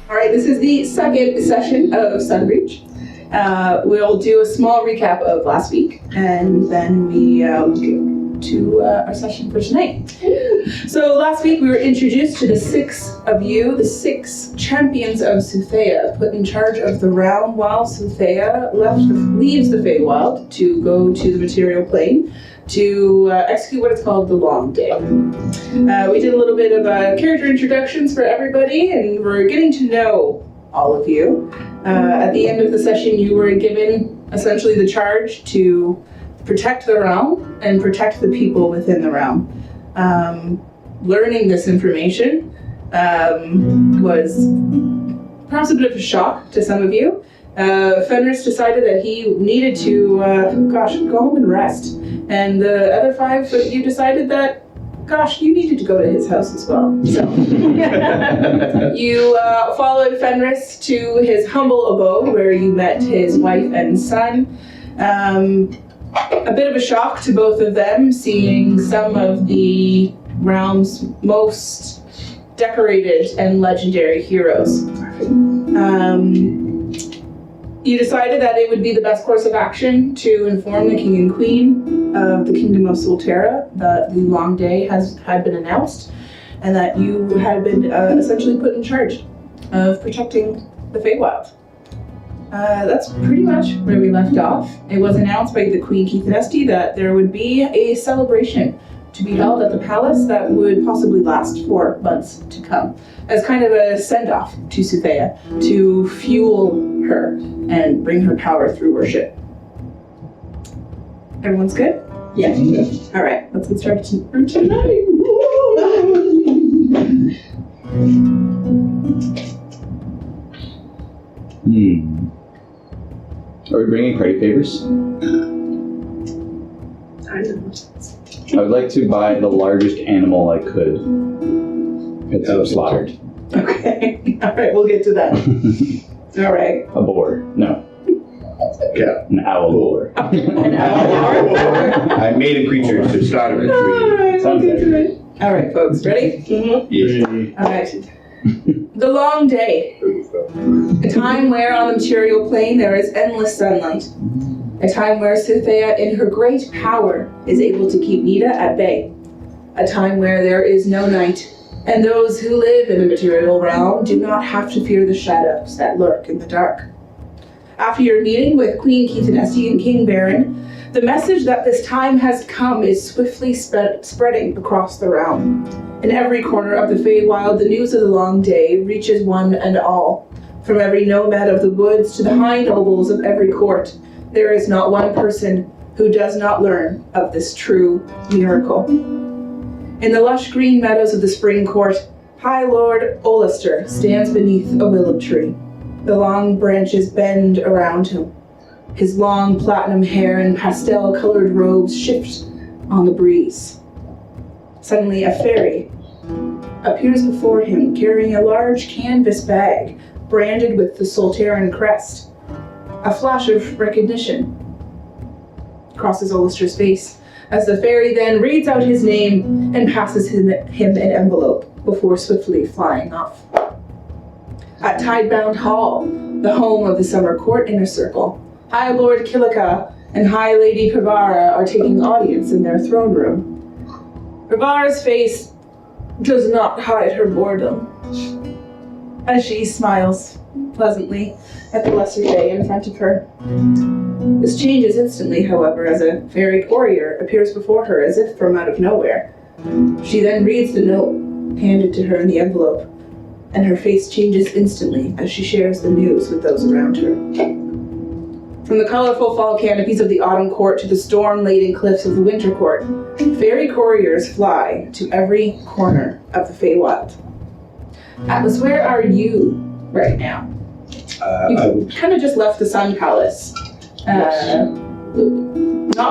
All right, this is the second session of Sunbreach. We'll do a small recap of last week, and then we get to our session for tonight. So last week we were introduced to the 6 of you, the 6 champions of Soothea, put in charge of the realm while Soothea leaves the Feywild to go to the material plane to execute what is called the Long Day. We did a little bit of character introductions for everybody, and we're getting to know all of you. At the end of the session, you were given essentially the charge to protect the realm and protect the people within the realm. Learning this information was perhaps a bit of a shock to some of you. Fenris decided that he needed to, go home and rest. And the other 5 of you decided that, you needed to go to his house as well. So you followed Fenris to his humble abode where you met his wife and son. A bit of a shock to both of them, seeing some of the realm's most decorated and legendary heroes. You decided that it would be the best course of action to inform the king and queen of the kingdom of Soothea that the Long Day had been announced, and that you had been essentially put in charge of protecting the Feywild. That's pretty much where we left off. It was announced by the Queen Keithanesti that there would be a celebration to be held at the palace that would possibly last for months to come, as kind of a send-off to Soothea, to fuel her and bring her power through worship. Everyone's good? Yeah. All right, let's get started for tonight. Are we bringing party favors? I would like to buy the largest animal I could. It's slaughtered. Okay. All right, we'll get to that. All right. A boar. No. Yeah. An owl boar. An owl boar. I made a creature to start with. All right, folks, ready? Mm-hmm. Yes. All right. The Long Day. A time where on the material plane there is endless sunlight. A time where Soothea, in her great power, is able to keep Nita at bay. A time where there is no night, and those who live in the material realm do not have to fear the shadows that lurk in the dark. After your meeting with Queen Keithanesti and King Baron, the message that this time has come is swiftly spreading across the realm. In every corner of the Feywild, the news of the Long Day reaches one and all. From every nomad of the woods to the high nobles of every court, there is not one person who does not learn of this true miracle. In the lush green meadows of the Spring Court, High Lord Olister stands beneath a willow tree. The long branches bend around him. His long platinum hair and pastel-colored robes shift on the breeze. Suddenly, a fairy appears before him, carrying a large canvas bag branded with the Solteran crest. A flash of recognition crosses Olister's face as the fairy then reads out his name and passes him an envelope before swiftly flying off. At Tidebound Hall, the home of the Summer Court Inner Circle, High Lord Kilika and High Lady Pravara are taking audience in their throne room. Pravara's face does not hide her boredom as she smiles pleasantly at the lesser day in front of her. This changes instantly, however, as a fairy courier appears before her as if from out of nowhere. She then reads the note handed to her in the envelope, and her face changes instantly as she shares the news with those around her. From the colorful fall canopies of the Autumn Court to the storm-laden cliffs of the Winter Court, fairy couriers fly to every corner of the Feywild. Atlas, where are you right now? You kind of just left the Sun Palace. Not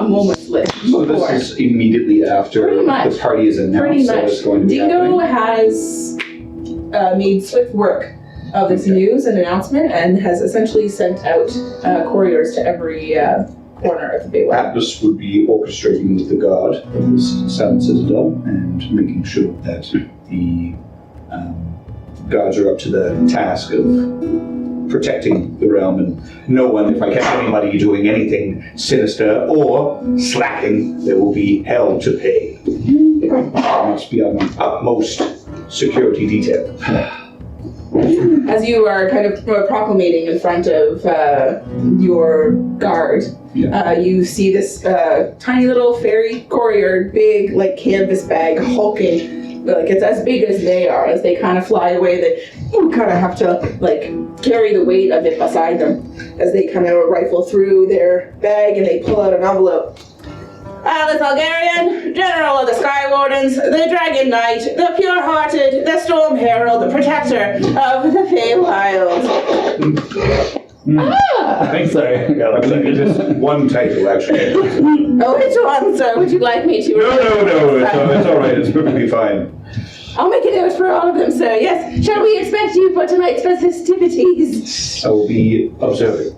moments later. So this is immediately after the party is announced. So it's going to be Dingo has made swift work of this news and announcement and has essentially sent out couriers to every corner of the Feywild. Atlas would be orchestrating with the guard of this Southern Citadel and making sure that the guards are up to the task of protecting the realm, and no one, if I catch anybody doing anything sinister or slacking, there will be hell to pay. I must be on utmost security detail. As you are kind of proclamating in front of your guard, you see this tiny little fairy courier, big like canvas bag, hulking, like it's as big as they are. As they kind of fly away, they kind of have to like carry the weight of it beside them as they kind of rifle through their bag and they pull out an envelope. Alice Algarian, General of the Sky Wardens, the Dragon Knight, the Pure-Hearted, the Storm Herald, the Protector of the Feywild. Thanks, Sorry. I believe it is one title, actually. Oh, which one, sir? Would you like me to? No, it's all right. It's perfectly fine. I'll make a note for all of them, sir. Yes. Shall we expect you for tonight's festivities? I will be observing.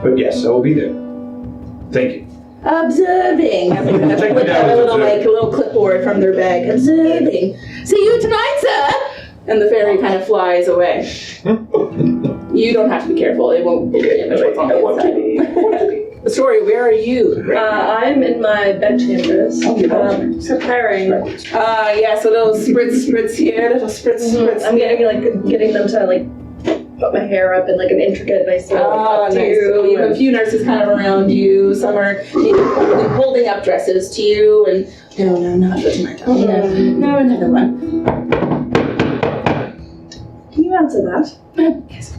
But yes, I will be there. Thank you. Observing. As they kind of Take me flip down out a as little, observing. like, a little clipboard from their bag. Observing. See you tonight, sir. And the fairy kind of flies away. You don't have to be careful. It won't be very much what's on the inside. Story, where are you? I'm in my bedchambers, preparing. Yeah, so little spritz here, little spritz. I'm getting them to like put my hair up in like an intricate, nice little Nice. So you have a few nurses kind of around you. Some are holding up dresses to you, and no, not for tonight. Oh, no, another one. Can you answer that? Yes.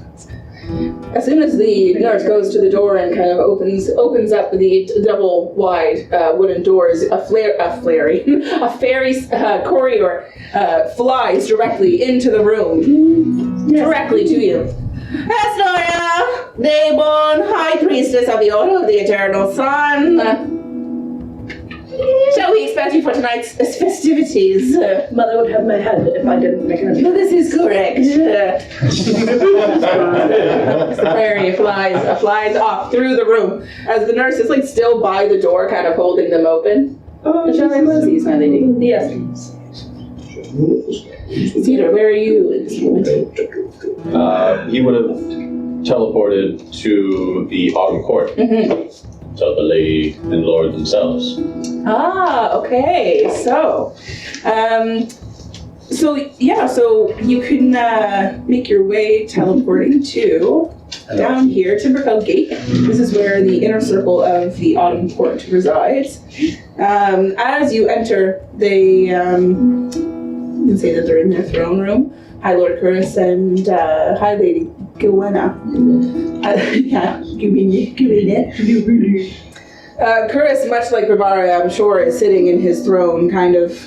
As soon as the nurse goes to the door and kind of opens up the double wide wooden doors, a fairy courier flies directly into the room, directly to you. Astoria, Dayborn, High Priestess of the Order of the Eternal Sun. Shall we expect you for tonight's festivities? Mother would have my head if I didn't make her. No, this is correct. The fairy flies off through the room as the nurse is like still by the door, kind of holding them open. Shall I close these, my lady? Yes. Cedar, where are you in this moment? He would have teleported to the Autumn Court. So the lady and lord themselves. Okay. So you can make your way teleporting to down here, Timberfell Gate. This is where the inner circle of the Autumn Court resides. As you enter, they you can say that they're in their throne room. Hi, Lord Curtis, and hi, Lady Gowena. Curtis, much like Rivara, I'm sure, is sitting in his throne, kind of.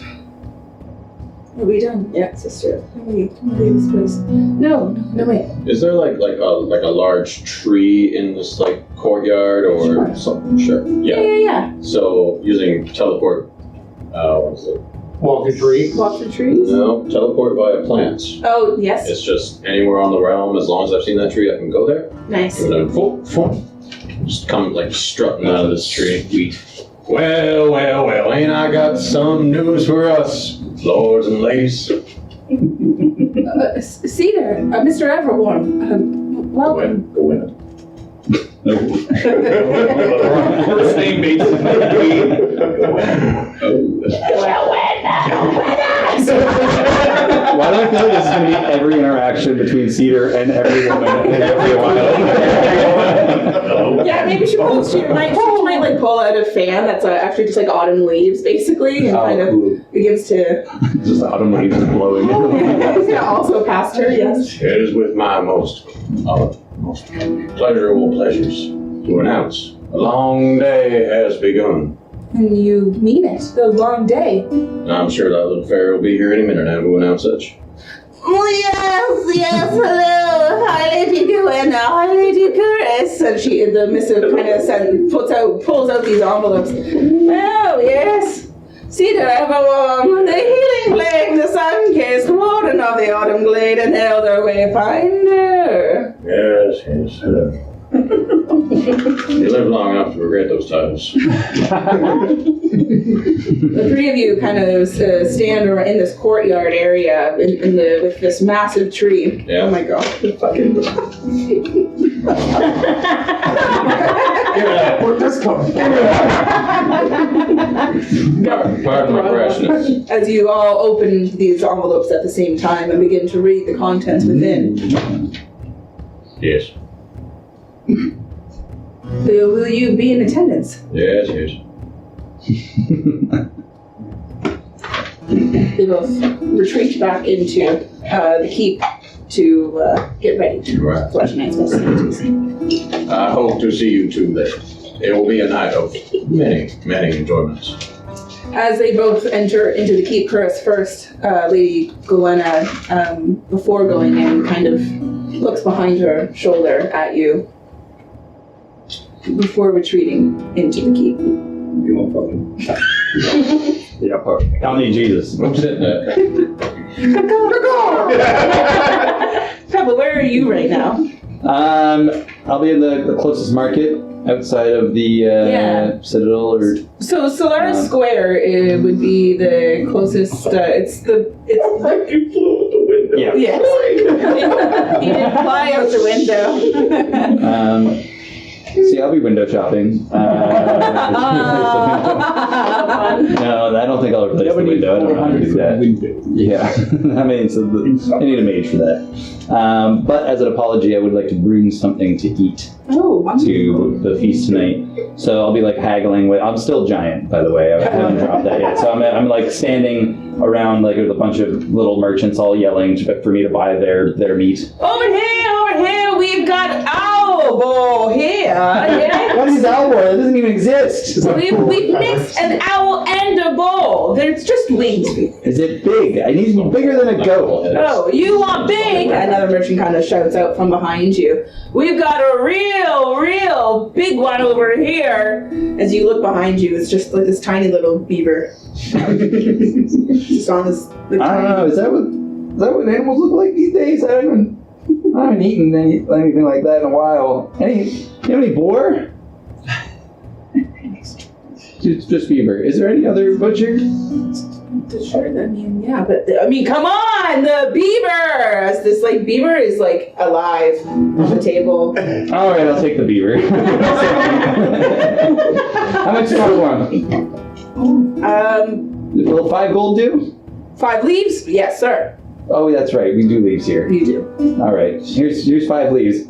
Are we done? Yeah, sister. Wait, leave this place. No, wait. Is there like a large tree in this like courtyard or Sure. something? Sure. Yeah. So using teleport, what is it? Walk the tree. Walk the trees? No, teleport via plants. Oh, yes. It's just anywhere on the realm, as long as I've seen that tree, I can go there. Nice. And then just come like strutting out of this tree. Well, ain't I got some news for us, lords and ladies? Cedar, Mr. Everborn, welcome. Go in. First name basis. Why do I feel like this is going to be every interaction between Cedar and every woman in every while? Yeah, maybe she might like pull out a fan that's actually just like autumn leaves, basically, and kind of begins to. Just autumn leaves blowing. Yeah, also past her, yes. It is with my most pleasurable pleasures to announce a long day has begun. And you mean it, the long day. I'm sure that little fairy will be here any minute now to announce such. Oh, yes, hello, hi, Lady Gowena, hi, Lady Curtis. And the missive kind of pulls out these envelopes. Oh, yes. Cedar Everborn, the healing flame, the sun-kissed warden of the autumn glade, and elder wayfinder. Yes. You live long enough to regret those titles. The three of you kind of stand in this courtyard area with this massive tree. Yeah. Oh my god, the fucking. Where'd this come from? Pardon my brashness. As you all open these envelopes at the same time and begin to read the contents within. Yes. Will you be in attendance? Yes, yes. They both retreat back into the keep to get ready Right. for tonight's festivities. I hope to see you two there. It will be a night of many, many enjoyments. As they both enter into the keep, Chris first, Lady Glenna, before going in, kind of looks behind her shoulder at you before retreating into the keep. You won't fucking. Yeah, perfect. I don't need Jesus. I'm sitting there. Pebble, where are you right now? I'll be in the closest market outside of the Yeah. Citadel or. So Solaris Square would be the closest. It's the. You flew out the window. Yeah. Yes. He did fly out the window. See, I'll be window shopping. No, I don't think I'll replace the window. I don't know how to do that. Yeah, I mean, so I need a mage for that. But as an apology, I would like to bring something to eat to the feast tonight. So I'll be like haggling with. I'm still giant, by the way. I haven't dropped that yet. So I'm like standing around like with a bunch of little merchants all yelling for me to buy their meat. Over here, we've got owl here. Yeah. What is owl? It doesn't even exist. We've mixed an owl and a bull. There's just wings. Is it big? I need to be bigger than a goat. Oh, you want big? Another merchant kind of shouts out from behind you. We've got a real big one over here. As you look behind you, it's just like this tiny little beaver. Just on this. I don't know. Is that what animals look like these days? I haven't eaten anything like that in a while. You have any boar? Just beaver. Is there any other butcher? Sure, yeah, but come on, the beaver! As this beaver is alive on the table. All right, I'll take the beaver. How much do you want? Will 5 gold do? 5 leaves? Yes, sir. Oh, that's right. We do leaves here. You do. All right. Here's 5 leaves.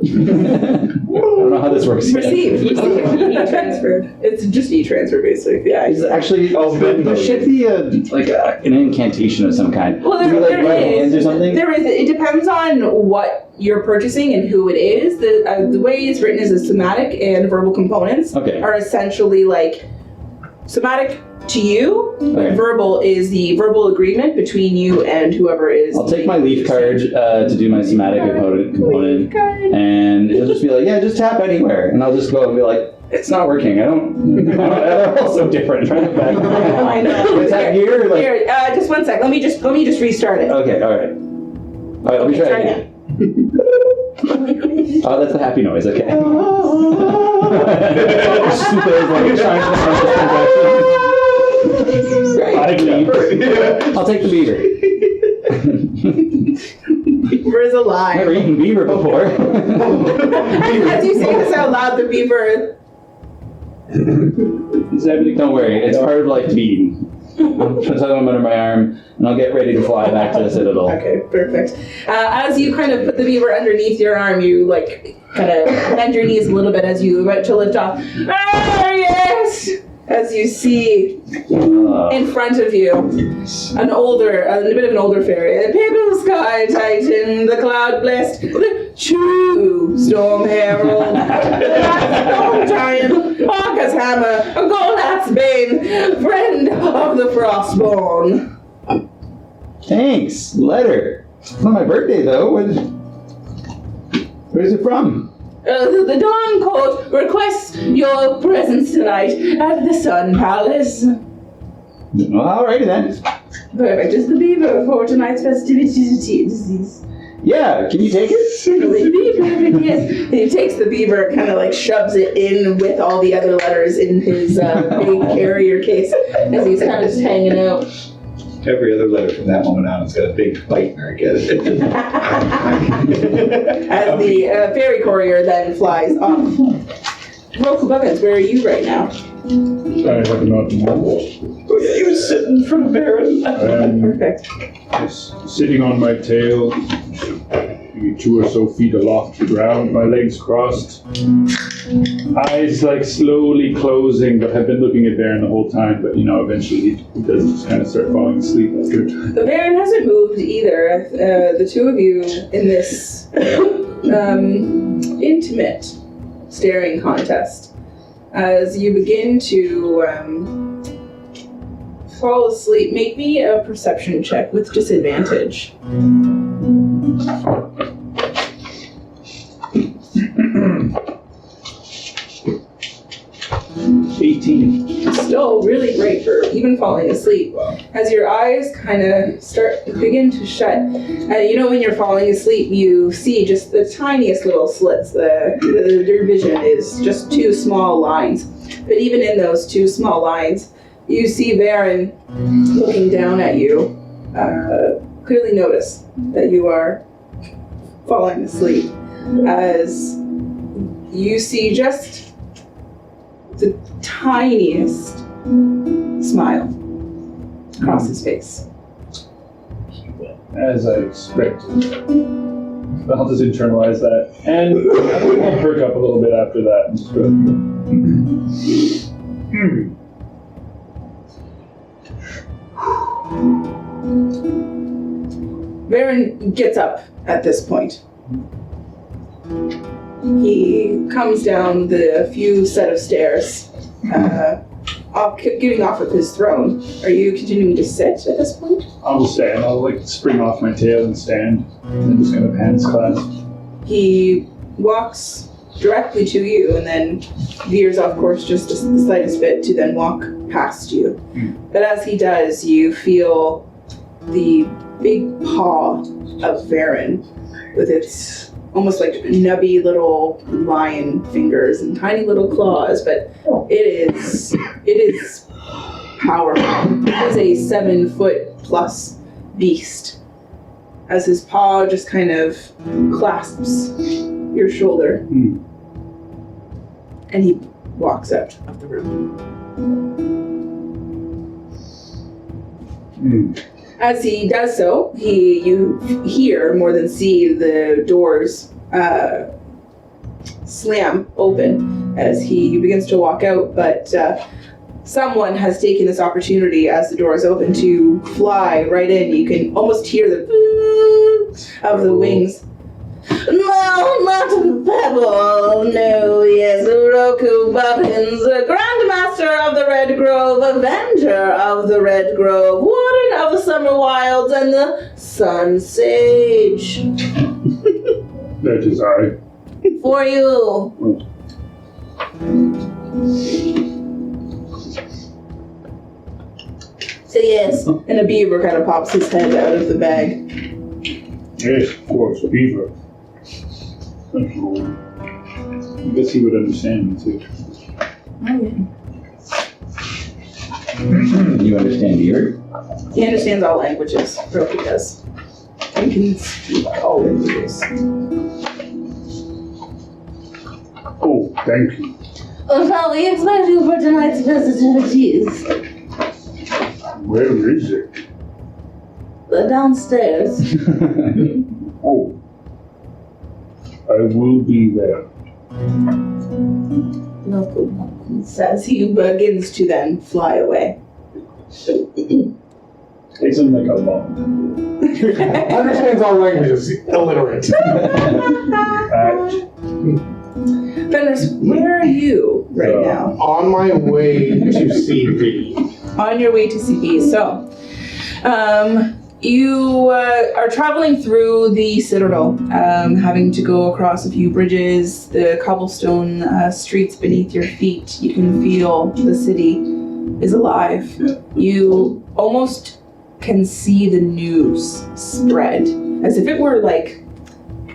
I don't know how this works. Receive. E-transferred. It's just e-transfer, basically. Yeah. It's actually, there should be an incantation of some kind. Well, Do you, there write is. hands or something? There is. It depends on what you're purchasing and who it is. The way it's written is the somatic and verbal components are essentially somatic to you, but verbal is the verbal agreement between you and whoever is. I'll take my leaf card to do my somatic component, and it'll just be like, yeah, just tap anywhere, and I'll just go and be like, it's not working. They're all so different. Try to back. I know. Tap here. Here, just one sec. Let me just restart it. Okay. All right. Let me try again. Oh, that's the happy noise. Okay. I'll take the beaver. Beaver is alive. Never eaten beaver before. As you say this out loud, the beaver. Don't worry, it's part of to be eaten. I'll put them under my arm, and I'll get ready to fly back to the Citadel. Okay, perfect. As you kind of put the beaver underneath your arm, you kind of bend your knees a little bit as you about to lift off. Ah, yes! As you see in front of you a bit of an older fairy. The pale sky titan, the cloud blessed, the true storm herald, the storm giant, Arca's hammer, a Golat's bane, friend of the frostborn. Thanks. Letter. It's not my birthday though. Where's it from? The Dawn Court requests your presence tonight at the Sun Palace. Well, alrighty then. Perfect. Just the beaver for tonight's festivities. Yeah, can you take it? Perfect, yes. And he takes the beaver, kind of like shoves it in with all the other letters in his big carrier case as he's kind of just hanging out. Every other letter from that moment on has got a big bite mark at it. As the fairy courier then flies off. Roku Buggins, where are you right now? I have not moved. Oh yeah, he was sitting in front of Baron. Perfect. Just sitting on my tail, maybe 2 or so feet aloft the ground, my legs crossed. Eyes like slowly closing, but I've been looking at Baron the whole time, but eventually he does just kind of start falling asleep after. The Baron hasn't moved either. The two of you in this intimate staring contest. As you begin to fall asleep, make me a perception check with disadvantage. 18. Still really great for even falling asleep. As your eyes kind of begin to shut, when you're falling asleep, you see just the tiniest little slits. Your vision is just 2 small lines. But even in those 2 small lines, you see Baron looking down at you. Clearly notice that you are falling asleep. As you see just the tiniest smile across his face. As I expected. I'll just internalize that. And I'll perk up a little bit after that. And just go, Baron gets up at this point. He comes down the few set of stairs, getting off of his throne. Are you continuing to sit at this point? I'll just stand. I'll spring off my tail and stand. And just kind of hands clasped. He walks directly to you and then veers off course just the slightest bit to then walk past you. But as he does, you feel the big paw of Varen with its almost like nubby little lion fingers and tiny little claws, but it is powerful. It is a 7-foot+ beast. As his paw just kind of clasps your shoulder. And he walks out of the room. As he does so, you hear more than see the doors slam open as he begins to walk out, but someone has taken this opportunity as the doors open to fly right in. You can almost hear the of the wings. No, not a pebble, no, yes, Roku Bubbins, Grandmaster of the Red Grove, Avenger of the Red Grove, Warden of the Summer Wilds, and the Sun Sage. That is I. For you. So yes, and a beaver kind of pops his head out of the bag. Yes, of course, beaver. I guess he would understand me too. You understand beaver? He understands all languages. Roku does. He can speak all languages. Oh, thank you. Well, shall we expect you for tonight's festivities? Where is it? Downstairs. Oh. I will be there. As he begins to then fly away. Takes him like a long. Understands all languages. Illiterate. Fenris, where are you right now? On my way to CB. On your way to CB. So, you are traveling through the Citadel, having to go across a few bridges, the cobblestone streets beneath your feet. You can feel the city is alive. You almost can see the news spread as if it were like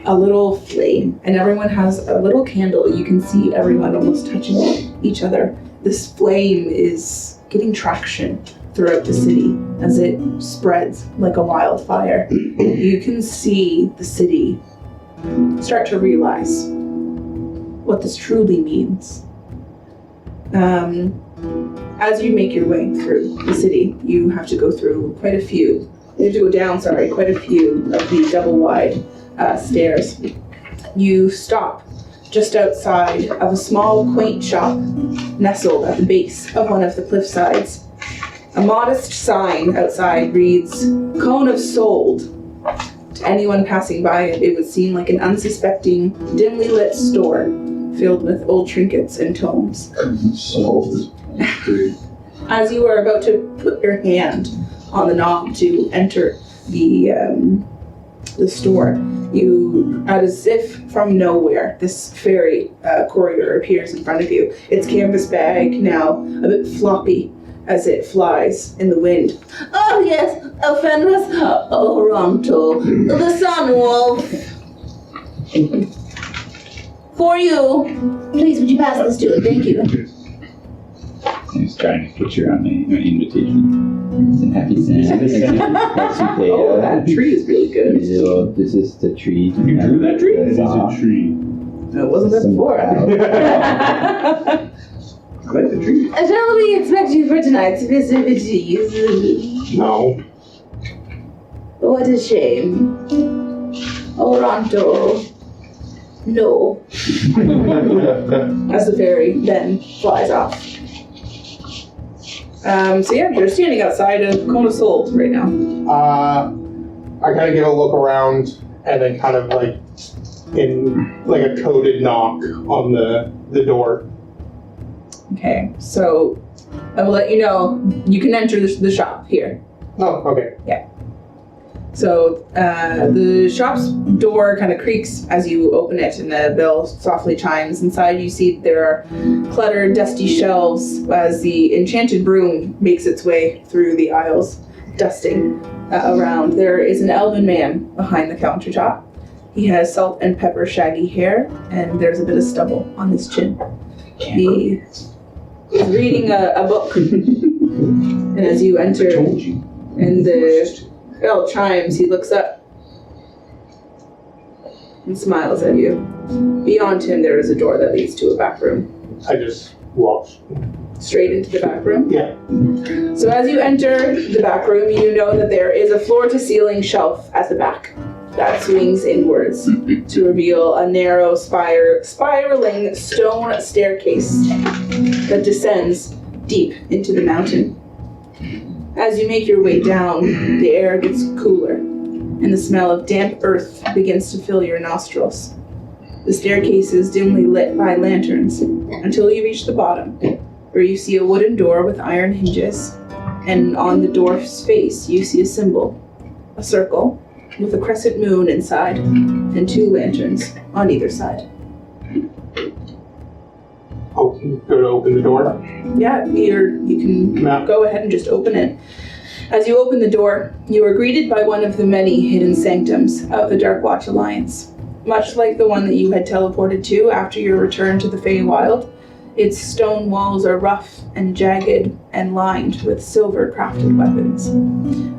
a little flame, and everyone has a little candle. You can see everyone almost touching each other. This flame is getting traction throughout the city as it spreads like a wildfire. You can see the city start to realize what this truly means. As you make your way through the city, you have to go through quite a few of the double wide stairs. You stop just outside of a small, quaint shop nestled at the base of one of the cliff sides. A modest sign outside reads, "Cone of Sold." To anyone passing by it, it would seem like an unsuspecting, dimly lit store filled with old trinkets and tomes. Sold. As you are about to put your hand on the knob to enter the store, you, as if from nowhere, this fairy courier appears in front of you. Its canvas bag now a bit floppy as it flies in the wind. "Oh yes, Fenris Oronto, the Sun Wolf. For you. Please, would you pass this to it? Thank you." He's trying to put you on my invitation. It's a happy Santa. Oh, that tree is really good. This is the tree. You drew that tree? It is a tree. It wasn't there before. I like the tree. Shall we expect you for tonight's festivities? No. What a shame. Oronto. No. As the fairy then flies off. So yeah, you're standing outside of Cone of Sold right now. I kind of give a look around and then kind of like in like a coded knock on the door. Okay, so I will let you know you can enter the shop here. Oh, okay. So the shop's door kind of creaks as you open it, and the bell softly chimes. Inside you see there are cluttered, dusty shelves as the enchanted broom makes its way through the aisles, dusting around. There is an elven man behind the countertop. He has salt and pepper shaggy hair, and there's a bit of stubble on his chin. He is reading a book. And as you enter, and the bell chimes, he looks up and smiles at you. Beyond him, there is a door that leads to a back room. I just walk Straight into the back room? Yeah. So as you enter the back room, you know that there is a floor-to-ceiling shelf at the back that swings inwards to reveal a narrow spiraling stone staircase that descends deep into the mountain. As you make your way down, the air gets cooler, and the smell of damp earth begins to fill your nostrils. The staircase is dimly lit by lanterns until you reach the bottom, where you see a wooden door with iron hinges, and on the door's face you see a symbol, a circle, with a crescent moon inside, and 2 lanterns on either side. Go to open the door? Yeah, you can go ahead and just open it. As you open the door, you are greeted by one of the many hidden sanctums of the Dark Watch Alliance. Much like the one that you had teleported to after your return to the Feywild, its stone walls are rough and jagged and lined with silver-crafted weapons.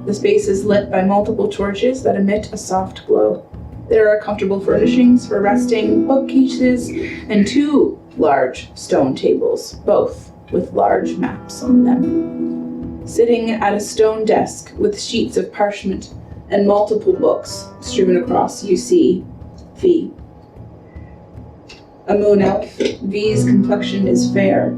The space is lit by multiple torches that emit a soft glow. There are comfortable furnishings for resting, bookcases, and 2 large stone tables, both with large maps on them. Sitting at a stone desk with sheets of parchment and multiple books strewn across, you see V. A moon elf. V's complexion is fair,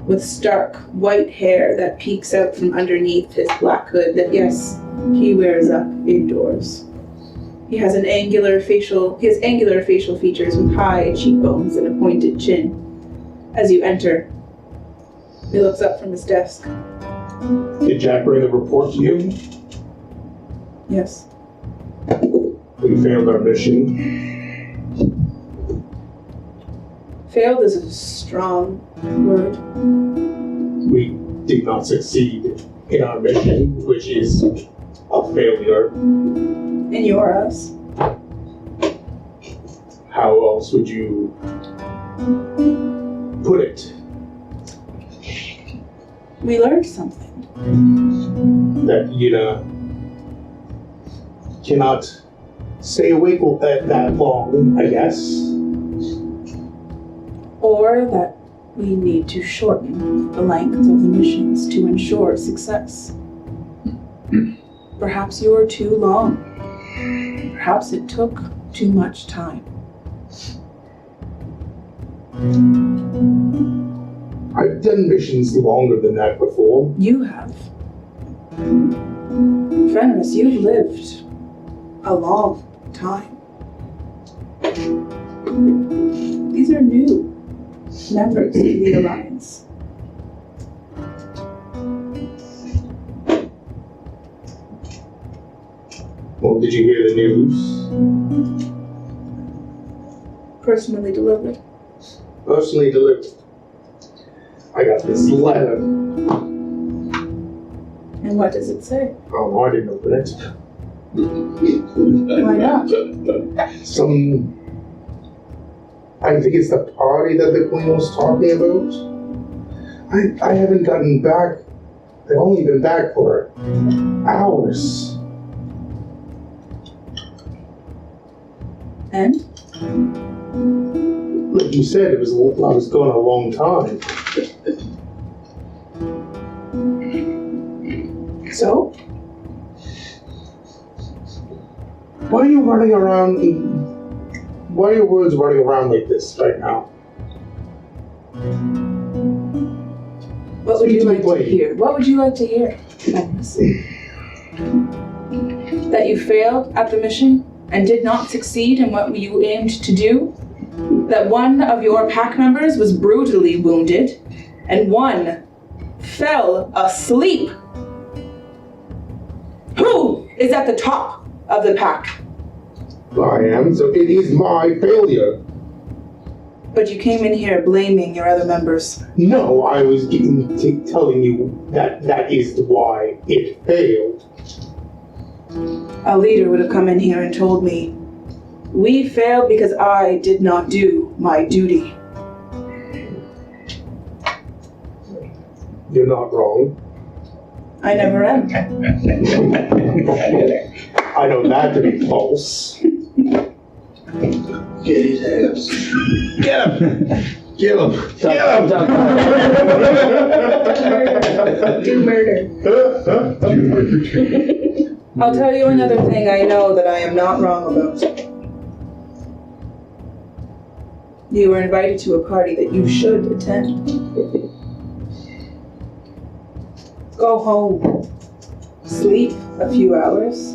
with stark white hair that peeks out from underneath his black hood that, yes, he wears up indoors. He has angular facial features with high cheekbones and a pointed chin. As you enter, he looks up from his desk. Did Jack bring the report to you? Yes. We failed our mission. Failed is a strong word. We did not succeed in our mission, which is failure. In your eyes. How else would you put it? We learned something. That Yuna cannot stay awake that long, I guess. Or that we need to shorten the length of the missions to ensure success. Perhaps you were too long. Perhaps it took too much time. I've done missions longer than that before. You have. Fenris, you've lived a long time. These are new members to the Alliance. Well, did you hear the news? Personally delivered. Personally delivered. I got this letter. And what does it say? Oh, no, I didn't open it. Why not? I think it's the party that the Queen was talking about. I haven't gotten back. I've only been back for hours. And? Like you said, I was gone a long time. So? Why are you running around? Why are your words running around like this right now? What would you like to hear? What would you like to hear, Magnus? That you failed at the mission and did not succeed in what you aimed to do? That one of your pack members was brutally wounded and one fell asleep? Who is at the top of the pack? I am, so it is my failure. But you came in here blaming your other members. No, I was telling you that is why it failed. A leader would have come in here and told me, we failed because I did not do my duty. You're not wrong. I never am. I know that to be false. Get his ass. Get him. Kill him. Do murder. I'll tell you another thing I know that I am not wrong about. You were invited to a party that you should attend. Go home. Sleep a few hours.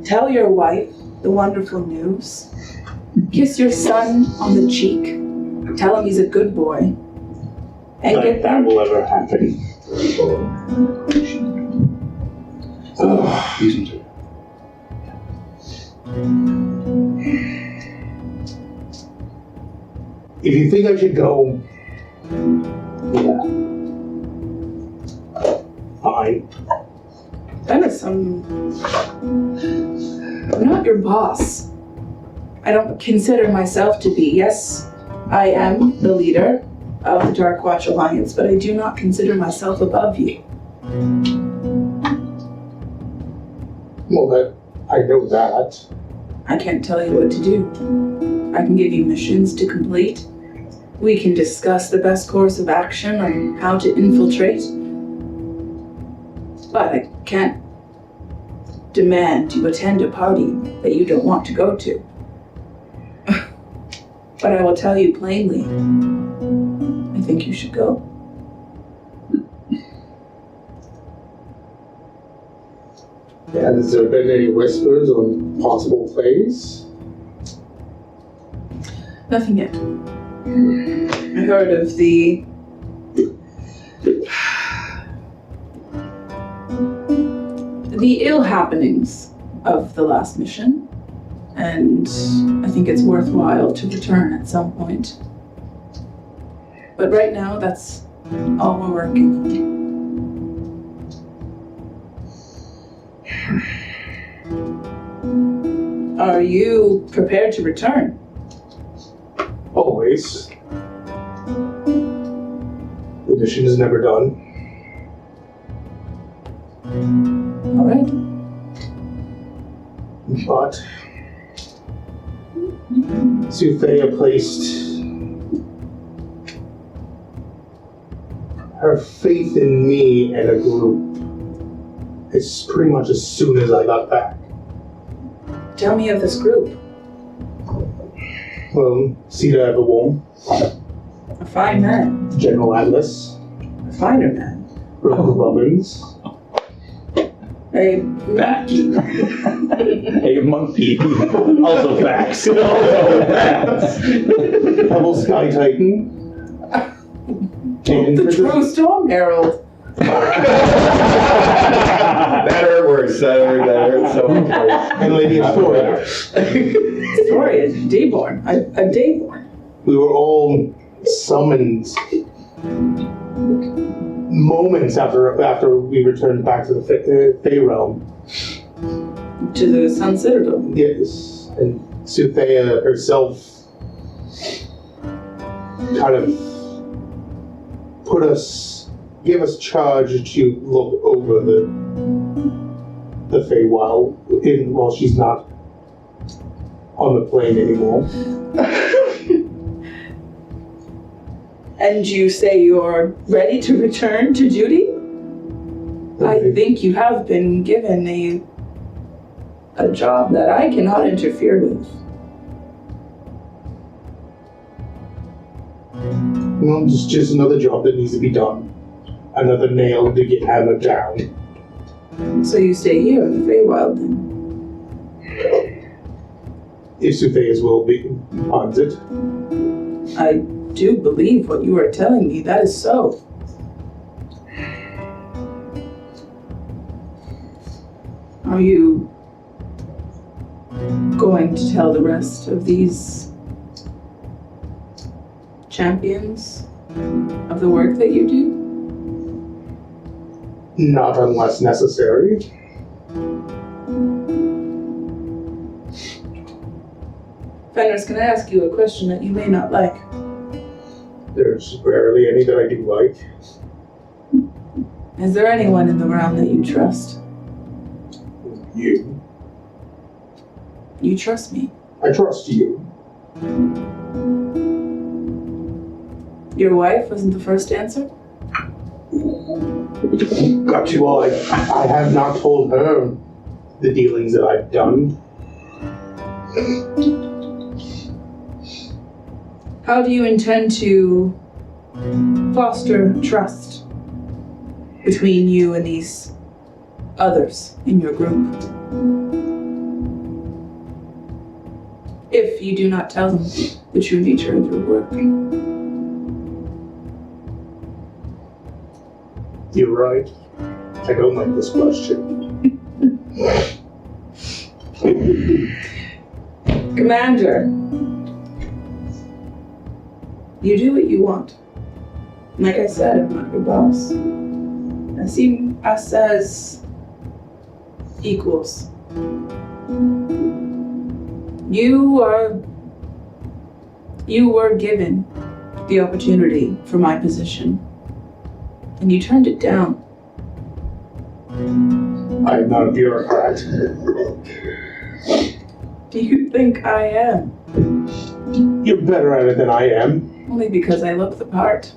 Tell your wife the wonderful news. Kiss your son on the cheek. Tell him he's a good boy. And get that will ever happen. If you think I should go, yeah, fine. Dennis, I'm not your boss. I don't consider myself to be. Yes, I am the leader of the Dark Watch Alliance, but I do not consider myself above you. Well, I know that. I can't tell you what to do. I can give you missions to complete. We can discuss the best course of action on how to infiltrate. But I can't demand you attend a party that you don't want to go to. But I will tell you plainly, I think you should go. Yeah, has there been any whispers on possible plays? Nothing yet. I heard of the ill happenings of the last mission, and I think it's worthwhile to return at some point. But right now, that's all we're working on. Are you prepared to return? Always. The mission is never done. All right. But Soothea placed her faith in me and a group as pretty much as soon as I got back. Tell me of this group. Well, Soothea Everwarm, A fine man. General Atlas, A finer man. Robbins, A Fact. A monkey. Also facts. Pebble Sky Titan, and the true Storm Herald. Better, worse, better, so much worse. and Lady Astoria. Sorry, a Dayborn. A Dayborn. We were all summoned moments after we returned back to the Fey realm. To the Sun Citadel. Yes, and Soothea herself kind of gave us charge to look over the Feywild while she's not on the plane anymore. And you say you're ready to return to duty? I think you have been given a job that I cannot interfere with. Well, it's just another job that needs to be done. Another nail to get hammered down. So you stay here in the Feywild then? If Soothea's will finds it. I do believe what you are telling me. That is so. Are you going to tell the rest of these champions of the work that you do? Not unless necessary. Fenris, can I ask you a question that you may not like? There's rarely any that I do like. Is there anyone in the realm that you trust? You. You trust me. I trust you. Your wife wasn't the first answer? Got you all. I have not told her the dealings that I've done. How do you intend to foster trust between you and these others in your group? If you do not tell them the true nature of your work. You're right. I don't like this question. Commander, you do what you want. Like I said, I'm not your boss. I see us as equals. You were given the opportunity for my position, and you turned it down. I'm not a bureaucrat. Do you think I am? You're better at it than I am. Only because I look the part.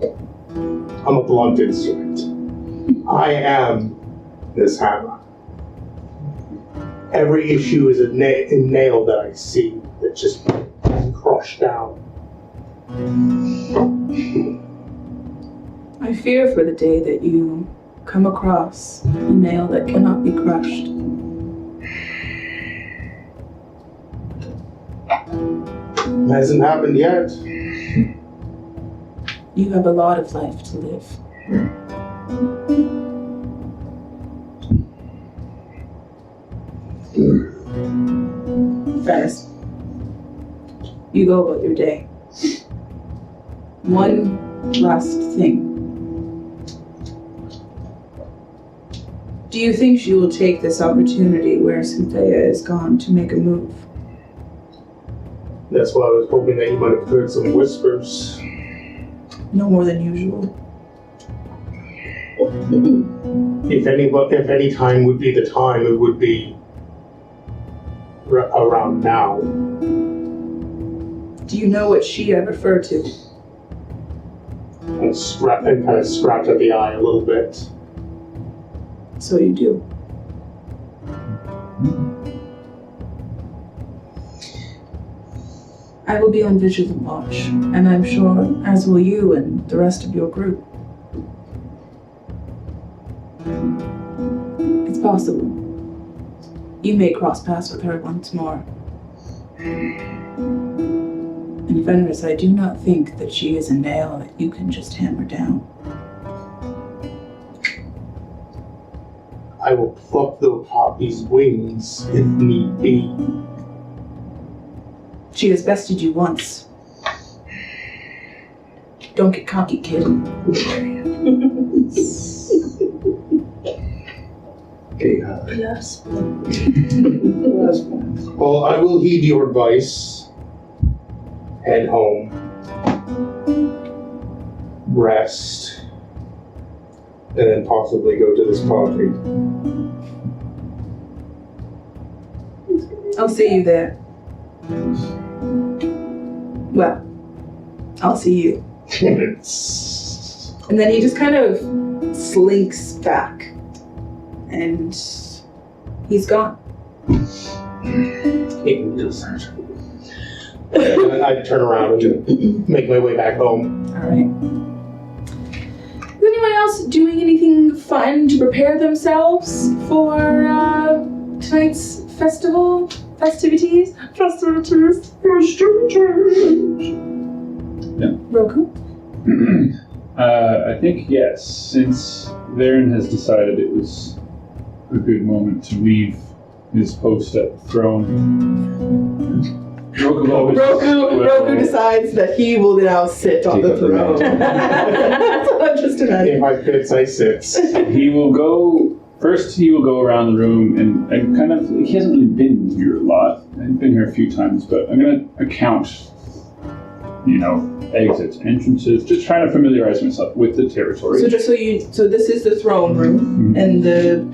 I'm a blunt instrument. I am this hammer. Every issue is a nail that I see that just crushed down. I fear for the day that you come across a nail that cannot be crushed. It hasn't happened yet. You have a lot of life to live. Ferris, you go about your day. One last thing. Do Do you think she will take this opportunity where Soothea is gone to make a move? That's why I was hoping that you might have heard some whispers. No more than usual. If any time would be the time, it would be around now. Do you know what she had referred to? And kind of scratch at the eye a little bit. So you do. I will be on vigilant watch, and I'm sure as will you and the rest of your group. It's possible. You may cross paths with her once more. And Fenris, I do not think that she is a nail that you can just hammer down. I will pluck the poppy's wings if need be. She has bested you once. Don't get cocky, kid. Okay, Plus. Well, I will heed your advice. Head home. Rest. And then possibly go to this party. I'll see you there. Well, I'll see you. And then he just kind of slinks back. And he's gone. I turn around and make my way back home. Alright. Is anyone else doing anything fun to prepare themselves for tonight's festivities? Yeah. Roku? I think yes, since Varen has decided it was a good moment to leave his post at the throne. Roku decides that he will now sit on the throne. That's what I'm just imagining. If I fits, I sits. He will go around the room and kind of, he hasn't really been here a lot. He's been here a few times, but I'm going to account, exits, entrances, just trying to familiarize myself with the territory. So so this is the throne room, and the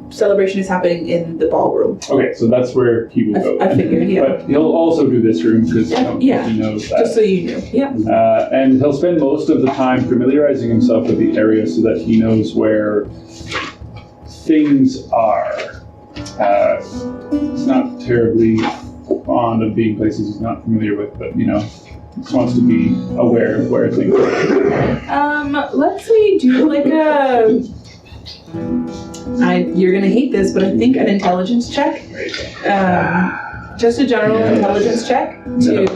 celebration is happening in the ballroom. Okay, so that's where he will go. I figured, yeah. But he'll also do this room because Yeah. he knows that. Just so you knew, yeah. And he'll spend most of the time familiarizing himself with the area so that he knows where things are. He's not terribly fond of being places he's not familiar with, but just wants to be aware of where things are. Let's say do like you're gonna hate this, but I think an intelligence check. Just a general intelligence check to.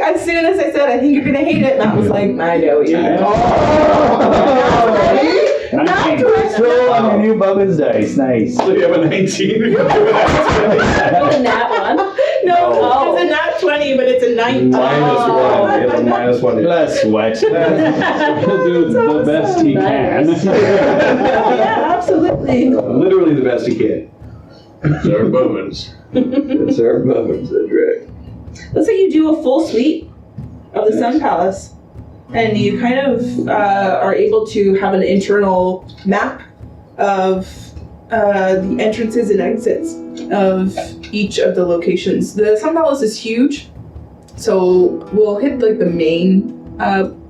As soon as I said, I think you're gonna hate it, Matt was like, I know what you're doing. Roll on your new Bubba's dice. Nice. So you have a 19. That one. No, it's a nat 20, but it's a 19. -1. You have a -1. Plus what? He'll do the best he can. Yeah, absolutely. Literally the best he can. Serve moments. Serve moments, that's right. Let's say you do a full sweep of the Sun Palace, and you kind of are able to have an internal map of the entrances and exits of each of the locations. The Sun Palace is huge, so we'll hit like the main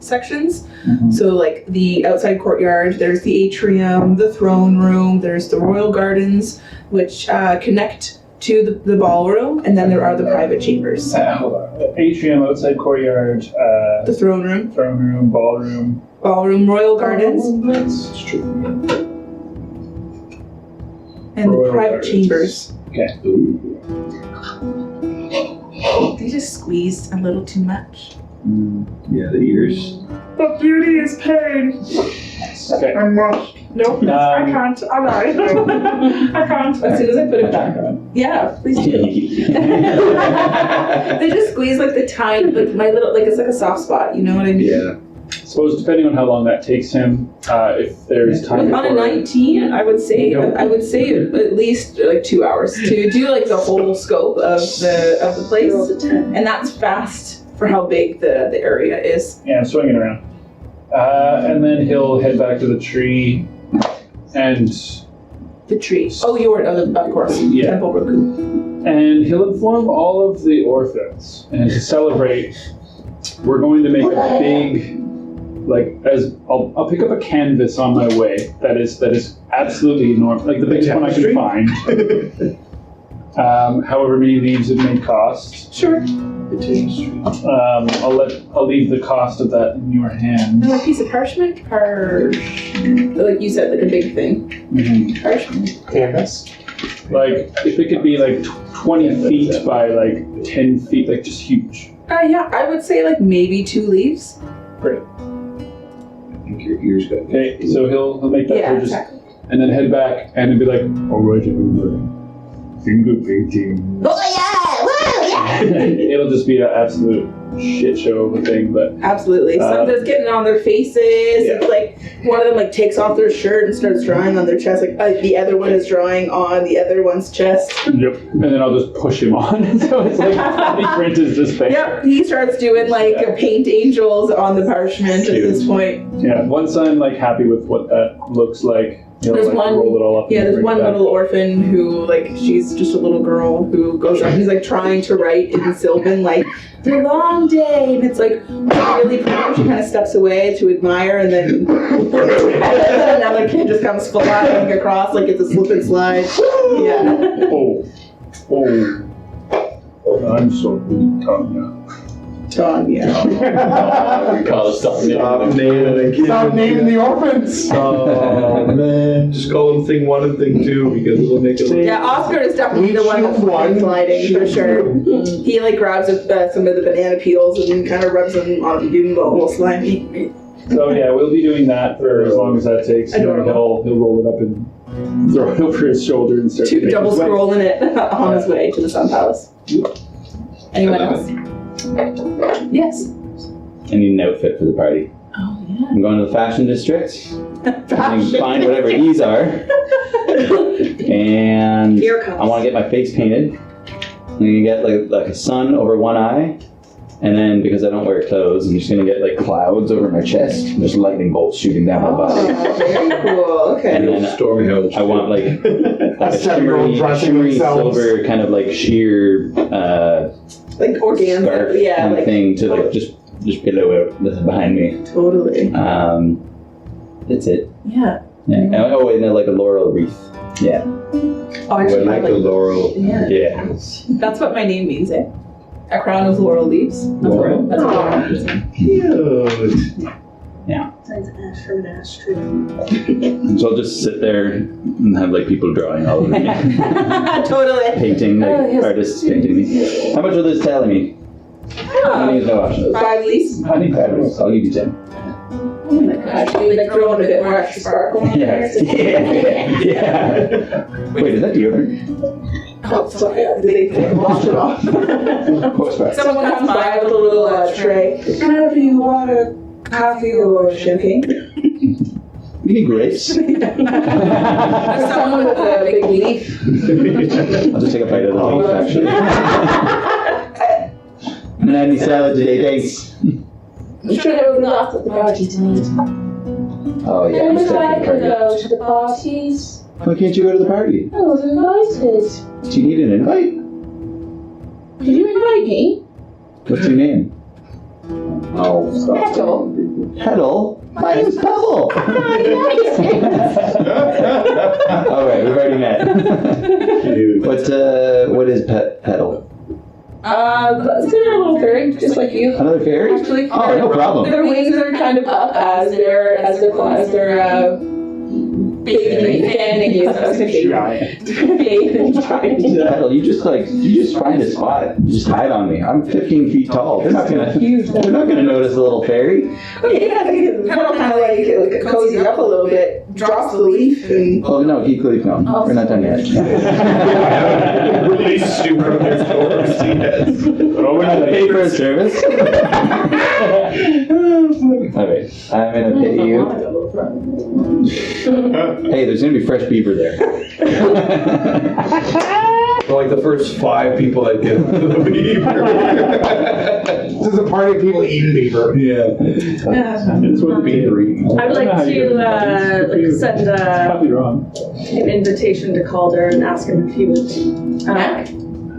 sections. Mm-hmm. So like the outside courtyard, there's the atrium, the throne room, there's the royal gardens, which connect to the ballroom, and then there are the private chambers. Hold on. Atrium, outside courtyard, The throne room, ballroom, royal gardens, That's true. and the Royal private gardens. chambers. Okay. They just squeezed a little too much. Yeah, the ears. But beauty is pain. Okay. I'm not. Nope, I can't. I'm alright. I can't. As soon as I put it back on. Yeah, please do. They just squeeze like the tiny, like my little, like it's like a soft spot. You know what I mean? Yeah. suppose depending on how long that takes him, if there's time On a 19, I would say at least like 2 hours to do like the whole scope of the place, and that's fast for how big the area is. Yeah, swinging around. And then he'll head back to the tree and... The tree. Oh, of course. Yeah. Temple Roku. And he'll inform all of the orphans. And to celebrate, we're going to make a big, I'll pick up a canvas on my way that is absolutely enormous, like the biggest one I can find. However many leaves it may cost. Sure. I'll leave the cost of that in your hands. A piece of parchment, like you said, like a big thing. Mm-hmm. Parchment. Canvas. Like if it could be like 20 feet by like 10 feet, like just huge. Yeah, I would say like maybe 2 leaves. Great. I think your ears got. Okay, so he'll make that Yeah, purchase exactly. and then head back and he'll be like, all right, everybody, finger painting. Oh yeah! Woo! Yeah! It'll just be an absolute shit show of a thing, but Absolutely. Something's getting on their faces. Yeah. It's like one of them like takes off their shirt and starts drawing on their chest. Like the other one is drawing on the other one's chest. yep. And then I'll just push him on. So it's like the print is just there. Yep. He starts doing like paint angels on the parchment at this point. Yeah. Once I'm like happy with what that looks like, he'll There's like one- roll it all up. Yeah, and there's bring it one back. little orphan who, like, she's just a little girl who goes up. He's like trying to write in Sylvan, like, the long day, and it's like really pretty. She kind of steps away to admire, and then another kid just comes flying across like it's a slip and slide. Yeah. Oh, I'm sorry, Tanya. Tanya. Stop naming the orphans. Oh man, just call them thing 1 and thing 2 because it'll make it. Yeah, Oscar is definitely the one that's sliding for sure. He like grabs some of the banana peels and kind of rubs them on, give him a little slimy. So yeah, we'll be doing that for as long as that takes. And then Adorable. he'll roll it up and throw it over his shoulder and start. Two double scrolling it on his way to the Sun Palace. Anyone else? Yes. I need an outfit for the party. Oh yeah. I'm going to the fashion district. I can find whatever these are. And Here comes. I want to get my face painted. I'm going to get like a sun over one eye. And then because I don't wear clothes, I'm just going to get like clouds over my chest. And there's lightning bolts shooting down my body. Oh, very cool. Okay. And then Stormy I want like a shimmery silver kind of like sheer Like organza. scarf Yeah. kind of Like thing to like just below it behind me. totally. That's it. Yeah. Yeah. And, and then like a laurel wreath. Yeah. Oh, actually, I like laurel. Yeah. Yeah. That's what my name means, eh? A crown of laurel leaves. That's what it means. Cute. Sounds ash from an ash tree. So I'll just sit there and have like people drawing all over me. Totally. Painting, like Oh, yes. artists painting me. How much will this tell me? I need no options. 5 leaves. I think 5 leaves. I'll give you 10. Oh my gosh. Like throwing a bit more extra sparkle in there. Yeah. Wait, is that deodorant? Oh, sorry. They wash it off. Someone comes by with a little tray. Have you water, coffee, or champagne? You need grapes. Someone with a big leaf. I'll just take a bite of the leaf, actually. And then any salad today, thanks. I'm sure there will be lots at the party tonight. Oh yeah, I'm Everyone starting can the go to the parties. Why can't you go to the party? I was invited. Do you need an invite? Did you invite me? What's your name? Oh, Petal. Petal? My name's Pebble! Alright, we've already met. What is Petal? It's a little fairy, just like you. Another fairy? Actually, Oh, no problem. Their wings are kind of up as they're fanning you. I was gonna say giant. Petal, you just find a spot. You just hide on me. I'm 15 feet tall. They're not gonna notice a little fairy. Yeah, Petal kind of like cozies up a little bit, drops the leaf, and Oh no, keep leaf no. We're not done yet. Release you from their doors, yes. We're not pay for a service. Okay, I'm gonna pity you. Hey, there's gonna be fresh beaver there. For like the first 5 people that get the beaver. This is a party of people eating beaver. Yeah. It's what beaver eating. I would like to send Probably wrong. an invitation to Calder and ask him if he would. Mac?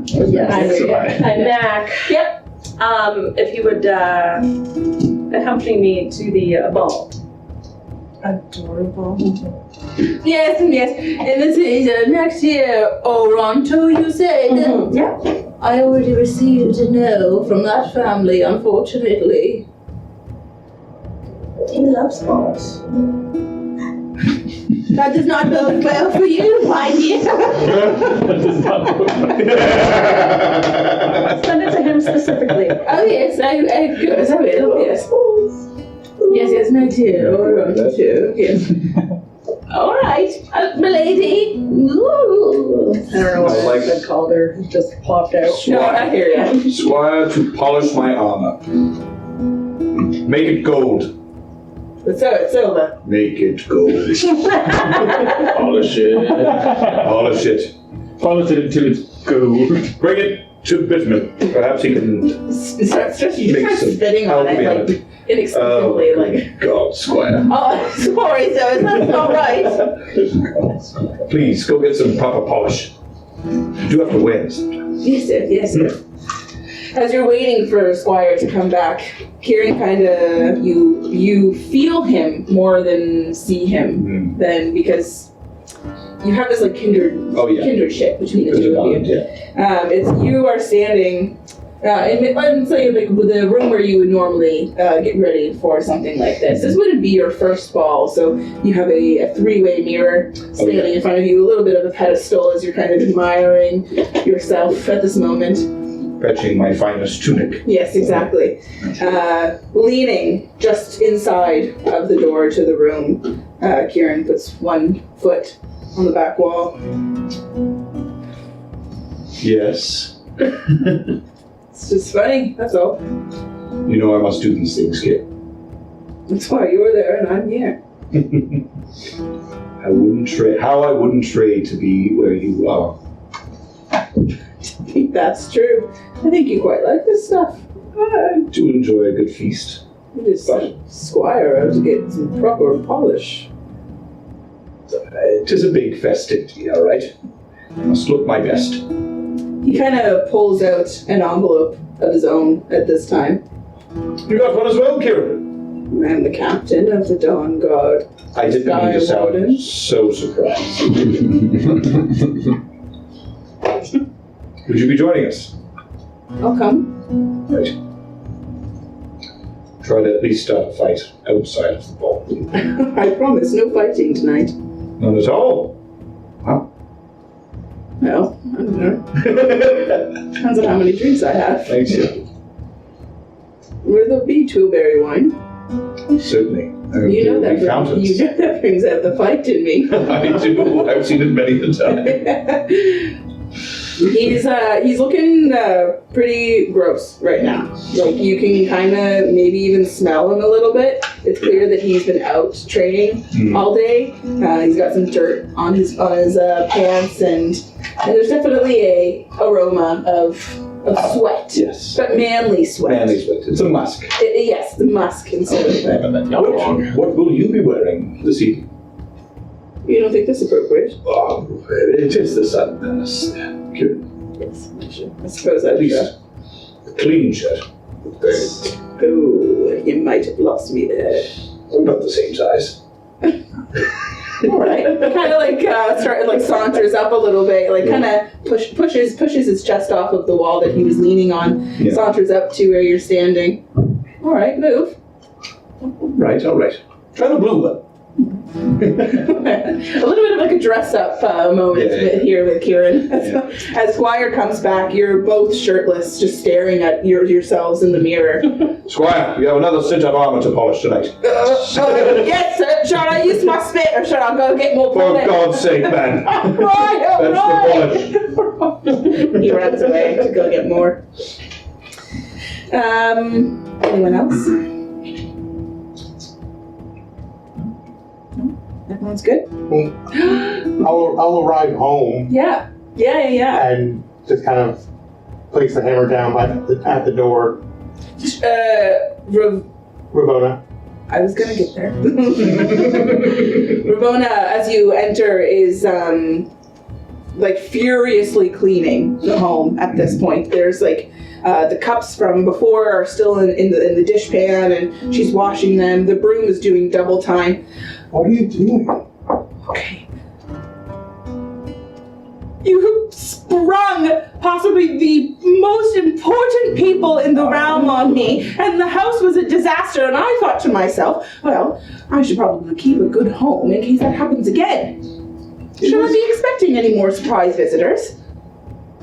Yes. Hi. Mac. Yep. If he would accompany me to the ball. Adorable. Yes, and yes. And this is next year, Oronto, you said? Yeah. I already received a no from that family, unfortunately. He loves balls. That does not bode well for you, my dear. Send it to him specifically. Oh, yes, I good. I will, yes. Yes, my dear, Oronto, yes. All right, milady. Ooh. I don't know what I said Calder. It just popped out. No, I hear you. Squire, to polish my armor. Make it gold. So it's silver. Make it gold. Polish it. Polish it. Polish it until it's gold. Bring it to Bismuth. Perhaps he can Starts make some spitting on alchemy it, out like of it. inexplicably, like. God, Squire. Oh, sorry, sir. That's not right. Please, go get some proper polish. You do have to wear sometimes. Yes, sir. Yes, sir. As you're waiting for Squire to come back, Kieran kind of you feel him more than see him, then because you have this like kindredship between the two of you. Yeah. It's you are standing in say like the room where you would normally get ready for something like this. This wouldn't be your first ball, so you have a 3-way mirror standing in front of you, a little bit of a pedestal as you're kind of admiring yourself at this moment. Fetching my finest tunic. Yes, exactly. Leaning just inside of the door to the room, Kieran puts one foot on the back wall. Yes. It's just funny, that's all. You know I must do these things, kid. That's why you're there and I'm here. I wouldn't trade to be where you are. I think that's true. I think you quite like this stuff. I do enjoy a good feast. You just sent Squire out to get some proper polish. It is a big festivity, all right? I must look my best. He kind of pulls out an envelope of his own at this time. You got one as well, Kieran? I'm the captain of the Dawn Guard. I didn't mean to sound so surprised. Would you be joining us? I'll come. Right. Try to at least start a fight outside of the ball. I promise, no fighting tonight. None at all. Huh? Well, I don't know. Depends on how many drinks I have. Thanks, you. Will there be twilberry wine? Certainly. You know that fountains. you know that brings out the fight in me. I do. I've seen it many a time. He's looking pretty gross right now. Like you can kind of maybe even smell him a little bit. It's clear that he's been out training all day. He's got some dirt on his pants, and there's definitely a aroma of sweat. Yes. But manly sweat. Manly sweat. It's a musk. Yes, the musk instead of that. What will you be wearing this evening? You don't think this is appropriate? Oh, it is the sunburst. Yes, I suppose At I'd least a clean shirt. Oh, you might have lost me there. About the same size. All right. Kind of like saunters up a little bit, like kind of pushes his chest off of the wall that he was leaning on. Yeah. Saunters up to where you're standing. All right, move. All right. Try the blue one. A little bit of like a dress-up moment here with Kieran. As Squire comes back, you're both shirtless, just staring at yourselves in the mirror. Squire, you have another set of armor to polish tonight. Yes, sir. Shall I use my spit or shall I go get more For polish? God's sake, man. All right. That's the polish. He runs away to go get more. Anyone else? Everyone's good? I'll arrive home Yeah. and just kind of place the hammer down at the door. Ravona. I was gonna get there. Ravona, as you enter, is furiously cleaning the home at this point. There's the cups from before are still in the dishpan, and she's washing them. The broom is doing double time. What are you doing? Okay. You sprung possibly the most important people in the realm on me, and the house was a disaster, and I thought to myself, well, I should probably keep a good home in case that happens again. Should I be expecting any more surprise visitors?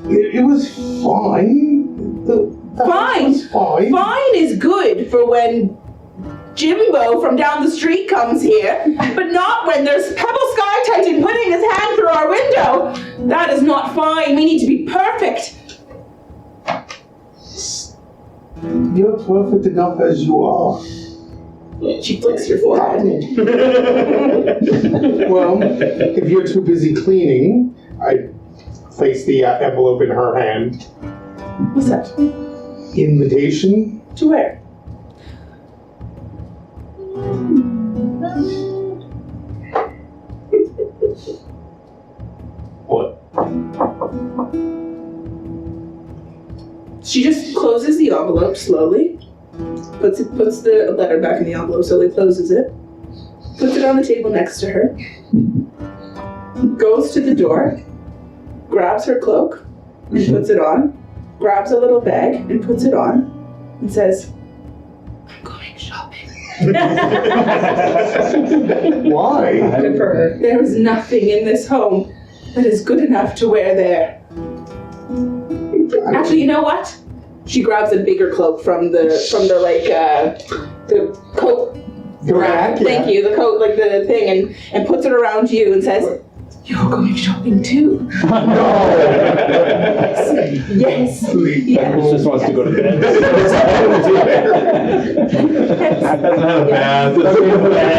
It was fine. The Fine. house was fine. Fine is good for when Jimbo from down the street comes here, but not when there's Pebble Sky Titan putting his hand through our window. That is not fine. We need to be perfect. You're perfect enough as you are. She flicks your forehead. Well, if you're too busy cleaning, I place the envelope in her hand. What's that? Invitation? To where? What? She just closes the envelope slowly, puts the letter back in the envelope, slowly closes it, puts it on the table next to her, goes to the door, grabs her cloak and puts it on, grabs a little bag and puts it on, and says, I'm going shopping. Why? Good for her. There is nothing in this home that is good enough to wear there. Actually, you know what? She grabs a bigger cloak from the coat rack. Thank you, the coat, the thing, and puts it around you and says, "You're going shopping too." Yes. Douglas just wants to go to bed. That doesn't have a bath.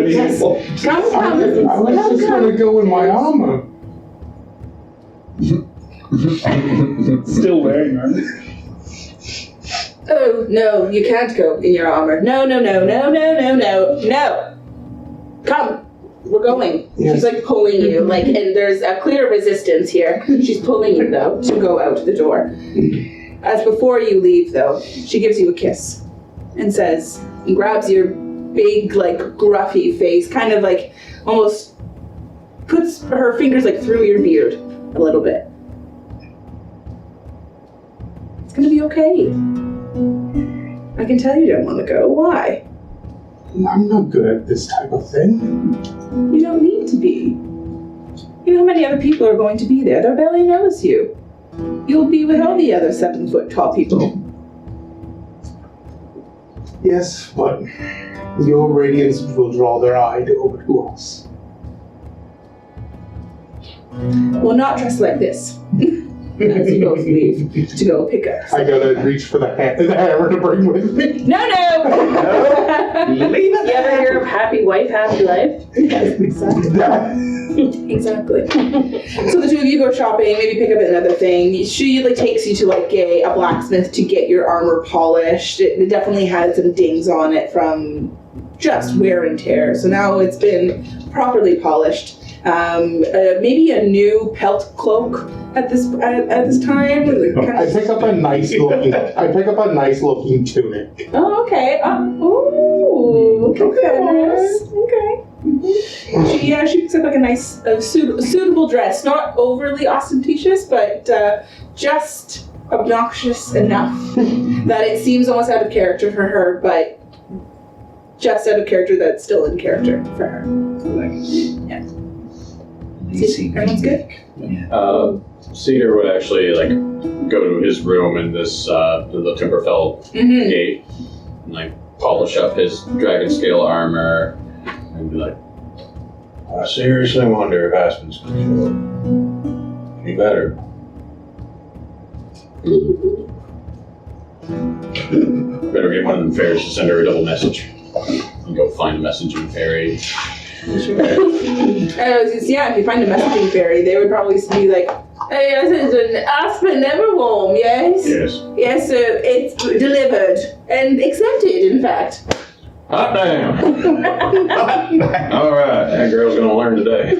Yes. Come. I was just going to go in my armor. Still wearing armor. Oh, no, you can't go in your armor. No. Come. We're going. Yes. She's pulling you, and there's a clear resistance here. She's pulling you, though, to go out the door. As before you leave, though, she gives you a kiss and says, and grabs your big, gruffy face, kind of almost puts her fingers through your beard a little bit. It's gonna be okay. I can tell you don't want to go. Why? I'm not good at this type of thing. You don't need to be. You know how many other people are going to be there? They'll barely notice you. You'll be with all the other 7-foot tall people. Yes, but your radiance will draw their eye over to us. Well, not dressed like this. As you both leave to go pick up. I gotta reach for the hammer to bring with me. No! Leave it You ever hear of happy wife, happy life? Yes, exactly. So the two of you go shopping, maybe pick up another thing. She takes you to a blacksmith to get your armor polished. It definitely had some dings on it from just wear and tear. So now it's been properly polished. Maybe a new pelt cloak at this time. I pick up a nice looking tunic. Oh, okay. Ooh, okay. She picks up a nice, suitable dress. Not overly ostentatious, but just obnoxious enough that it seems almost out of character for her, but just out of character that's still in character for her. Yeah. Everyone's good? Cedar would actually go to his room in this the Timberfell gate and polish up his dragon scale armor and be I seriously wonder if Aspen's gonna show up. Any better? Better get one of them fairies to send her a double message and go find a messaging fairy. Yeah, if you find a messaging fairy, they would probably be like, hey, this is an aspen everwarm, yes? Yes. Yes, sir, it's delivered and accepted, in fact. Hot damn! Alright, that girl's gonna learn today.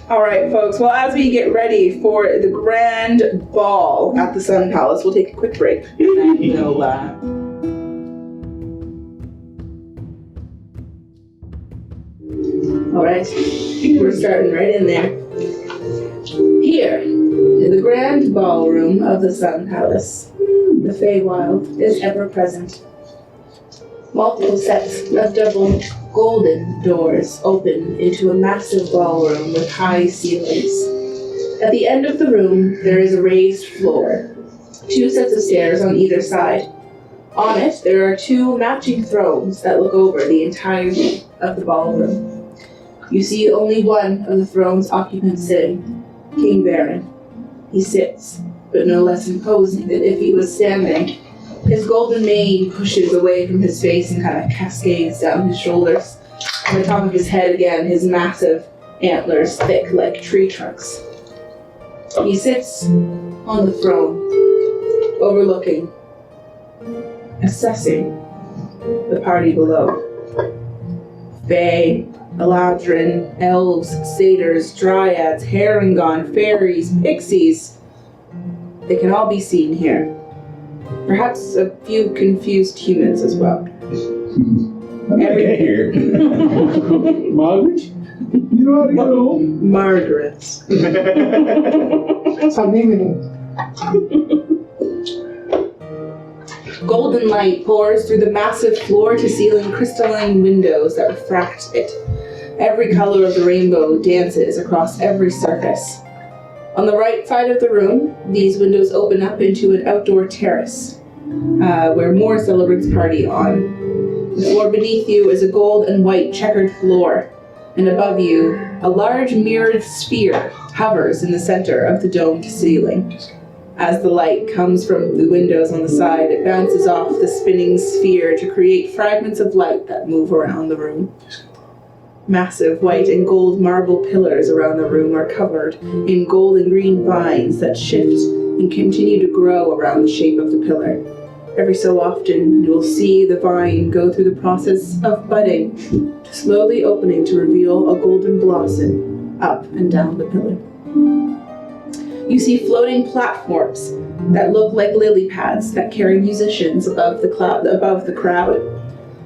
All right, folks. Well, as we get ready for the grand ball at the Sun Palace, we'll take a quick break. And we'll, all right, we're starting right in there. Here, in the grand ballroom of the Sun Palace, the Feywild is ever present. Multiple sets of double golden doors open into a massive ballroom with high ceilings. At the end of the room, there is a raised floor, 2 sets of stairs on either side. On it, there are 2 matching thrones that look over the entirety of the ballroom. You see only one of the throne's occupants sitting, King Baron. He sits, but no less imposing than if he was standing. His golden mane pushes away from his face and kind of cascades down his shoulders. On the top of his head again, his massive antlers thick like tree trunks. He sits on the throne, overlooking, assessing the party below. Fae, Eladrin, elves, satyrs, dryads, Harengon, fairies, pixies. They can all be seen here. Perhaps a few confused humans as well. Here. Margaret? You know how to get home? Margaret. Stop naming him. Golden light pours through the massive floor-to-ceiling crystalline windows that refract it. Every color of the rainbow dances across every surface. On the right side of the room, these windows open up into an outdoor terrace, where more celebrants party on. The floor beneath you is a gold and white checkered floor, and above you, a large mirrored sphere hovers in the center of the domed ceiling. As the light comes from the windows on the side, it bounces off the spinning sphere to create fragments of light that move around the room. Massive white and gold marble pillars around the room are covered in gold and green vines that shift and continue to grow around the shape of the pillar. Every so often, you will see the vine go through the process of budding, slowly opening to reveal a golden blossom up and down the pillar. You see floating platforms that look like lily pads that carry musicians above the crowd.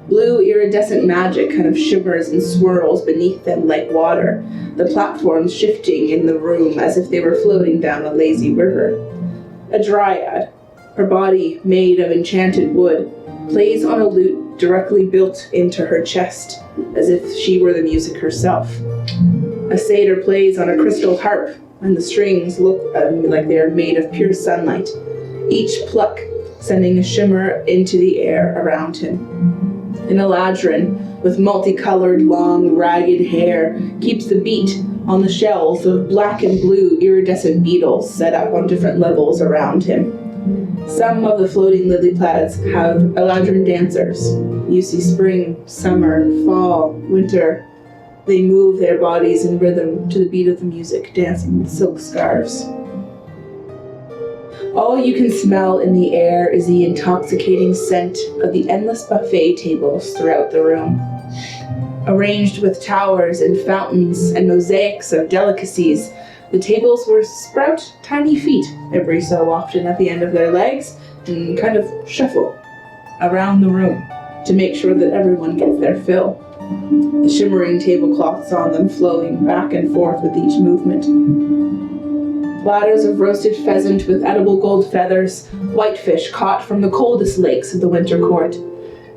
Blue iridescent magic kind of shivers and swirls beneath them like water, the platforms shifting in the room as if they were floating down a lazy river. A dryad, her body made of enchanted wood, plays on a lute directly built into her chest, as if she were the music herself. A satyr plays on a crystal harp, and the strings look like they are made of pure sunlight, each pluck sending a shimmer into the air around him. An Eladrin, with multicolored, long, ragged hair, keeps the beat on the shells of black and blue iridescent beetles set up on different levels around him. Some of the floating lily pads have Eladrin dancers. You see spring, summer, fall, winter. They move their bodies in rhythm to the beat of the music, dancing with silk scarves. All you can smell in the air is the intoxicating scent of the endless buffet tables throughout the room. Arranged with towers and fountains and mosaics of delicacies, the tables will sprout tiny feet every so often at the end of their legs and kind of shuffle around the room to make sure that everyone gets their fill. The shimmering tablecloths on them flowing back and forth with each movement. Platters of roasted pheasant with edible gold feathers, whitefish caught from the coldest lakes of the winter court,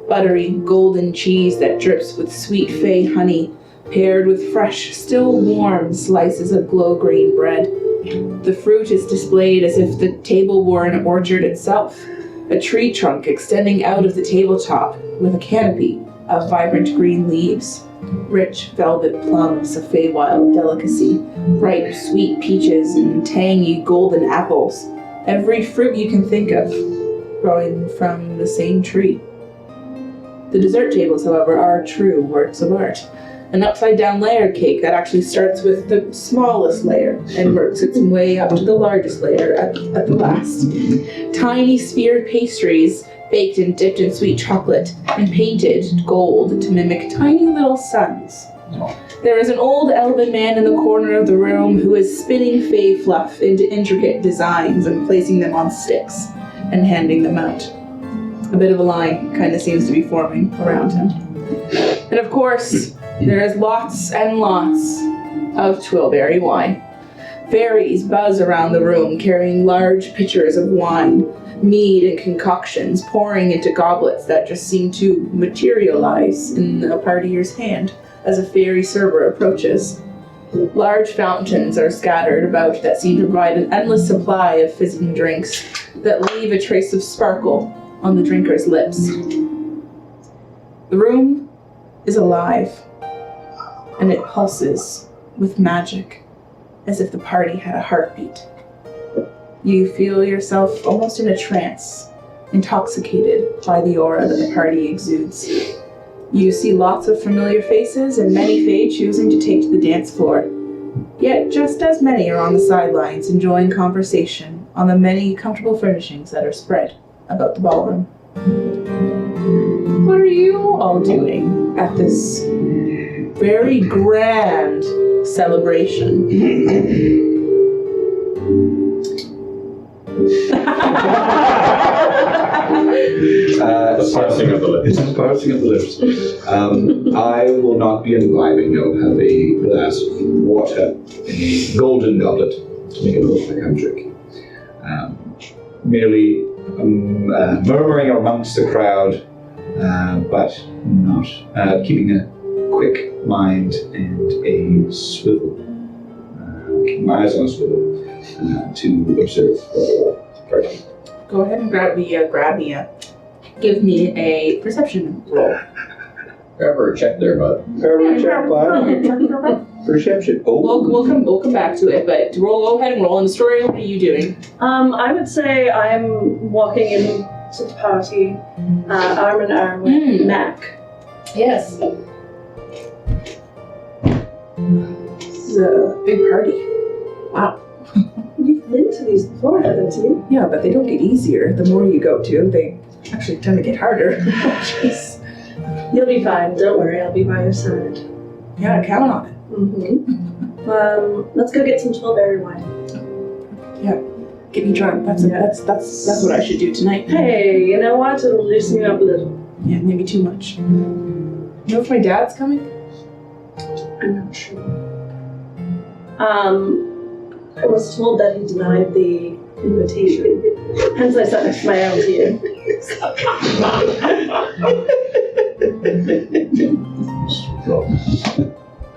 buttery, golden cheese that drips with sweet fey honey, paired with fresh, still warm slices of glow-green bread. The fruit is displayed as if the table were an orchard itself, a tree trunk extending out of the tabletop with a canopy of vibrant green leaves. Rich velvet plums of Feywild delicacy, ripe sweet peaches and tangy golden apples, every fruit you can think of, growing from the same tree. The dessert tables, however, are true works of art. An upside-down layer cake that actually starts with the smallest layer and works its way up to the largest layer at the last. Tiny sphere pastries baked and dipped in sweet chocolate and painted gold to mimic tiny little suns. There is an old elven man in the corner of the room who is spinning fey fluff into intricate designs and placing them on sticks and handing them out. A bit of a line kind of seems to be forming around him. And of course, there is lots and lots of twillberry wine. Fairies buzz around the room carrying large pitchers of wine, mead and concoctions pouring into goblets that just seem to materialize in a partier's hand as a fairy server approaches. Large fountains are scattered about that seem to provide an endless supply of fizzing drinks that leave a trace of sparkle on the drinker's lips. The room is alive, and it pulses with magic, as if the party had a heartbeat. You feel yourself almost in a trance, intoxicated by the aura that the party exudes. You see lots of familiar faces and many fae choosing to take to the dance floor. Yet just as many are on the sidelines enjoying conversation on the many comfortable furnishings that are spread about the ballroom. What are you all doing at this very grand celebration? The parsing of the lips. It's the parsing of the lips. I will not be imbibing. I'll have a glass of water in a golden goblet to make it look like I'm drinking. Merely murmuring amongst the crowd, but not keeping a quick mind and a swivel. Keeping my eyes on a swivel to observe the party. Go ahead and grab the give me a perception roll. Grab her a check there, bud. Perception. We'll come back to it, but go ahead and roll. In the story, what are you doing? I would say I'm walking into the party arm in arm with Mac. Yes. This is a big party. Wow. You've been to these before, haven't you? Yeah, but they don't get easier. The more you go to, they actually tend to get harder. Jeez. You'll be fine. Don't worry. I'll be by your side. Yeah, count on it. Let's go get some twillberry wine. Get me drunk. That's what I should do tonight. Hey, you know what? It'll loosen you up a little. Yeah, maybe too much. You know if my dad's coming? I'm not sure. I was told that he denied the invitation. Hence I sat next to my own to you.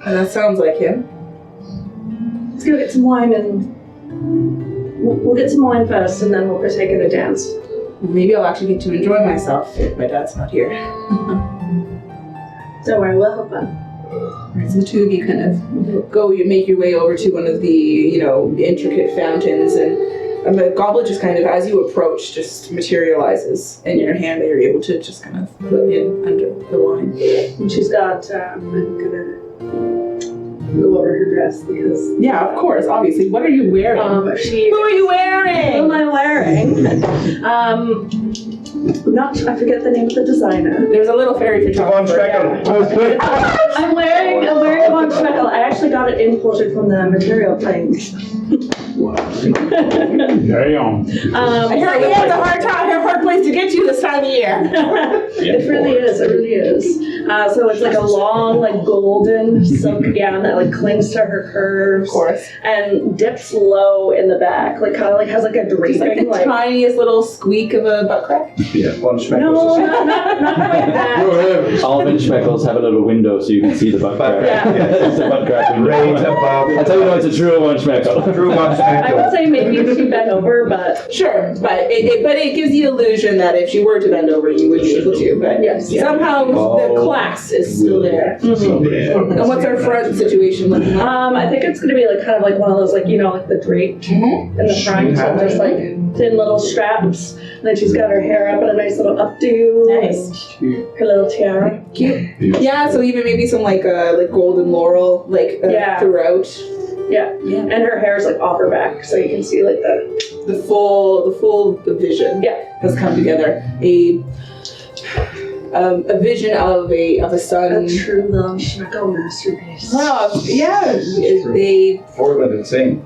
And that sounds like him. Let's go get some wine and we'll get some wine first and then we'll partake in a dance. Maybe I'll actually get to enjoy myself if my dad's not here. Don't worry, we'll have fun. Alright, so the two of you kind of you make your way over to one of the, intricate fountains, and the goblet just kind of, as you approach, just materializes in your hand that you're able to just kind of put in under the wine. And she's got, I'm gonna go over her dress because... Yeah, of course, obviously. What are you wearing? Who are you wearing? Who am I wearing? I forget the name of the designer. There's a little fairy photographer. I'm wearing a Von Schmeckel. I actually got it imported from the material planes. Damn. I heard he has a hard place to get to this time of year. It really is. So it's like a long, golden silk gown that clings to her curves. Of course. And dips low in the back, has a draping. Just like the tiniest little squeak of a butt crack. Yeah, one No, not quite that. All of Schmeckles have a little window so you can see the butt crack. Yeah. It's a butt crack. Right above. That's how you know it's a true one schmeckle. True one I would say maybe if she bent over, but Sure, but it gives the illusion that if she were to bend over, you would be able to. But yes. somehow the class is still there. And what's our front situation looking like? I think it's gonna be like kind of like one of those like like the draped in the front, so just like thin little straps. And then she's got her hair up in a nice little updo. Nice. Her little tiara. Cute. Yeah, so even maybe some like golden laurel throughout. Yeah. And her hair's like off her back, so you can see like the full vision. Yeah. Has come together. A vision of a sun. a true little Schmecko masterpiece. Well, yeah, they. Portland insane.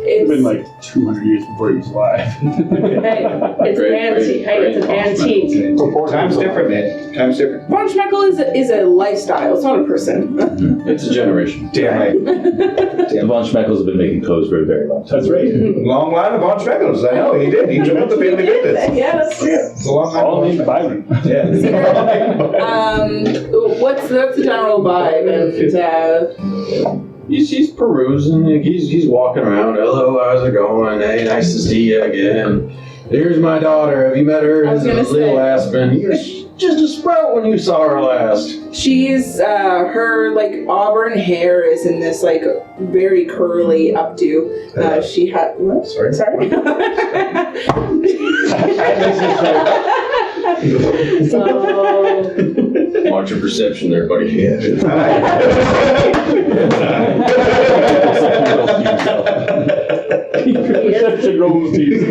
It's been like 200 years before he was alive. Hey, it's Great, an antique. Hey, it's an antique. Time's different, man. Time's different. Von Schmeckel is a lifestyle. It's not a person. It's a generation. Damn right. The Von Schmeckels have been making clothes for a very long time. That's right. Long line of Von Schmeckels. I know, he did. He took up the family business. Yeah, that's true. It's a long line All of named Von Byron. Yeah. What's the general vibe? And He's perusing. He's walking around. Hello, how's it going? Hey, nice to see you again. Here's my daughter. Have you met her? I was gonna Little say. Aspen. You're just a sprout when you saw her last. she's her like auburn hair is in this like very curly updo. She had what? Sorry. Sorry. Watch your perception there, buddy. Perception rolls these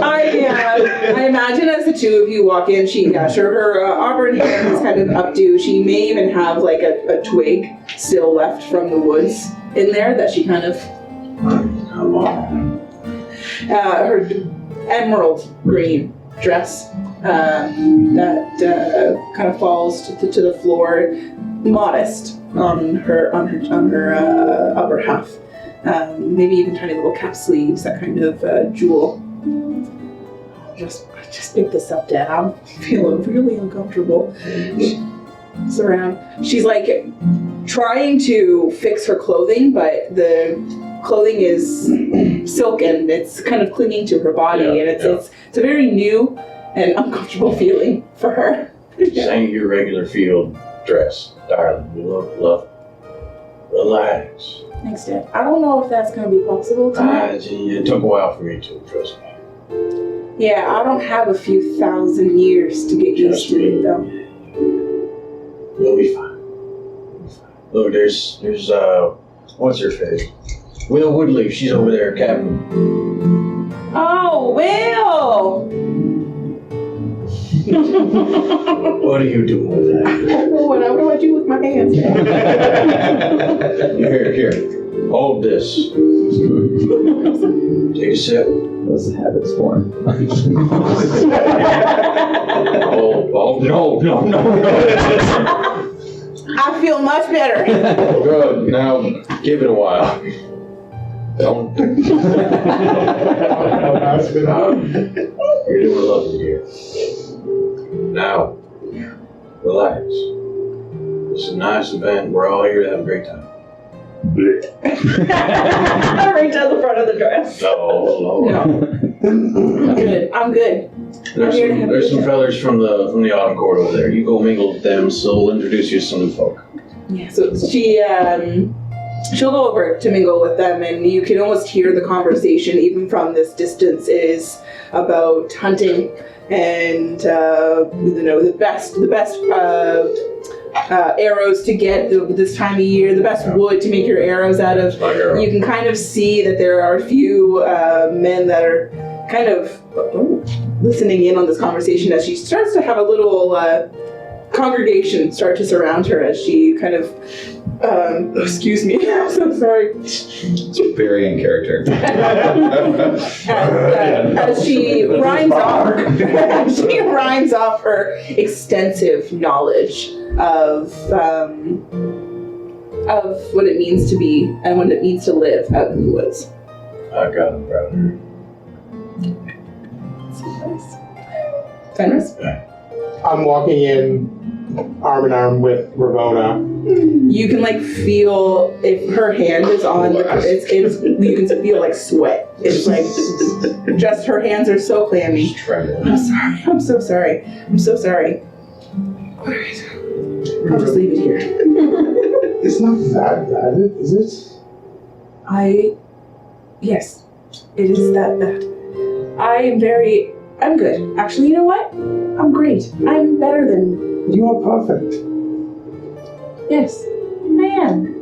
I imagine as the two of you walk in, her auburn hair is kind of updo. She may even have like a twig still left from the woods in there that she kind of. Come on. Her emerald green dress that kind of falls to the floor, modest on her upper half. Maybe even tiny little cap sleeves, that kind of jewel. Just pick this up, Dad. I'm feeling really uncomfortable. She's like trying to fix her clothing, but the clothing is silk and it's kind of clinging to her body, and it's a very new and uncomfortable feeling for her. This ain't your regular field dress, darling. You look lovely. Relax. Thanks, Dad. I don't know if that's going to be possible tonight. It took a while for me to, trust me. Yeah, I don't have a few thousand years to get used to it, though. We'll be fine. Look, there's what's her face? Will Woodley, she's over there, Captain. Oh, Will! What are you doing with that? What do I do with my hands? Here. Hold this. Take a sip. Those habits form. Oh, no. I feel much better. Good. Now, give it a while. Don't. You're doing lovely here. Now, relax. It's a nice event. We're all here to have a great time. Right down the front of the dress. No. I'm good. There's some fellas from the autumn court over there. You go mingle with them, so we'll introduce you to some new folk. Yeah, so she'll go over to mingle with them, and you can almost hear the conversation even from this distance is about hunting and the best arrows to get this time of year, the best wood to make your arrows out of. You can kind of see that there are a few men that are kind of listening in on this conversation as she starts to have a little congregation start to surround her as she kind of excuse me, I'm so sorry. It's very in character. As she rhymes off her extensive knowledge of what it means to be and what it means to live out in the woods. I got it, brother. Fenris? I'm walking in arm in arm with Ravona. You can like feel if her hand is on the, it's you can feel like sweat. It's like just her hands are so clammy. I'm sorry. I'm so sorry. I'm so sorry. Alright. I'll just leave it here. It's not that bad, is it? Yes, it is that bad. I'm good. Actually, you know what? I'm great. I'm better than. You are perfect. Yes, I am.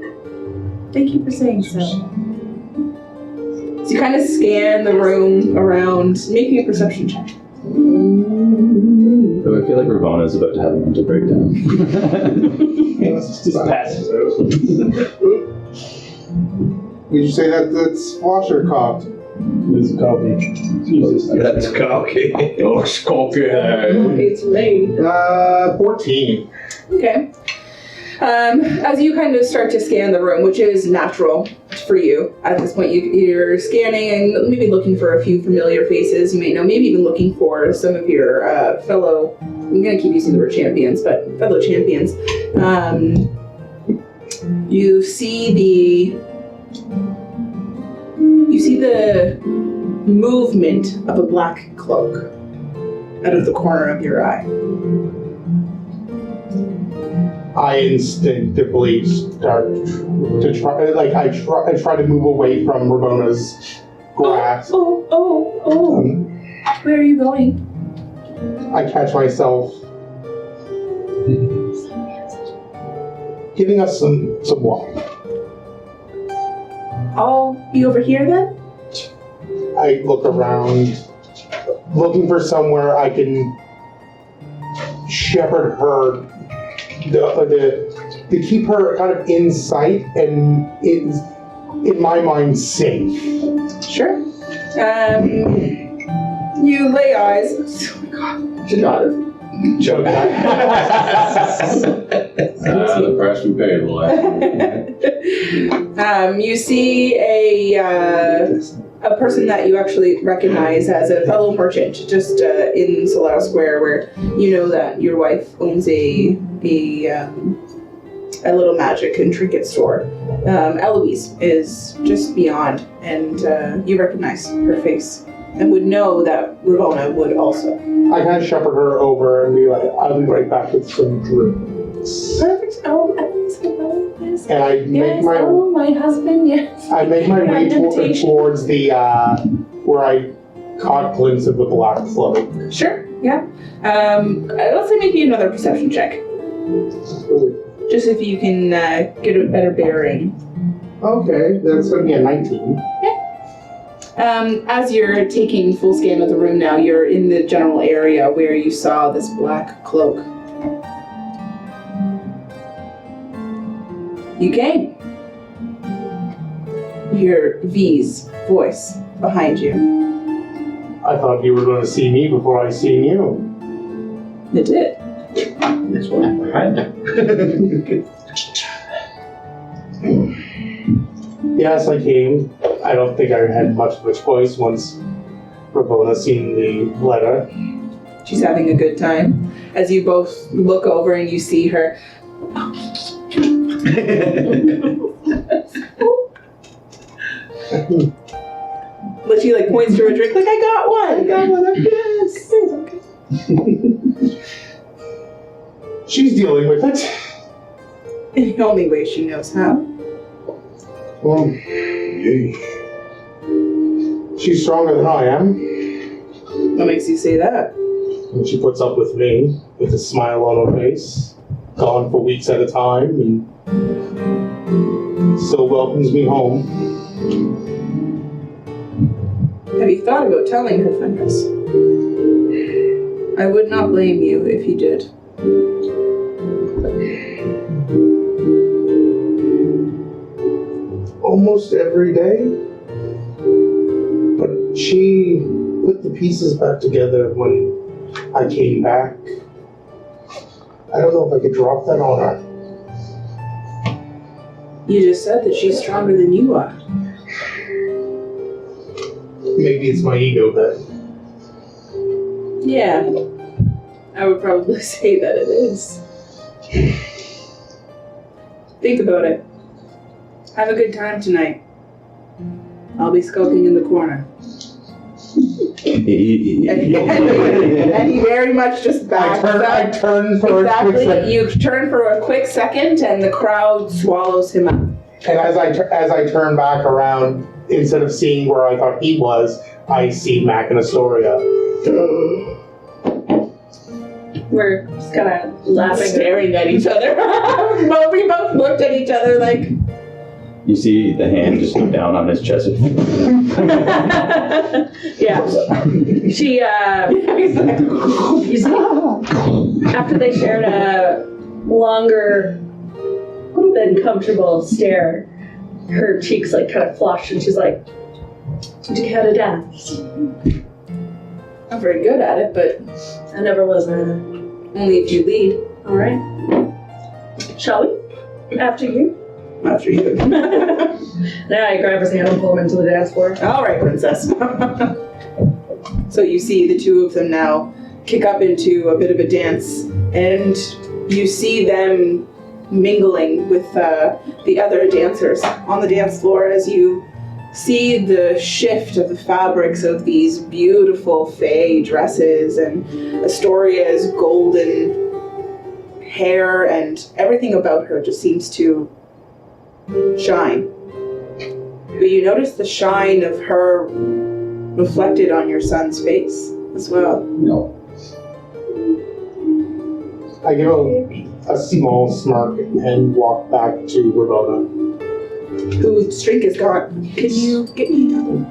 Thank you for saying so. So you kind of scan the room around, making a perception check. So I feel like Ravona's about to have a mental breakdown. Just passes out. Did you say that's washer cocked? This is coffee. Jesus. That's cocky. Oh, Skulky. It's me. 14. Okay. As you kind of start to scan the room, which is natural for you at this point, you're scanning and maybe looking for a few familiar faces. You may know, maybe even looking for some of your fellow. I'm gonna keep using the word champions, but fellow champions. You see the movement of a black cloak out of the corner of your eye. I instinctively start to try, I try to move away from Ravona's grasp. Oh. Where are you going? I catch myself giving us some water. I'll be over here then? I look around, looking for somewhere I can shepherd her, to keep her kind of in sight and in my mind safe. Sure. You lay eyes. Oh my god. Should not have. The price we paid will You see a person that you actually recognize as a fellow merchant, just in Solidify Square, where you know that your wife owns a little magic and trinket store. Eloise is just beyond, and you recognize her face, and would know that Ravona would also. I kind of shepherd her over and be like, I'll be right back with some drinks. Perfect. Oh, yes. And I make my my husband, yes. I make my way Invitation. towards the where I caught glimpse of the black cloak. Sure, yeah. Let's say maybe another perception check. Just if you can get a better bearing. Okay, that's going to be a 19. As you're taking full scan of the room now, you're in the general area where you saw this black cloak. You came. You hear V's voice behind you. I thought you were going to see me before I seen you. It did. That's why I'm behind Yes, I came. I don't think I had much of a choice once Ravona seen the letter. She's having a good time. As you both look over and you see her. But she like points to her drink, like, I got one. Yes. Okay. She's dealing with it. In the only way she knows how. Well, she's stronger than I am. What makes you say that? And she puts up with me with a smile on her face, gone for weeks at a time, and still welcomes me home. Have you thought about telling her, Fenris? I would not blame you if you did. Almost every day. But she put the pieces back together when I came back. I don't know if I could drop that on her. You just said that she's stronger than you are. Maybe it's my ego then. Yeah. I would probably say that it is. Think about it. Have a good time tonight. I'll be skulking in the corner. And he very much just backs up. I turn for a quick Exactly. second. You turn for a quick second, and the crowd swallows him up. And as I turn back around, instead of seeing where I thought he was, I see Mac and Astoria. We're just kind of laughing. Staring at each other. But we both looked at each other like... You see the hand just go down on his chest. Yeah. She, you see, after they shared a longer than comfortable stare, her cheeks like kind of flush and she's like, "Did you had a dance?" I'm very good at it, but I never was either. only if you lead. All right. Shall we? After you? After you. Now I grab his hand and pull him into the dance floor. All right, princess. So you see the two of them now kick up into a bit of a dance, and you see them mingling with the other dancers on the dance floor as you see the shift of the fabrics of these beautiful fae dresses and Astoria's golden hair, and everything about her just seems to shine. But you notice the shine of her reflected on your son's face as well. No. I give a small smirk and walk back to Ramona. Whose drink is gone. Can you get me another?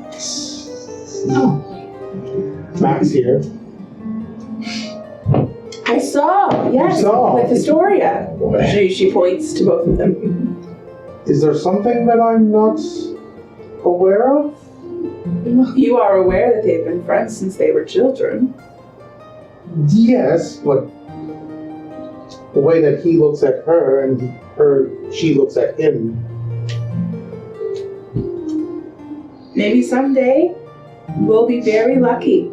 Mac's here. I saw, yes, You saw. with Astoria. She points to both of them. Is there something that I'm not aware of? You are aware that they've been friends since they were children. Yes, but the way that he looks at her and she looks at him. Maybe someday we'll be very lucky.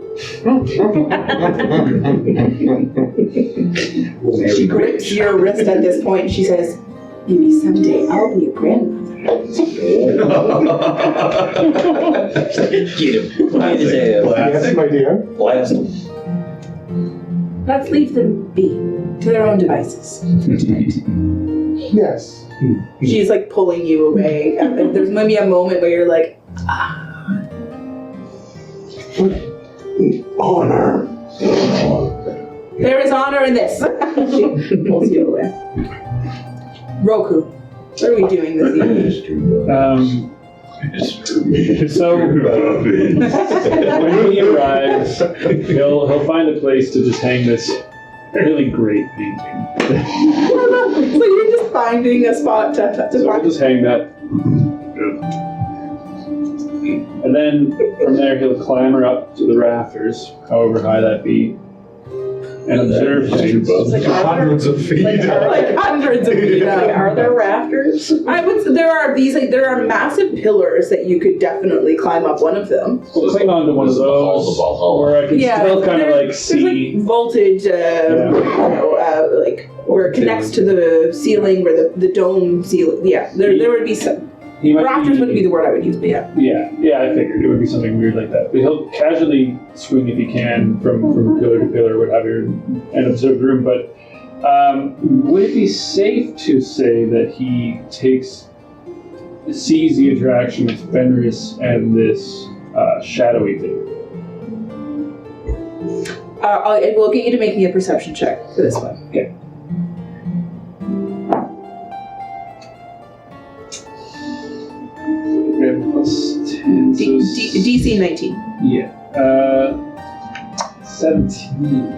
She grips your wrist at this point and she says, maybe someday I'll be a grandmother. Get him. Yes, my dear. Blast him. Let's leave them be to their own devices. Yes. She's like pulling you away. There's maybe a moment where you're like, Honor. there is honor in this. She pulls you away. Roku, what are we doing this evening? So when he arrives, he'll find a place to just hang this really great painting. So you're just finding a spot to So we'll find. just hang that. And then from there he'll clamber up to the rafters, however high that be, and observe things. Like, Hundreds of feet. Like, Like hundreds of feet like, up. are there rafters? I would say there are massive pillars that you could definitely climb up one of them. We'll cling on to one of This is the halls those, of Valhalla. where I can still kind of like there's see. like voltage, like where it connects to the ceiling, where the dome ceiling. Yeah, there would be some. He might Rafters wouldn't be the word I would use, but yeah. Yeah, I figured it would be something weird like that. But he'll casually swing if he can from pillar to pillar, what have you, and observe the room. But would it be safe to say that he sees the interaction with Fenris and this shadowy thing? We'll get you to make me a perception check for this one. Okay. Plus 10, so DC 19. yeah. 17.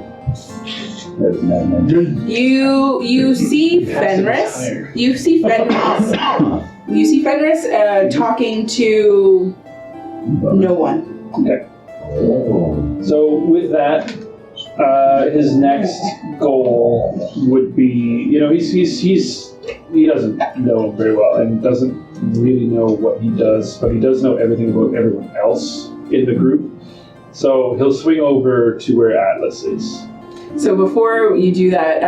You see Fenris. You see Fenris. You see Fenris talking to no one. Okay. So with that, his next goal would be, he doesn't know him very well and doesn't really know what he does, but he does know everything about everyone else in the group. So he'll swing over to where Atlas is. So before you do that,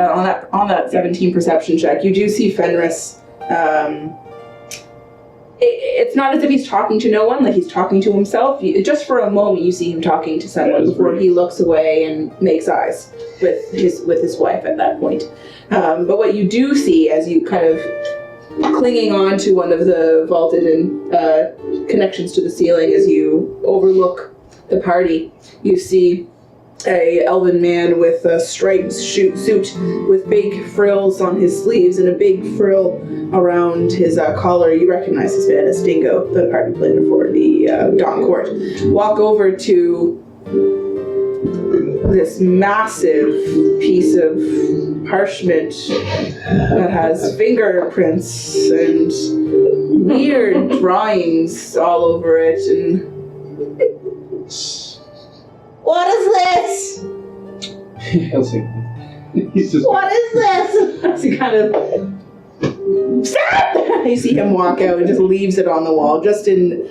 on that 17 perception check, you do see Fenris. It's not as if he's talking to no one, like he's talking to himself. Just for a moment, you see him talking to someone before he looks away and makes eyes with his wife at that point. But what you do see as you kind of clinging on to one of the vaulted connections to the ceiling as you overlook the party, you see a elven man with a striped suit with big frills on his sleeves and a big frill around his collar. You recognize this man as Dingo, the party planner for the Dawn Court. Walk over to this massive piece of parchment that has fingerprints and weird drawings all over it, and what is this? He's just. What is this? As he kind of stop! You see him walk out and just leaves it on the wall, just in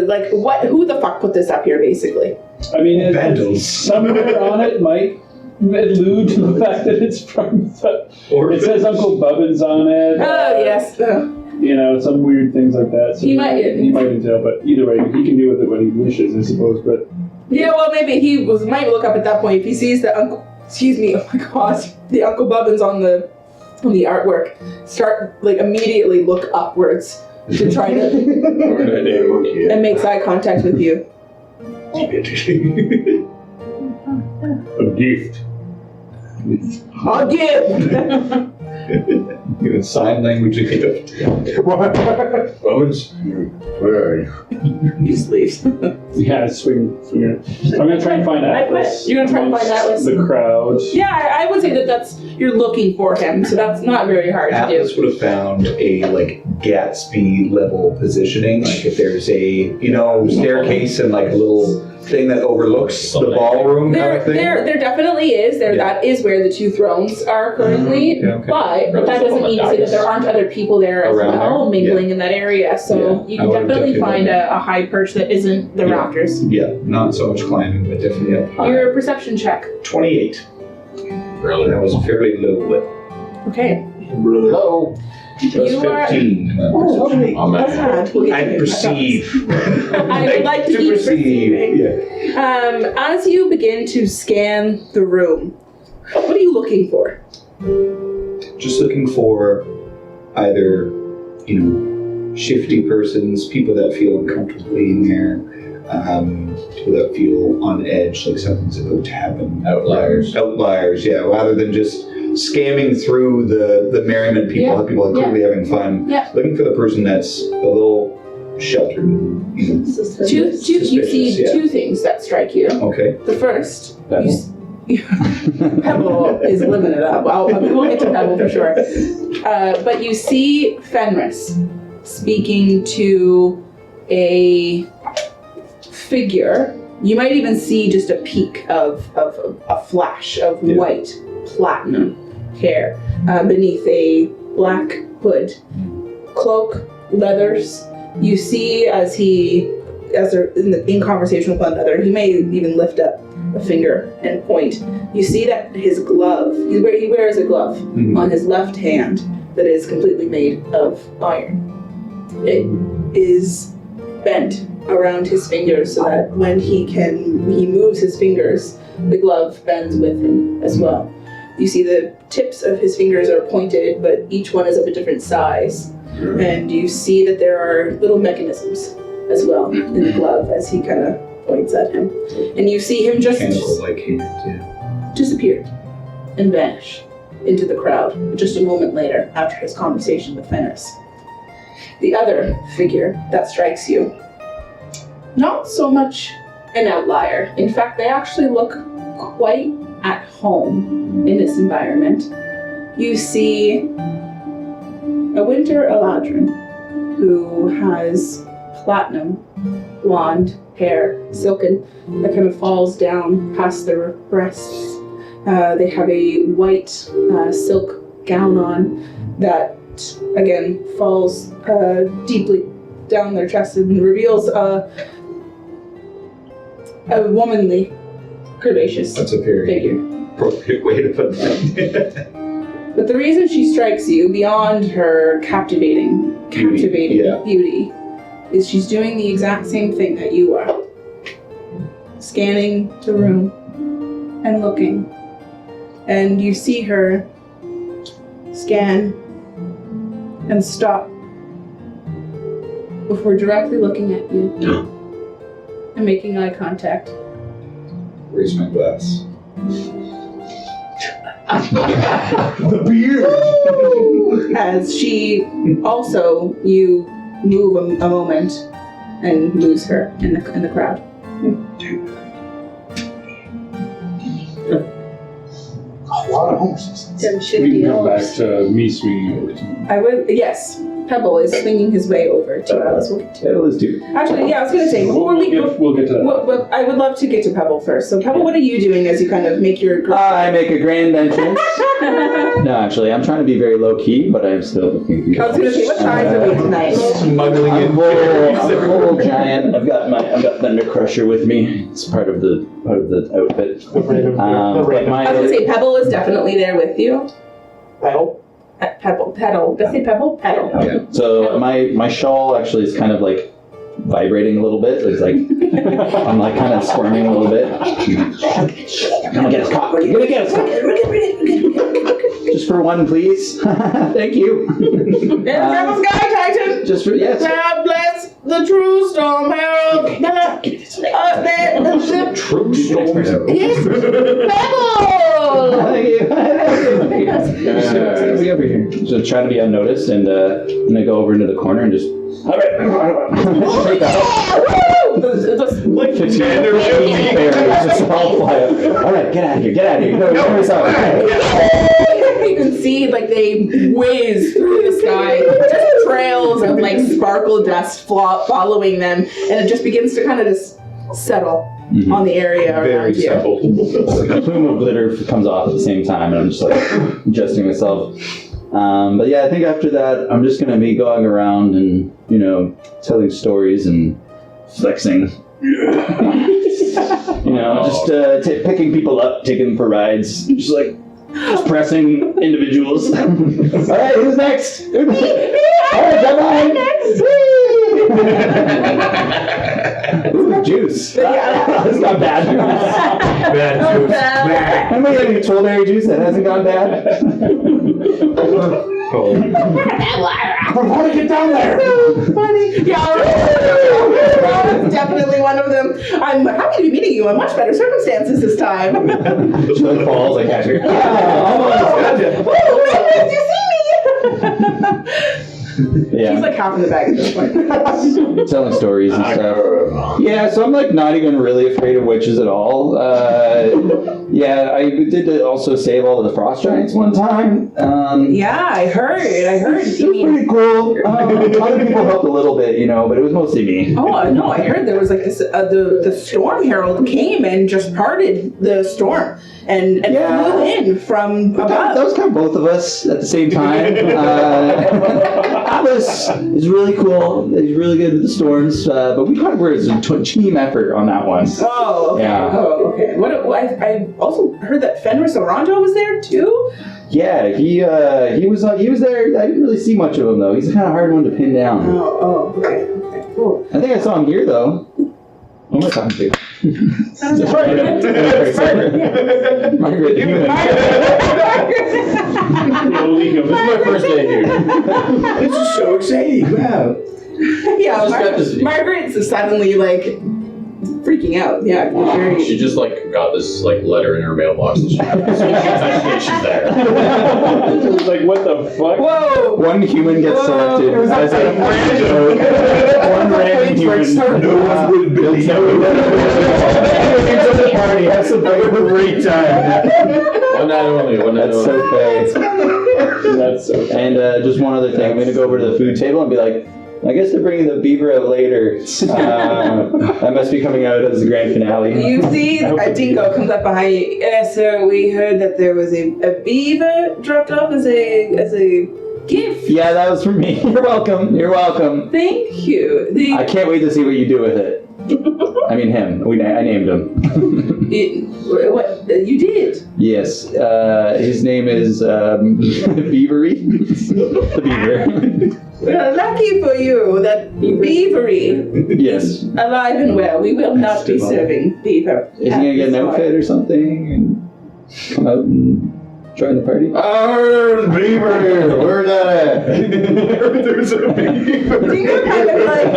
like what? Who the fuck put this up here? Basically, I mean, Vandals. somewhere on it might allude to the fact that it's from. It says Uncle Bubbins on it. oh yes. You know, some weird things like that. So He might tell, but either way, he can do with it what he wishes, I suppose. But yeah, well, maybe he might look up at that point if he sees the Uncle. Excuse me. Oh my God, the Uncle Bubbins on the artwork. Start like immediately look upwards to try to and makes eye contact with you. a gift. A gift. Even sign language gift. Bones. Where are you? He just leaves. Yeah, swing. I'm gonna try and find Atlas. You're gonna try and find Atlas? The crowd. Yeah, I would say that's you're looking for him, so that's not very hard Atlas to do. would have found a like Gatsby level positioning. Like if there's a staircase and like a little thing that overlooks the ballroom kind of thing. There definitely is. That is where the two thrones are currently. Yeah, okay. But that doesn't mean to say that there aren't other people there as Around well, there? mingling in that area. So you I can would definitely find definitely- a high perch that isn't the rafters. Yeah, not so much climbing, but definitely up high. Your perception check. 28. Really? That was fairly low, but Okay. low. Plus You are- 15. Oh, That's man. not. We'll get I to it. perceive. I would like to keep perceive. perceiving. Yeah. As you begin to scan the room, what are you looking for? Just looking for either, shifty persons, people that feel uncomfortable being there, people that feel on edge, like something's about to happen. Outliers. Outliers, yeah. Rather than just scamming through the merriment people, Yeah. people are clearly having fun. Yeah. Looking for the person that's a little sheltered, You see yeah. two things that strike you. Okay. The first, Pebble is living it up. We'll get to Pebble for sure. But you see Fenris speaking to a figure. You might even see just a peak of a flash of white platinum hair beneath a black hood, cloak, leathers. You see as they're in conversation with one another, he may even lift up a finger and point. You see that his glove, he wears a glove on his left hand that is completely made of iron. It is bent around his fingers so that when he moves his fingers, the glove bends with him as well. You see the tips of his fingers are pointed, but each one is of a different size. And you see that there are little mechanisms as well in the glove as he kind of points at him. And you see him just Mechanical-like hand, yeah. disappear and vanish into the crowd just a moment later after his conversation with Fenris. The other figure that strikes you, not so much an outlier. In fact, they actually look quite at home in this environment. You see a Winter Eladrin who has platinum blonde hair, silken, that kind of falls down past their breasts. They have a white silk gown on that, again, falls deeply down their chest and reveals a womanly, curvaceous That's a very figure. appropriate way to put that. But the reason she strikes you, beyond her captivating yeah. beauty, is she's doing the exact same thing that you are. Scanning the room and looking. And you see her scan and stop before directly looking at you and making eye contact. Raise my glass. The beard! As she also, you move a moment and lose her in the crowd. A lot of horses. Some We shifty can come back elves. to me swinging over to him. Yes, Pebble is swinging his way over to Alice. We'll get to Let's do it. Actually, yeah, I was going to say, before we go, We'll get to that. well, I would love to get to Pebble first. So, Pebble, what are you doing as you kind of make your... I make a grand entrance. No, actually, I'm trying to be very low key, but I'm still looking I was going to say, what size are we tonight? Smuggling I'm in a whole giant. I've got Thunder Crusher with me. It's part of the outfit. The random. The But random. I was going to say, Pebble is definitely there with you. Pedal. Pedal. Did I say Pebble? Pedal. Yeah. So my shawl actually is kind of like vibrating a little bit. It's like I'm like kind of squirming a little bit. I'm gonna get us caught. We're gonna get us caught. Just for one, please. Thank you. Grab a Sky Titan. Just for yes. God bless the true storm herald. True storms. Yes, Pebble. Thank you. Just over here. Just trying to be unnoticed, and I'm gonna go over into the corner and just. All right. Take that. Like 15 fairies just all fly up. All right, get out of here. Get out of here. No. You can see like they whiz through the sky, just trails of like sparkle dust following them, and it just begins to kind of just settle on the area Very around you. simple. A plume of glitter comes off at the same time, and I'm just like adjusting myself. But yeah, I think after that, I'm just gonna be going around and telling stories and flexing. Just picking people up, taking them for rides, just pressing individuals. All right, who's next? All right, come on. Ooh, juice. That's not bad juice. Bad juice. Anybody got any controllberry juice that hasn't gone bad? How to get down there? Funny. Yeah, Ron's definitely one of them. I'm happy to be meeting you on much better circumstances this time. She falls, I catch her. Did you see me? Yeah. She's like half in the bag at this point. Telling stories and stuff. Yeah, so I'm not even really afraid of witches at all. Yeah, I did also save all of the frost giants one time. Yeah, I heard. It was pretty cool. Other people helped a little bit, but it was mostly me. Oh no, I heard there was like this. The storm herald came and just parted the storm and flew in from above. That was kind of both of us at the same time. Atlas is really cool. He's really good with the storms, but we kind of were a team effort on that one. Oh, okay. Yeah. Oh, okay. I also heard that Fenris Oronto was there too. Yeah, he was there. I didn't really see much of him though. He's a kind of hard one to pin down. Oh, okay, cool. I think I saw him here though. Who am I talking to? Margaret. This is my first day here. This is so exciting. Wow. Yeah, Just got this- Margaret's suddenly freaking out. Yeah, very. She just got this letter in her mailbox. And she's there. It was like, what the fuck? Whoa! One human gets selected as a one random human. No one would believe the party. Have some great time. One night only. That's so fake. That's so funny. And just one other thing, I'm gonna go over to the food table and be like, I guess they're bringing the beaver out later. That must be coming out as the grand finale. You see, Dinko comes up behind you. Yes, sir. We heard that there was a beaver dropped off as a gift. Yeah, that was for me. You're welcome. You're welcome. Thank you. I can't wait to see what you do with it. I mean him. I named him. What? You did. Yes. His name is Beavery. The Beaver. Well, lucky for you that beavery Yes. alive and well. We will not be serving beaver. Is he gonna get an outfit or something and come out and join the party? There's beaver! Where's that at? There's a beaver! Dingo kind of like,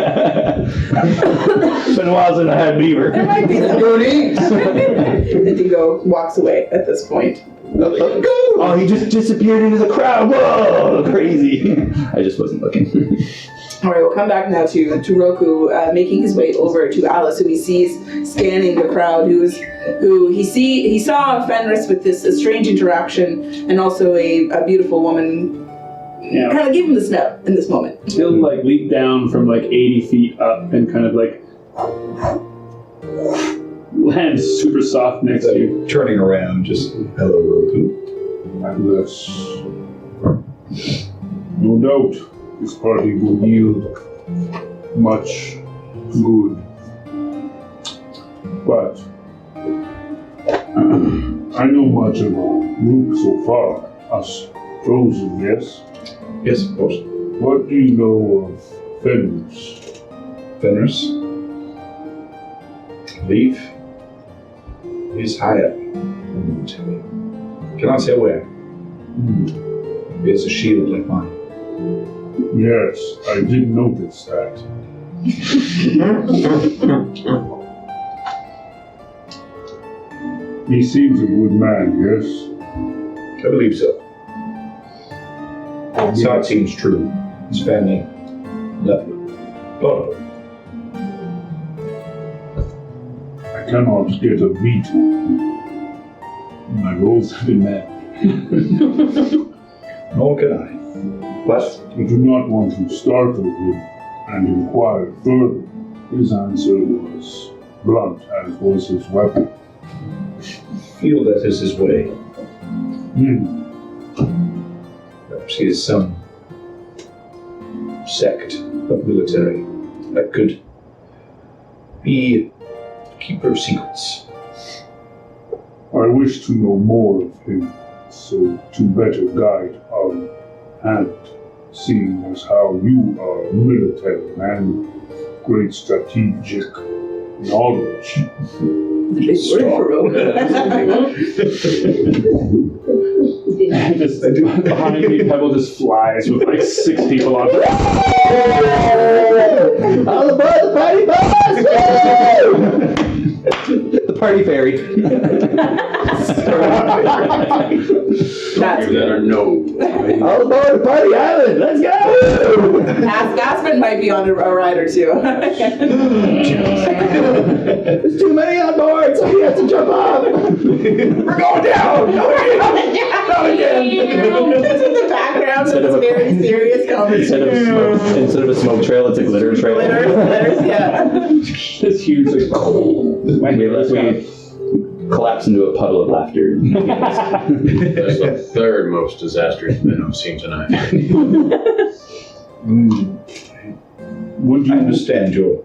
It's been a while since I had beaver. there might be some. Go and eat! The dingo walks away at this point. Oh, he just disappeared into the crowd. Whoa, crazy. I just wasn't looking. All right, we'll come back now to Roku, making his way over to Alice, who he sees scanning the crowd. He saw Fenris with this strange interaction, and also a beautiful woman. Yeah. Kind of give him the snow in this moment. He'll like leap down from like 80 feet up and kind of like land super soft next to you. Turning around, just, hello, Roku. Yes. No doubt, this party will yield much good. But I know much of our group so far. Us chosen, yes? Yes, of course. What do you know of Fenris? Fenris, I believe, is high up in the military. Cannot say where. It's a shield like mine. Yes, I did notice that. He seems a good man, yes? I believe so. So it seems true. His family, lovely. Lovely. I cannot get a beat. My roles have been met. Nor can I. But I do not want to startle him and inquire further. His answer was blunt, as was his weapon. feel that is his way. Perhaps he is some sect of military that could be keeper of secrets. I wish to know more of him, so to better guide our hand, seeing as how you are a military man, great strategic knowledge. Big word for Rogue. Just behind me, Pebble just flies with like 6 people on it. All aboard the party bus! The party fairy. That's That or no. All aboard the party island! Let's go! Aspen might be on a ride or two. There's too many on board, so he has to jump off. We're going down! No again! It's in the background of this very serious conversation. Instead of a smoke trail, it's a glitter trail. Glitters, yeah. It's huge. Like, We collapse into a puddle of laughter. That's the third most disastrous event I've seen tonight. would I you understand your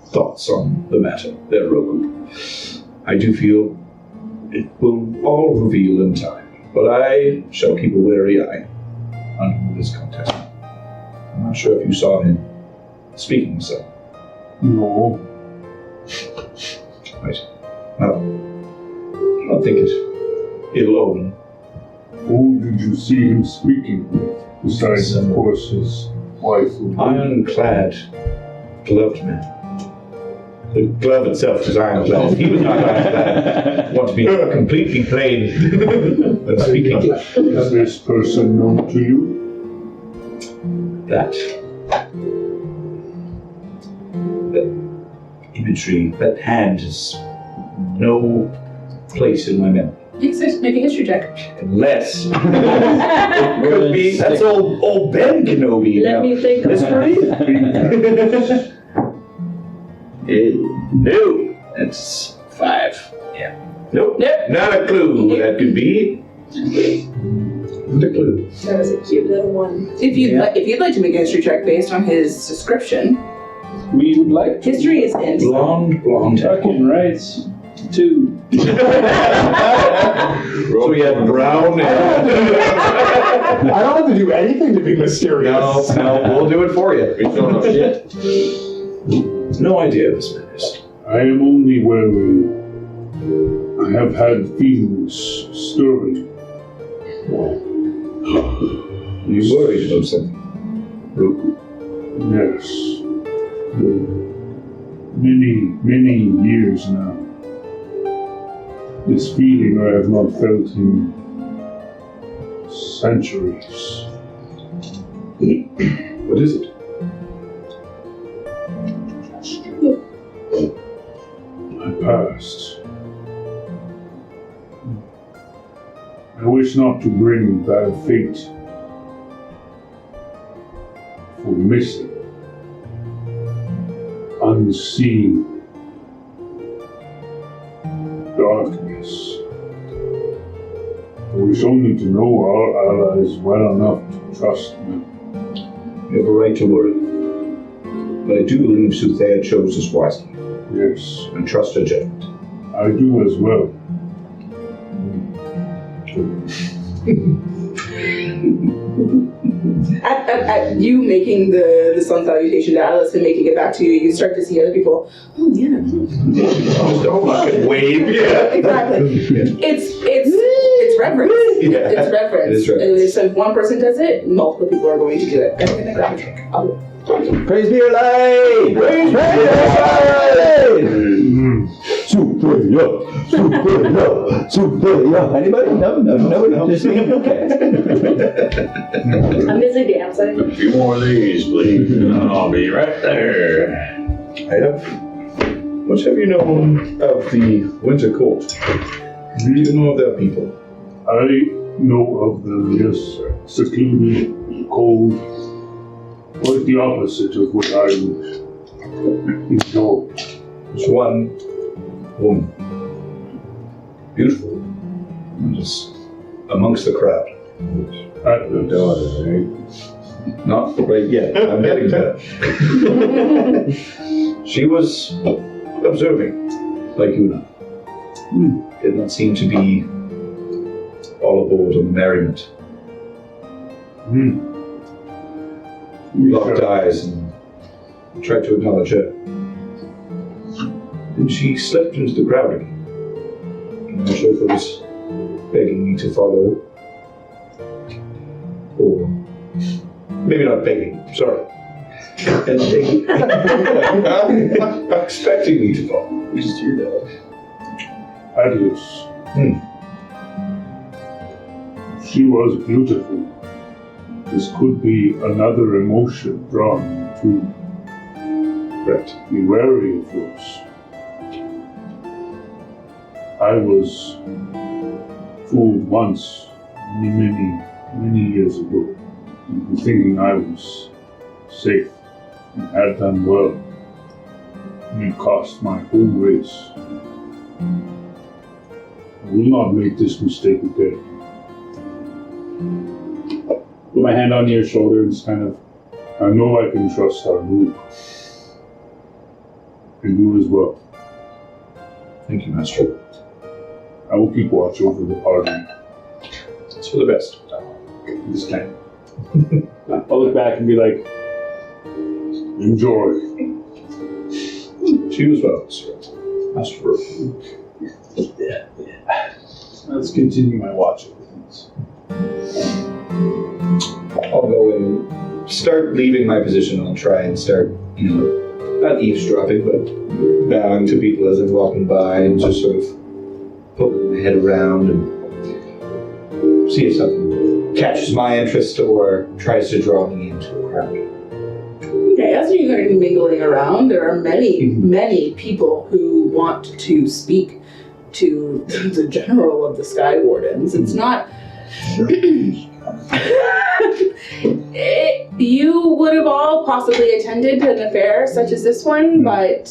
thoughts on the matter there, Roku. I do feel it will all reveal in time, but I shall keep a wary eye on this contest. I'm not sure if you saw him speaking so. No. Right. Well, I don't think it ill omen. Who did you see him speaking with? Besides, of course, his wife. Ironclad, gloved man. The glove itself is ironclad. He was not ironclad. Want to be completely plain when speaking. Is this person known to you? That imagery, that hand has no place in my memory. Make a history check. Unless it could be, that's old Ben Kenobi. Let me think of No, that's 5. Yeah. Nope, not a clue. That could be. Not a clue. That was a cute little one. If you'd like to make a history check based on his description, We would like to. history is in. Blonde hair. Fucking rights. 2. So we had brown and... I don't have to do anything to be mysterious. No, we'll do it for you. We don't know shit. No idea this man is. I am only wary. I have had feelings stirring. You worried about something? Yes. Many years now. This feeling I have not felt in centuries. What is it? My past. I wish not to bring bad fate for missing, unseen darkness. I wish only to know our allies well enough to trust them. You have a right to worry. But I do believe Soothea chose us wisely. Yes, And trust her judgment. I do as well. At you making the sun salutation to Alice and making it back to you, you start to see other people. Oh yeah. Don't fucking wave. Yeah. Exactly. It's reverence. Yeah. It's reverence. It is reverence. So if one person does it, multiple people are going to do it. I'm gonna grab a drink. Praise be your light! Praise be your light! Soothea. Anybody? No, nobody. Just me? Okay. I'm busy dancing. A few more of these, please. I'll be right there. What have you known of the Winter Court? Do you know of their people? I know of them, yes. Secluded, cold, quite the opposite of what I would enjoy. There's one woman, beautiful, and just amongst the crowd. At the Daughter, right? Not right yet. I'm getting to that. She was observing, like you and I. Did not seem to be all aboard on the merriment. Locked eyes and tried to acknowledge her. And she slipped into the crowd again. I'm not sure if it was begging me to follow, or maybe not begging, sorry. And expecting me to follow. Just hear that. Atlas. She was beautiful. This could be another emotion drawn to. Correct. Be wary of those. I was fooled once, many years ago, into thinking I was safe and had done well. And it cost my whole race. I will not make this mistake again. Put my hand on your shoulder and just kind of, I know I can trust our group. And you as well. Thank you, Master. I will keep watch over the party. It's for the best. This time. I'll look back and be like, enjoy. She was well, sir. Master. Yeah. Let's continue my watch over things. I'll go and start leaving my position. I'll try and start, not eavesdropping, but bowing to people as they're walking by and just sort of poking my head around and see if something catches my interest or tries to draw me into a crowd. Okay, as you're going to be mingling around, there are many people who want to speak to the General of the Sky Wardens. It's not... you would have all possibly attended an affair such as this one, but...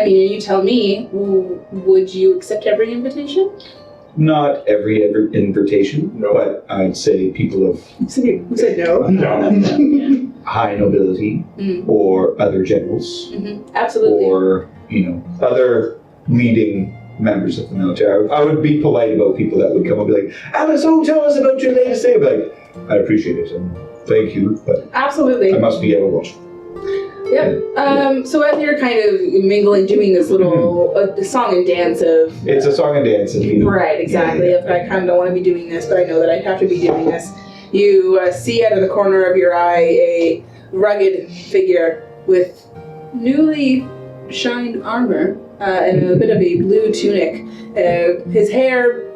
you tell me, would you accept every invitation? Not every invitation, but I'd say people of Who said no? high nobility or other generals Absolutely. or, other leading members of the military. I would be polite about people that would come and be like, so tell us about your latest day. I'd be like, I appreciate it and thank you, but Absolutely. I must be able to. Yep. So as you're kind of mingling, doing this little song and dance of... It's a song and dance. And, Right, exactly. I kind of don't want to be doing this, but I know that I have to be doing this. You see out of the corner of your eye a rugged figure with newly shined armor and a bit of a blue tunic. His hair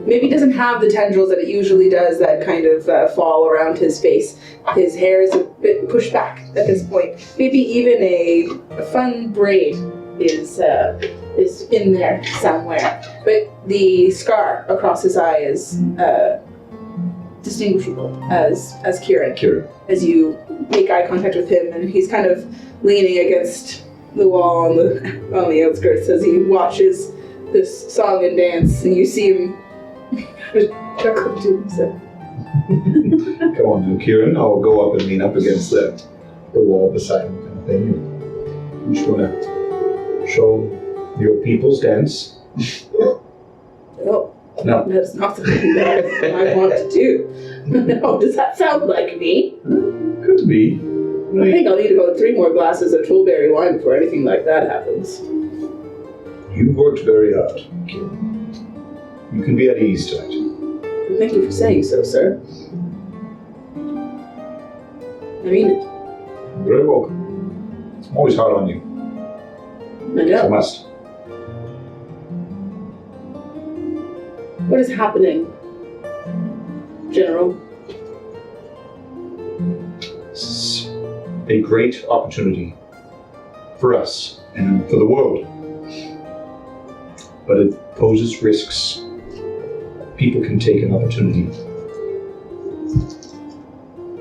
maybe doesn't have the tendrils that it usually does that kind of fall around his face. His hair is a bit pushed back at this point. Maybe even a fun braid is in there somewhere. But the scar across his eye is distinguishable as Kieran. As you make eye contact with him, and he's kind of leaning against the wall on the outskirts as he watches this song and dance, and you see him chuckle to himself. Come on now, Kieran. I'll go up and lean up against the wall beside him kind of thing. You just want to show your people's dance. No, that's not something that I want to do. No, does that sound like me? Could be. I think I'll need about 3 more glasses of Toolberry wine before anything like that happens. You've worked very hard, Kieran. You can be at ease tonight. Thank you for saying so, sir. I mean it. You're very welcome. I'm always hard on you. I know. I must. What is happening, General? This is a great opportunity for us and for the world. But it poses risks. People can take an opportunity.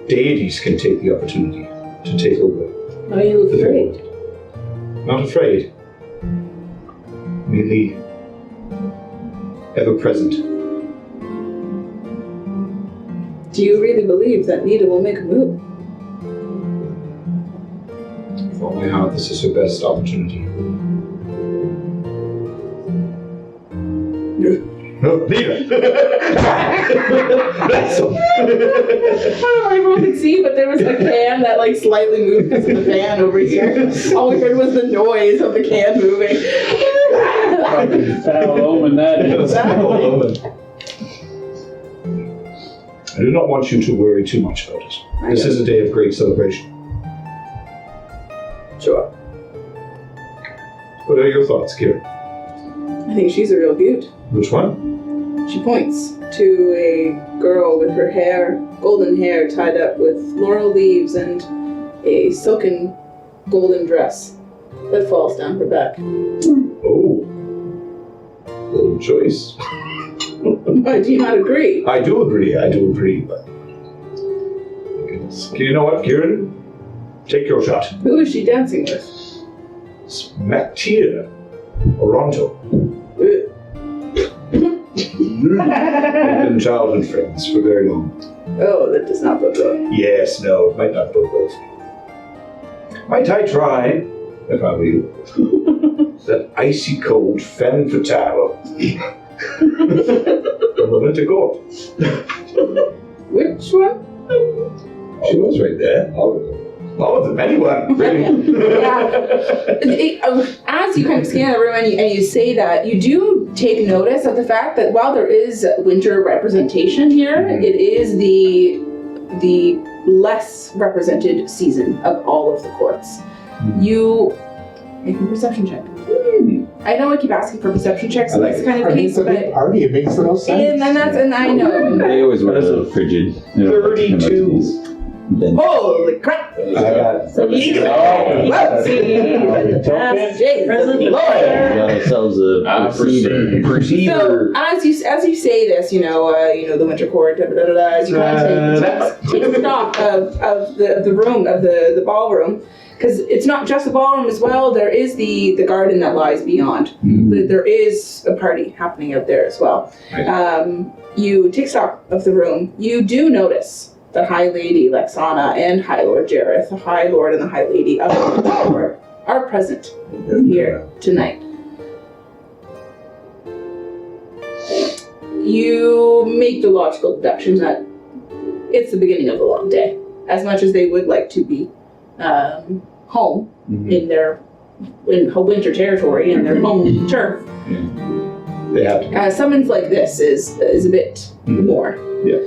Deities can take the opportunity to take over. Are you afraid? Not afraid. Merely ever present. Do you really believe that Nita will make a move? With all my heart, this is her best opportunity. No, Nita! That's so. I don't know if everyone could see, but there was a can that slightly moved because of the fan over here. All we heard was the noise of the can moving. Foul omen that is. I do not want you to worry too much about it. This is a day of great celebration. Sure. What are your thoughts, Kieran? I think she's a real beaut. Which one? She points to a girl with her hair, golden hair tied up with laurel leaves and a silken golden dress that falls down her back. Oh. Bold choice. Why do you not agree? I do agree, but... Goodness. You know what, Kieran? Take your shot. Who is she dancing with? It's Mactia Oronto. We've been childhood friends for very long. Oh, that does not bode well. Yes, no, it might not bode well. Might I try, if I were you, that icy cold femme fatale from the winter court? Which one? She was right there. All of them, anyone, really. As you kind of scan the room and you say that, you do take notice of the fact that while there is winter representation here, it is the less represented season of all of the courts. You make a perception check. I know I keep asking for perception checks in this kind of case, but party, it makes no sense. and I know. They always were a little frigid. 32. Holy crap! I got So you need Present Got ourselves a perceiver. So as you say this, the winter court, as you kind of take stock of the room, of the ballroom, because it's not just the ballroom as well. There is the garden that lies beyond. There is a party happening out there as well. Right. You take stock of the room. You do notice the High Lady Lexana and High Lord Jareth, the High Lord and the High Lady of the Tower, are present here tonight. You make the logical deduction that it's the beginning of a long day. As much as they would like to be home in their winter territory and their home turf, They have to. summons like this is a bit more. Yeah.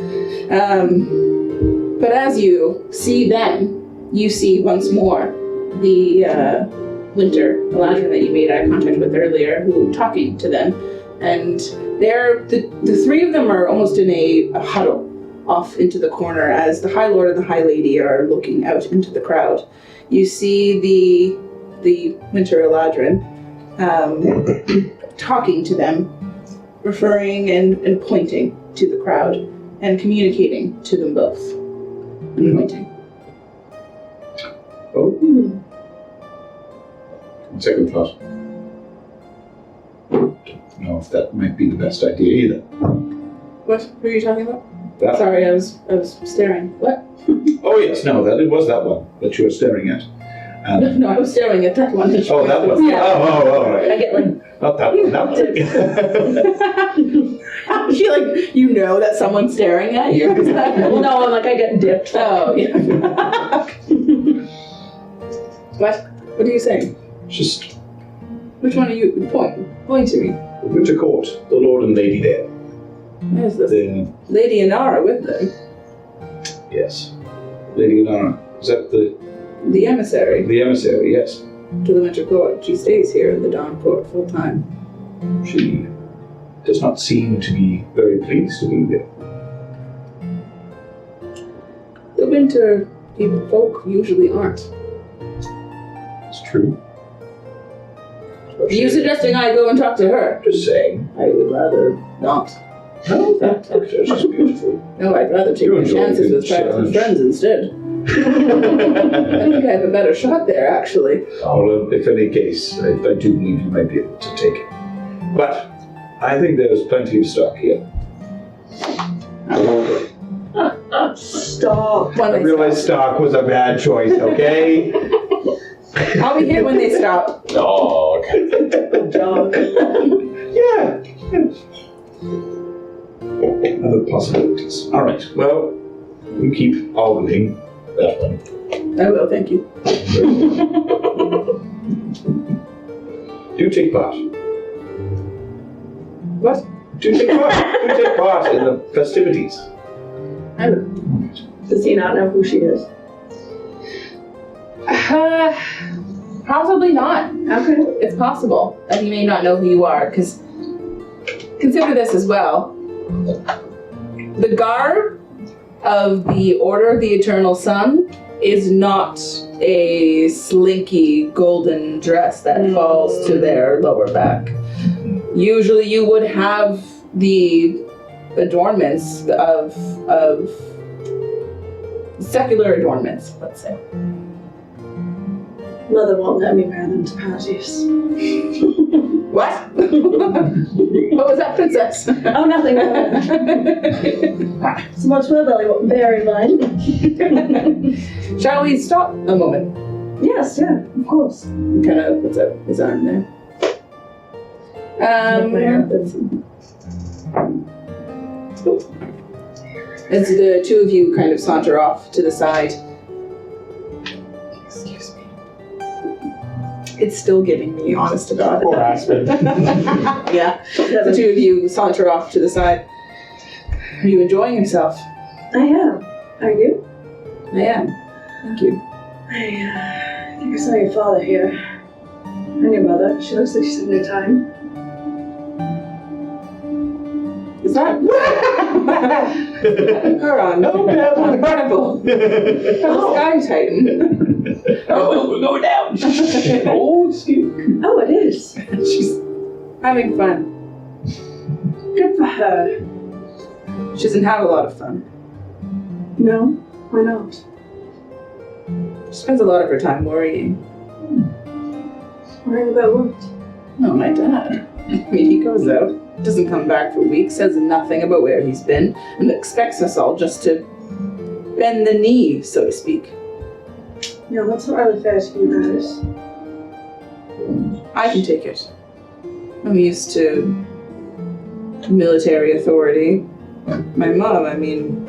But as you see them, you see once more the winter Eladrin that you made eye contact with earlier, who talking to them, and they're the three of them are almost in a huddle off into the corner as the High Lord and the High Lady are looking out into the crowd. You see the winter Eladrin talking to them, referring and pointing to the crowd and communicating to them both. And pointing. Oh. Second thought. Don't know if that might be the best idea either. What? Who are you talking about? That. Sorry, I was staring. What? Oh yes, no, it was that one that you were staring at. No, I was staring at that one. Oh, that one. Yeah. Oh, right. I get like, Not that one. That one. She like, you know that someone's staring at you? well, no, I'm like, I get dipped. Oh, yeah. What? What are you saying? Just Which one are you? Point to me. Winter Court, the Lord and Lady there. Where's this? The, Lady Inara with them. yes. Lady Inara. Is that The emissary the emissary? Yes. to the Winter Court. She stays here in the Dawn Court full time. She does not seem to be very pleased to be here. The Winter folk usually aren't. It's true. Are you suggesting I go and talk to her? Just saying. I would rather not. No, in fact, she's beautiful. No, I'd rather take You my enjoy chances the with private challenge. friends instead. I think I have a better shot there, actually. Well, if any case, I do believe you might be able to take it. But I think there's plenty of stock here. Stop. When I they realize stock was a bad choice, okay? stop. I'll be here when they stop. Dog. Dog. Yeah. Other possibilities. All right. Well, we keep ogling that one. I will, thank you. Do take part. What? Do take part. Do take part in the festivities. I will. Does he not know who she is? Probably not. Okay. It's possible that he may not know who you are, because consider this as well. The garb of the Order of the Eternal Sun is not a slinky golden dress that falls to their lower back. Usually you would have the adornments of secular adornments, let's say. Mother won't let me wear them to parties. What? What was that, princess? Oh, nothing. Someone to belly won't bear in mind. Shall we stop a moment? Yes, yeah, of course. He kind of puts out his arm there. As the two of you kind of saunter off to the side. Excuse me. It's still giving me, honest to God. Poor Aspen. Yeah. The two of you saunter off to the side. Are you enjoying yourself? I am. Are you? I am. Thank you. I think I saw your father here. And your mother. She looks like she's having a time. Is that? Her on. Incredible. Sky Titan. Oh, we're going down. Oh, excuse. Oh, it is. She's having fun. Good for her. She doesn't have a lot of fun. No, why not? She spends a lot of her time worrying. Worrying about what? No, my dad. I mean, he goes out, doesn't come back for weeks, says nothing about where he's been, and expects us all just to bend the knee, so to speak. No, that's not really fair to you guys. I can take it. I'm used to military authority. My mom, I mean,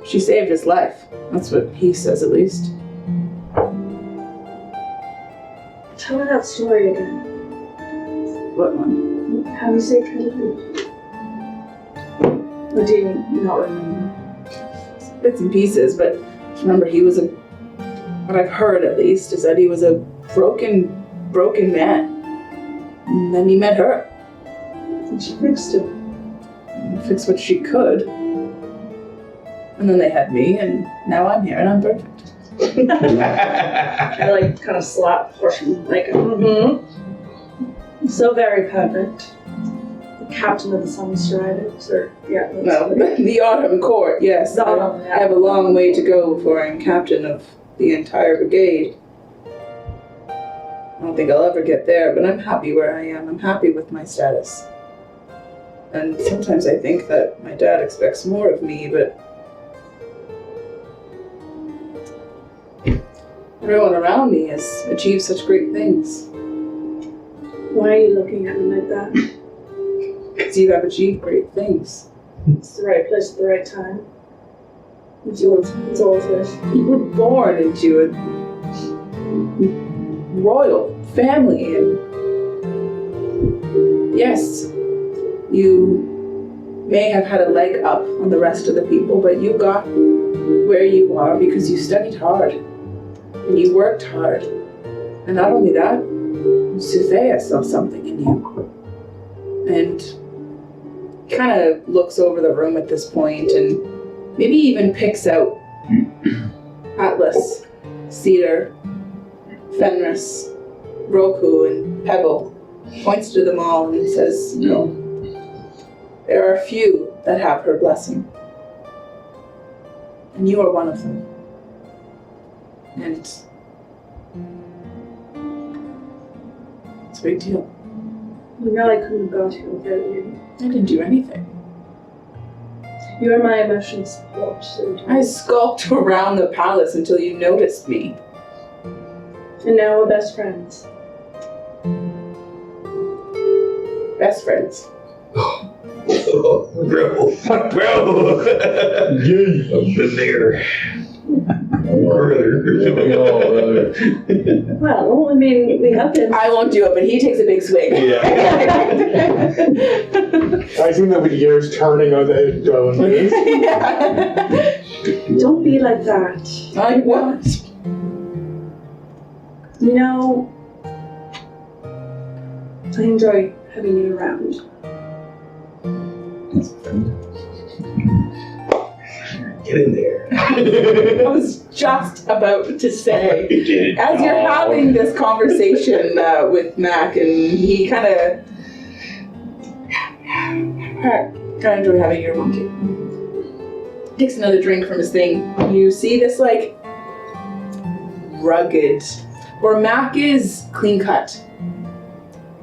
she saved his life. That's what he says, at least. Tell me that story again. What one? How you say Kennedy? Or do you not remember? Bits and pieces, but remember, he was what I've heard at least, is that he was a broken man. And then he met her. And she fixed him. Fixed what she could. And then they had me, and now I'm here, and I'm perfect. I like kind of slap Portion, like, so very perfect. The captain of the Sunbreach, or yeah. No, the Autumn Court, yes. The Autumn, I have a long way to go before I'm captain of the entire brigade. I don't think I'll ever get there, but I'm happy where I am. I'm happy with my status. And sometimes I think that my dad expects more of me, but everyone around me has achieved such great things. Why are you looking at me like that? Because you have achieved great things. It's the right place at the right time. It's all it is. You were born into a royal family, and yes, you may have had a leg up on the rest of the people, but you got where you are because you studied hard and you worked hard. And not only that, Soothea saw something in you. And kind of looks over the room at this point and maybe even picks out Atlas, Cedar, Fenris, Roku, and Pebble. Points to them all and says, "No, there are few that have her blessing. And you are one of them. And it's a big deal." You know I couldn't have got here without you. I didn't do anything. You are my emotional support. So I skulked around the palace until you noticed me. and now we're best friends. Best friends. Bro. I've been there. Well, I mean, we have been. I won't do it, but he takes a big swig. I've seen that with years turning on the head going. Don't be like that. Like what? You know, I enjoy having you around. Get in there. I was just about to say, as you're having this conversation with Mac, and he kind of enjoy having your monkey. Takes another drink from his thing. You see this like rugged, where Mac is clean cut.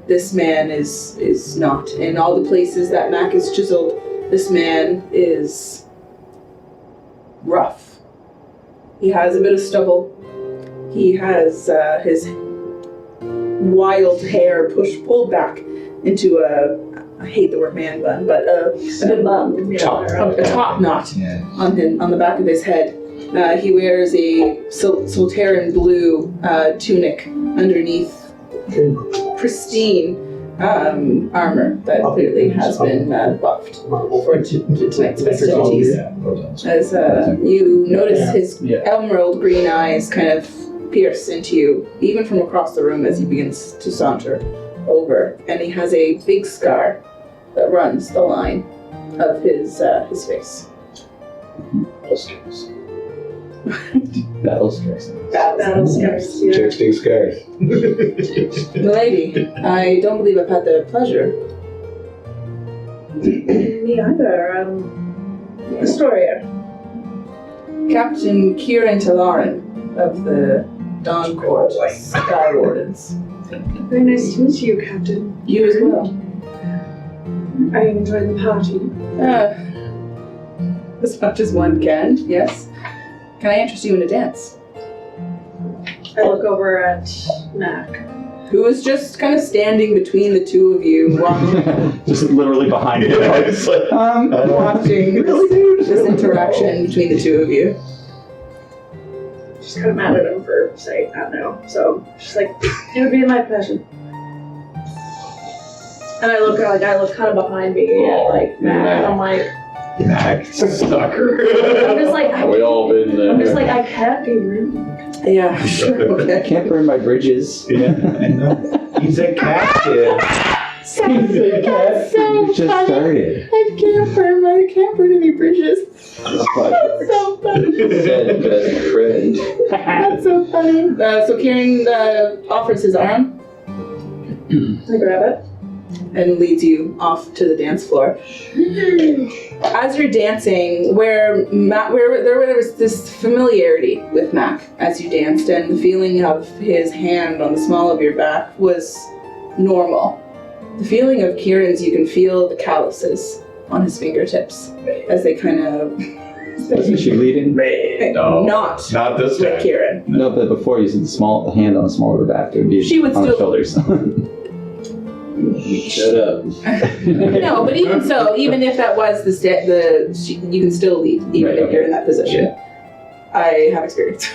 This man is not. In all the places that Mac is chiseled, this man is rough. He has a bit of stubble. He has his wild hair pulled back into I hate the word man bun, but a top knot on the back of his head. He wears a Solteran blue tunic underneath pristine armor that clearly has been buffed for tonight's festivities. As you notice his emerald green eyes kind of pierce into you, even from across the room as he begins to saunter over, and he has a big scar that runs the line of his face. Battle stress. Battle scars, yeah. Texting scars. Milady, I don't believe I've had the pleasure. Me either. Astoria. Captain Kieran Talaran of the Dawn Court Sky Wardens. Very nice to meet you, Captain. You as well. Are you enjoying the party? As much as one can, yes. Can I interest you in a dance? I look over at Mac. Who is just kind of standing between the two of you, watching, Just literally behind you. watching this interaction between the two of you. Just kind of mad at him for saying that now. So she's like, it would be my pleasure. And I look kind of behind me at like Mac. And I'm like, Sucker. I'm just like, We all been there. I'm just like, I can't be rude. Yeah, sure. I Okay. can't burn my bridges. Yeah, I know. He's a captive. That's so We just started. I can't burn any bridges. That's so funny. Said best friend. That's so funny. So Kieran offers his arm I grab it. and leads you off to the dance floor. As you're dancing, where there was this familiarity with Mac as you danced, and the feeling of his hand on the small of your back was normal. The feeling of Kieran's, you can feel the calluses on his fingertips as they kind of... Wasn't she leading? No. Not this with time. Kieran. No, but before you said the hand on the small of her back, it would be She would on her still- shoulders. Shut up. No, but even so, even if that was you can still lead, even if you're in that position. I have experience.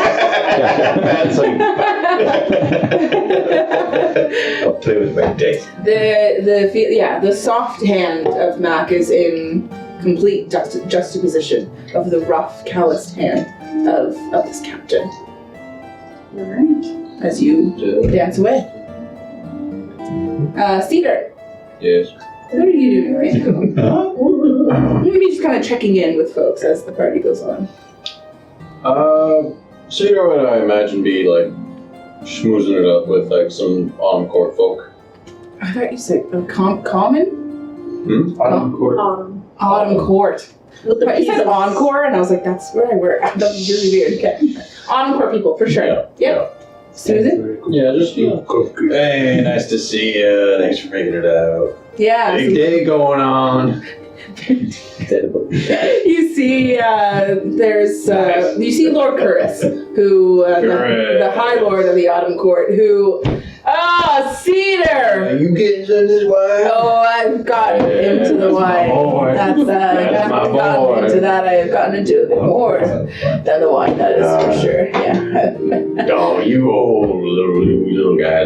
That's like, I'll play with my dick. The soft hand of Mac is in complete juxtaposition of the rough, calloused hand of this captain. Alright. As you dance away. Cedar, Yes. what are you doing right now? Maybe just kind of checking in with folks as the party goes on. Cedar would I imagine be like schmoozing it up with like some autumn court folk. I thought you said common? Autumn court. Autumn court. With the But you said pieces. encore, and I was like, that's where I work. That was really weird. Okay. Autumn court people, for sure. Yep. Susan? Yeah, just hey, nice to see you. Thanks for making it out. Yeah. Big day going on. You see, you see Lord Curris, who the High Lord of the Autumn Court, who Cedar. You getting some of this wine? Oh, I've gotten into the wine. That's That's my I've gotten boy. into that. I have gotten into it more than the wine. That is for sure. Yeah. Oh, you old little guy.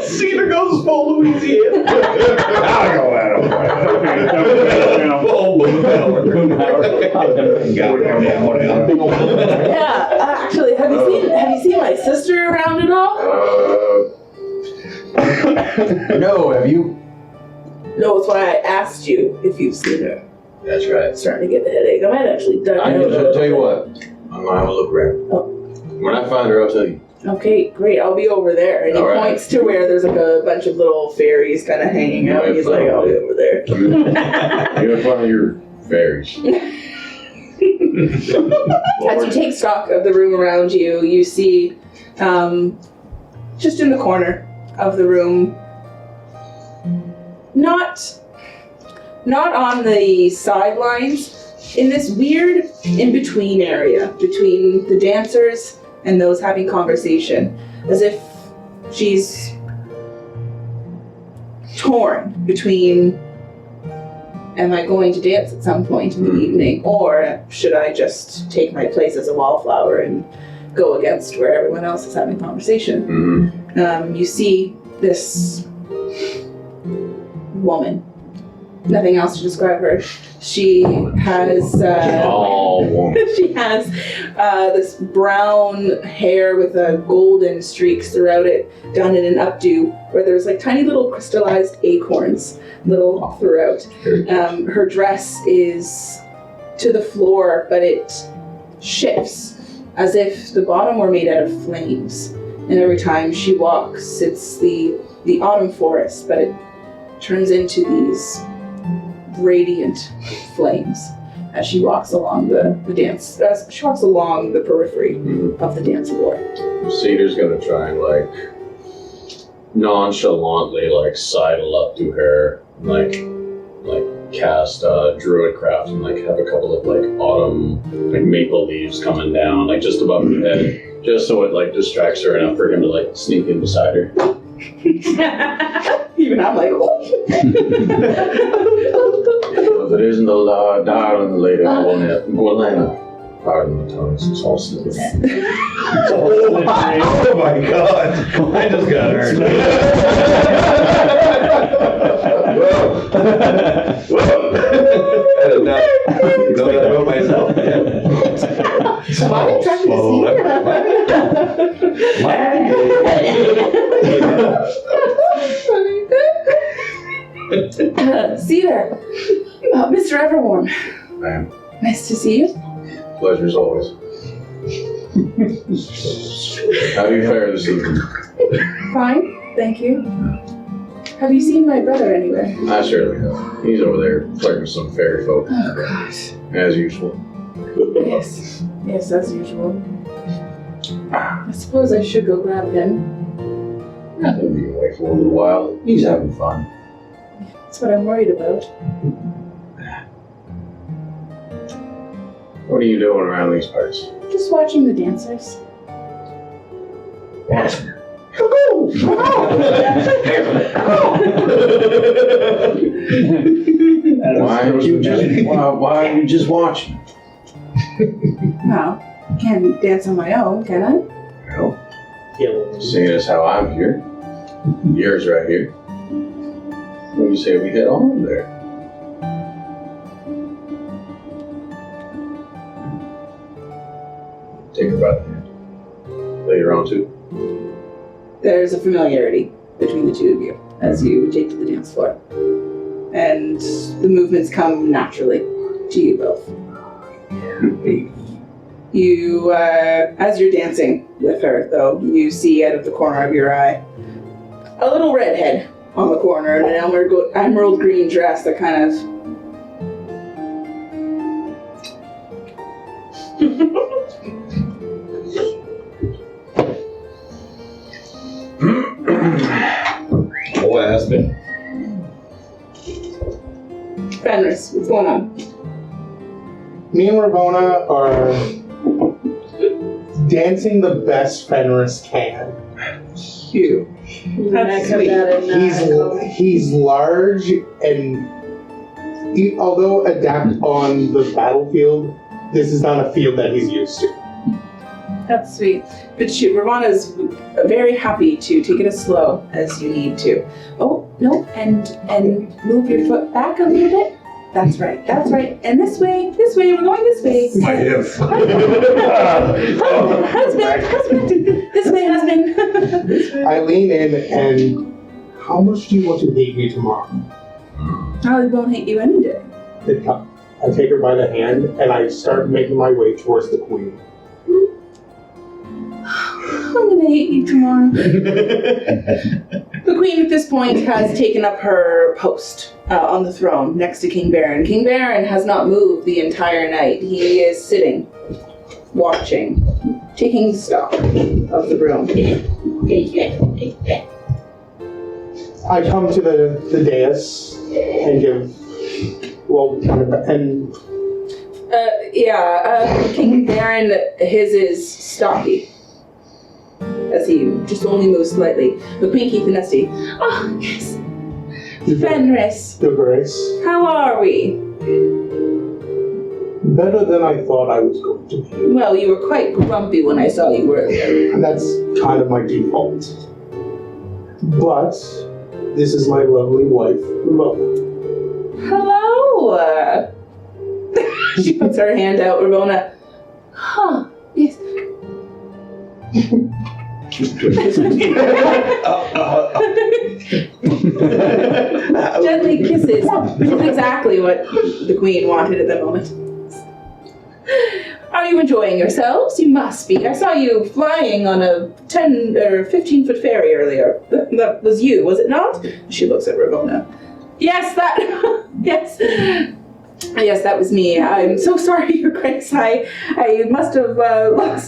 Cedar goes full Louisiana. I'll go at him. Full Boom Yeah. Actually, have you seen my sister around at all? No, have you? No, it's why I asked you if you've seen her. That's right. I'm starting to get the headache. I might actually duck I'm out a gonna little tell you bit. what. I'm gonna have a look around. Oh. When I find her, I'll tell you. Okay, great. I'll be over there. And he All right. points to where there's like a bunch of little fairies kind of hanging out. He's like, I'll be over there. You're gonna find your fairies. As you take stock of the room around you, you see just in the corner of the room, not on the sidelines, in this weird in-between area between the dancers and those having conversation, as if she's torn between, am I going to dance at some point in the evening, or should I just take my place as a wallflower and go against where everyone else is having conversation? Mm-hmm. You see this woman. Nothing else to describe her. She has woman. she has this brown hair with golden streaks throughout it, done in an updo, where there's like tiny little crystallized acorns little throughout. Her dress is to the floor, but it shifts as if the bottom were made out of flames. And every time she walks, it's the autumn forest, but it turns into these radiant flames. as she walks along the dance. She walks along the periphery of the dance floor. Cedar's gonna try and like nonchalantly like sidle up to her, like cast druidcraft and like have a couple of like autumn like maple leaves coming down like just above her head, just so it like distracts her enough for him to like sneak in beside her. Even I'm like, oh. If it isn't the darling lady Gwelena. Pardon the tongues, it's all slippers. Oh my god! I just got hurt. I did not know that about myself. Why are you trying to see Cedar, Mr. Everwarm. Ma'am. Nice to see you. Pleasure as always. How do you fare this evening? Fine, thank you. Have you seen my brother anywhere? I surely have. He's over there flirting with some fairy folk. Oh gosh. As usual. Yes, as usual. I suppose I should go grab him. He'll be away for a little while. He's having fun. That's what I'm worried about. What are you doing around these parts? Just watching the dancers. Watching. Why are you just watching? Well, I can't dance on my own, can I? Well, seeing as how I'm here, yours right here. What do you say we head on there? Take her by the hand. Later on too. There's a familiarity between the two of you as you take to the dance floor. And the movements come naturally to you both. You, as you're dancing with her, though, you see out of the corner of your eye a little redhead on the corner in an emerald green dress that kind of... What has been? Fenris, what's going on? Me and Ravona are dancing the best Fenris can. You. That's sweet. He's large and although adept on the battlefield, this is not a field that he's used to. That's sweet. But Ravana's very happy to take it as slow as you need to. Oh, no, and move your foot back a little bit. That's right. And this way, we're going this way. My hip. Husband. This way, husband. I lean in and how much do you want to hate me tomorrow? I won't hate you any day. I take her by the hand and I start making my way towards the queen. I'm gonna hate you tomorrow. The queen at this point has taken up her post on the throne next to King Baron. King Baron has not moved the entire night. He is sitting, watching, taking stock of the room. I come to the dais and give, King Baron, his is stocky. As he just only moves slightly. The Queen Keith and Nesty. Oh, yes. Fenris. The grace. How are we? Better than I thought I was going to be. Well, you were quite grumpy when I saw you earlier. And that's kind of my default. But this is my lovely wife, Ramona. Hello. She puts her hand out, Ramona. Huh, yes. Gently kisses, which is exactly what the queen wanted at the moment. Are you enjoying yourselves? You must be. I saw you flying on a 10 or 15-foot fairy earlier. That was you, was it not? She looks at Ravona. Yes, that. Yes. Yes, that was me. I'm so sorry, Your Grace. I must have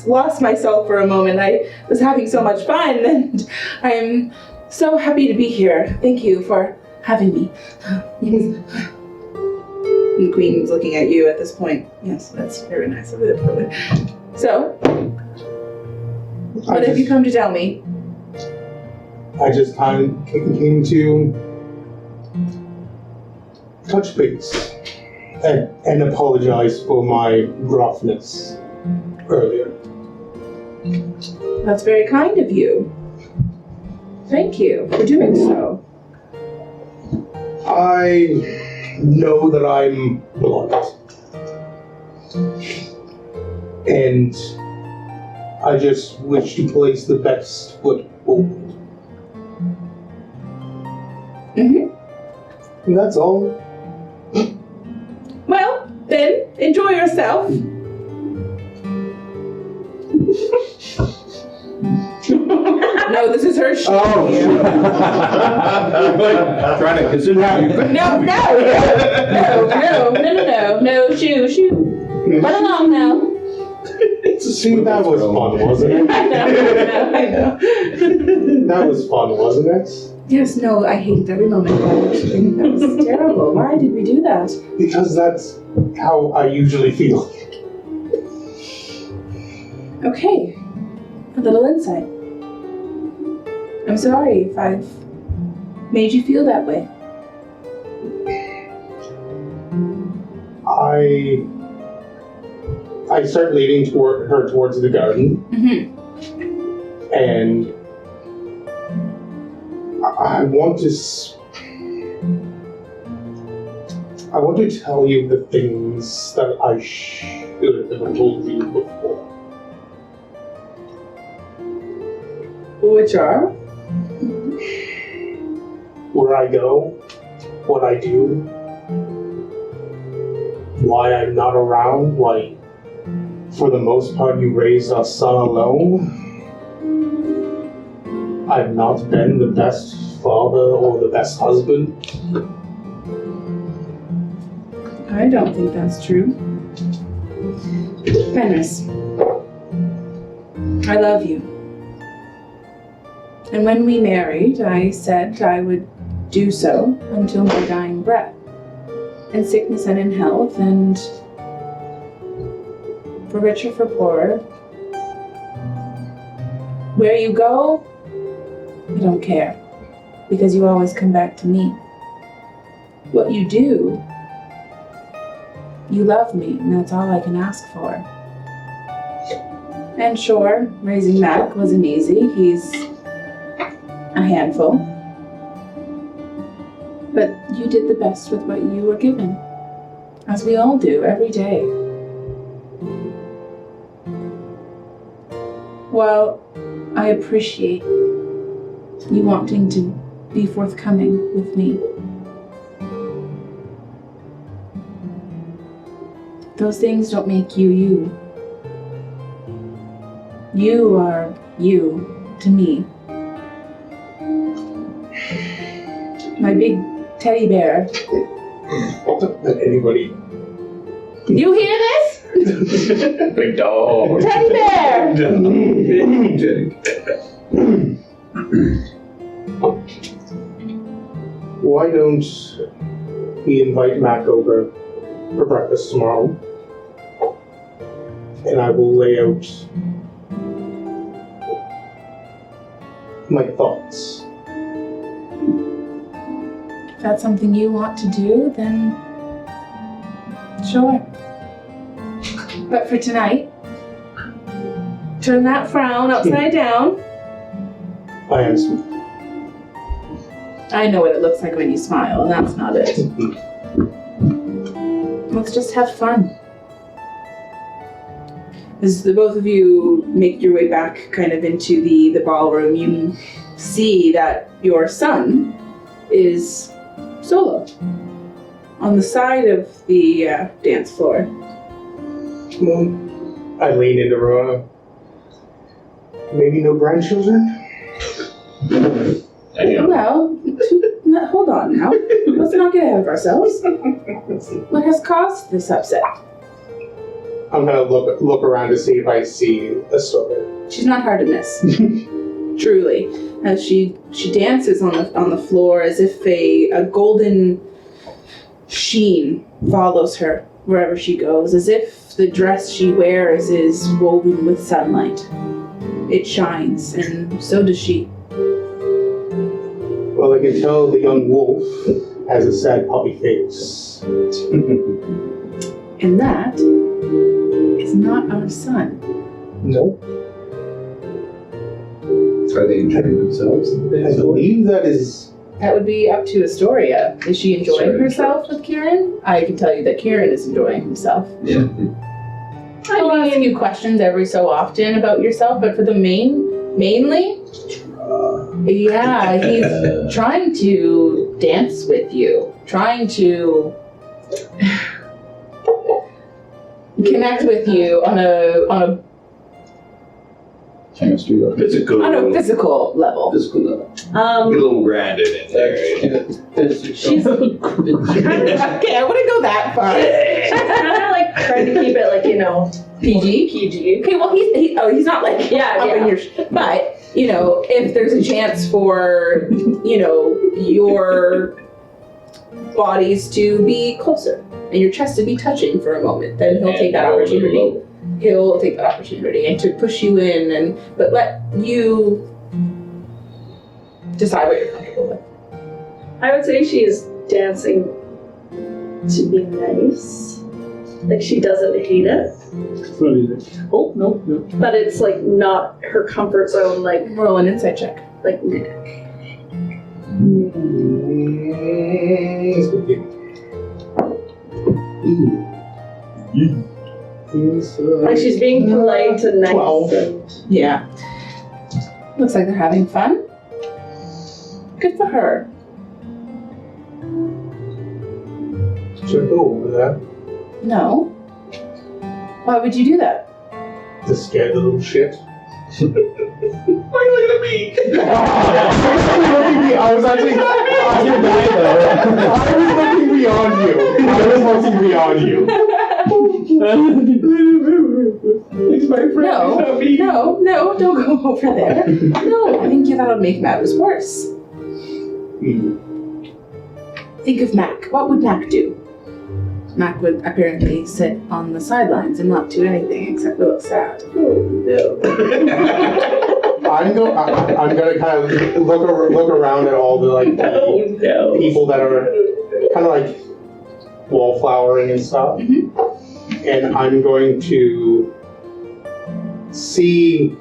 lost myself for a moment. I was having so much fun, and I'm so happy to be here. Thank you for having me. Yes. And the Queen's looking at you at this point. Yes, that's very nice of it. So, what have you come to tell me? I just came to touch base and apologize for my gruffness earlier. That's very kind of you. Thank you for doing so. I know that I'm blunt. And I just wish to place the best foot forward. Mm-hmm. And that's all. Well, then, enjoy yourself. No, this is her show. Oh, trying to consider No, shoo. Run along now. See, that was fun, wasn't it? I know. That was fun, wasn't it? Yes, no, I hated every moment of it. That was terrible. Why did we do that? Because that's how I usually feel. Okay, a little insight. I'm sorry if I've made you feel that way. I start leading towards the garden, Mm-hmm. and I want to tell you the things that I should have told you before. Which are? Where I go, what I do, why I'm not around, why for the most part you raised our son alone. I've not been the best father or the best husband. I don't think that's true. Fenris, I love you. And when we married, I said I would do so until my dying breath. In sickness and in health, and for richer, for poorer. Where you go, I don't care, because you always come back to me. What you do, you love me, and that's all I can ask for. And sure, raising Mac wasn't easy. He's a handful. But you did the best with what you were given, as we all do every day. While I appreciate you wanting to be forthcoming with me, those things don't make you you. You are you to me. My big teddy bear. Anybody? You hear this? Big dog. Teddy bear! Why don't we invite Mac over for breakfast tomorrow? And I will lay out my thoughts. If that's something you want to do, then sure. But for tonight, turn that frown upside down. I am. I know what it looks like when you smile, and that's not it. Let's just have fun. As the both of you make your way back kind of into the ballroom, you see that your son is solo on the side of the dance floor. I lean into Rona. Maybe no grandchildren? Damn. Well, no, hold on now. Let's not get ahead of ourselves. What has caused this upset? I'm gonna look around to see if I see a story. She's not hard to miss. Truly. As she dances on the floor as if a golden sheen follows her wherever she goes, as if the dress she wears is woven with sunlight. It shines, and so does she. Well, I can tell the young wolf has a sad puppy face. And that is not our son. Nope. Are they enjoying themselves? I believe that is. That would be up to Astoria. Is she enjoying herself with Kieran? I can tell you that Kieran is enjoying himself. Yeah. I'll ask you questions every so often about yourself, but for the mainly, yeah, he's trying to dance with you, trying to connect with you on a Chemistry level. Physical. on a physical level. Physical level. Get a little grounded in there. She's kind of Okay, I wouldn't go that far. like trying to keep it like, PG. PG. Okay, well he's not like Yeah, up in your but if there's a chance for your bodies to be closer and your chest to be touching for a moment, then he'll take that opportunity. He'll take that opportunity and to push you in but let you decide what you're comfortable with. I would say she's dancing to be nice. Like she doesn't hate it, Oh, no. but it's like not her comfort zone. Like Roll an insight check. like like she's being polite and nice. 12. And Yeah. Looks like they're having fun. Good for her. Should I go over there? No. Why would you do that? To scare the little shit. Why are you looking at me? I was actually. I was looking beyond you. It's my friend. No, don't go over there. No, I think that'll make matters worse. Think of Mac. What would Mac do? Mac would apparently sit on the sidelines and not do anything except look sad. I'm gonna kind of look around at all the people that are kind of like wallflowering and stuff, and I'm going to see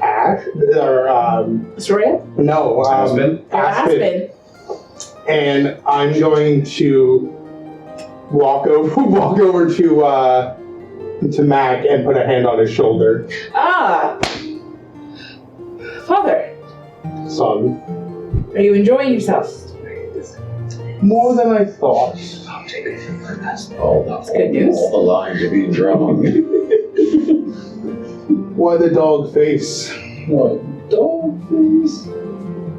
Ash or Astoria? no Aspen? Aspen. and I'm going to walk over to Mac and put a hand on his shoulder. Ah! Father, Son, are you enjoying yourself? more than I thought. That's good news. All the lines are being drawn. Why the dog face?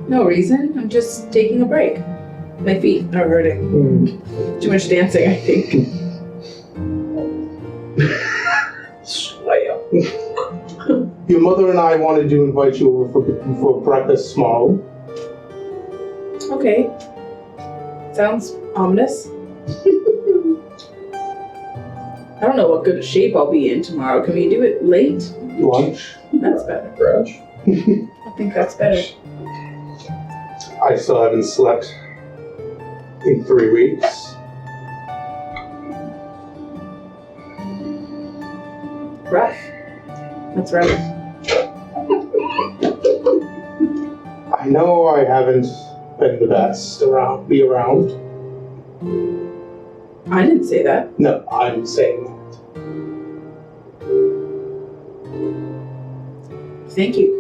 No reason. I'm just taking a break. My feet are hurting. Too much dancing, I think. Your mother and I wanted to invite you over for breakfast tomorrow. Okay. Sounds ominous. I don't know what good shape I'll be in tomorrow. Can we do it late? Lunch. That's better. Brunch. I think that's better. I still haven't slept in 3 weeks. Rough. That's rough. I know I haven't been the best be around. I didn't say that. No, I'm saying that. Thank you.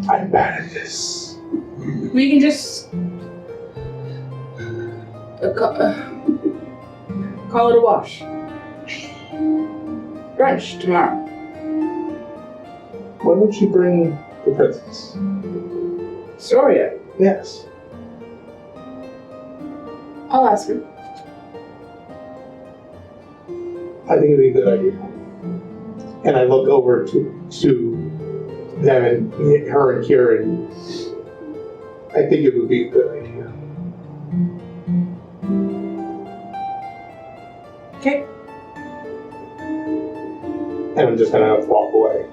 I'm bad at this. We can just call it a wash. Brunch tomorrow. Why don't you bring the princess? Storia. Yes. I'll ask her. I think it'd be a good idea. And I look over to them and her and Kieran. I think it would be a good idea. Okay. And I'm just gonna walk away.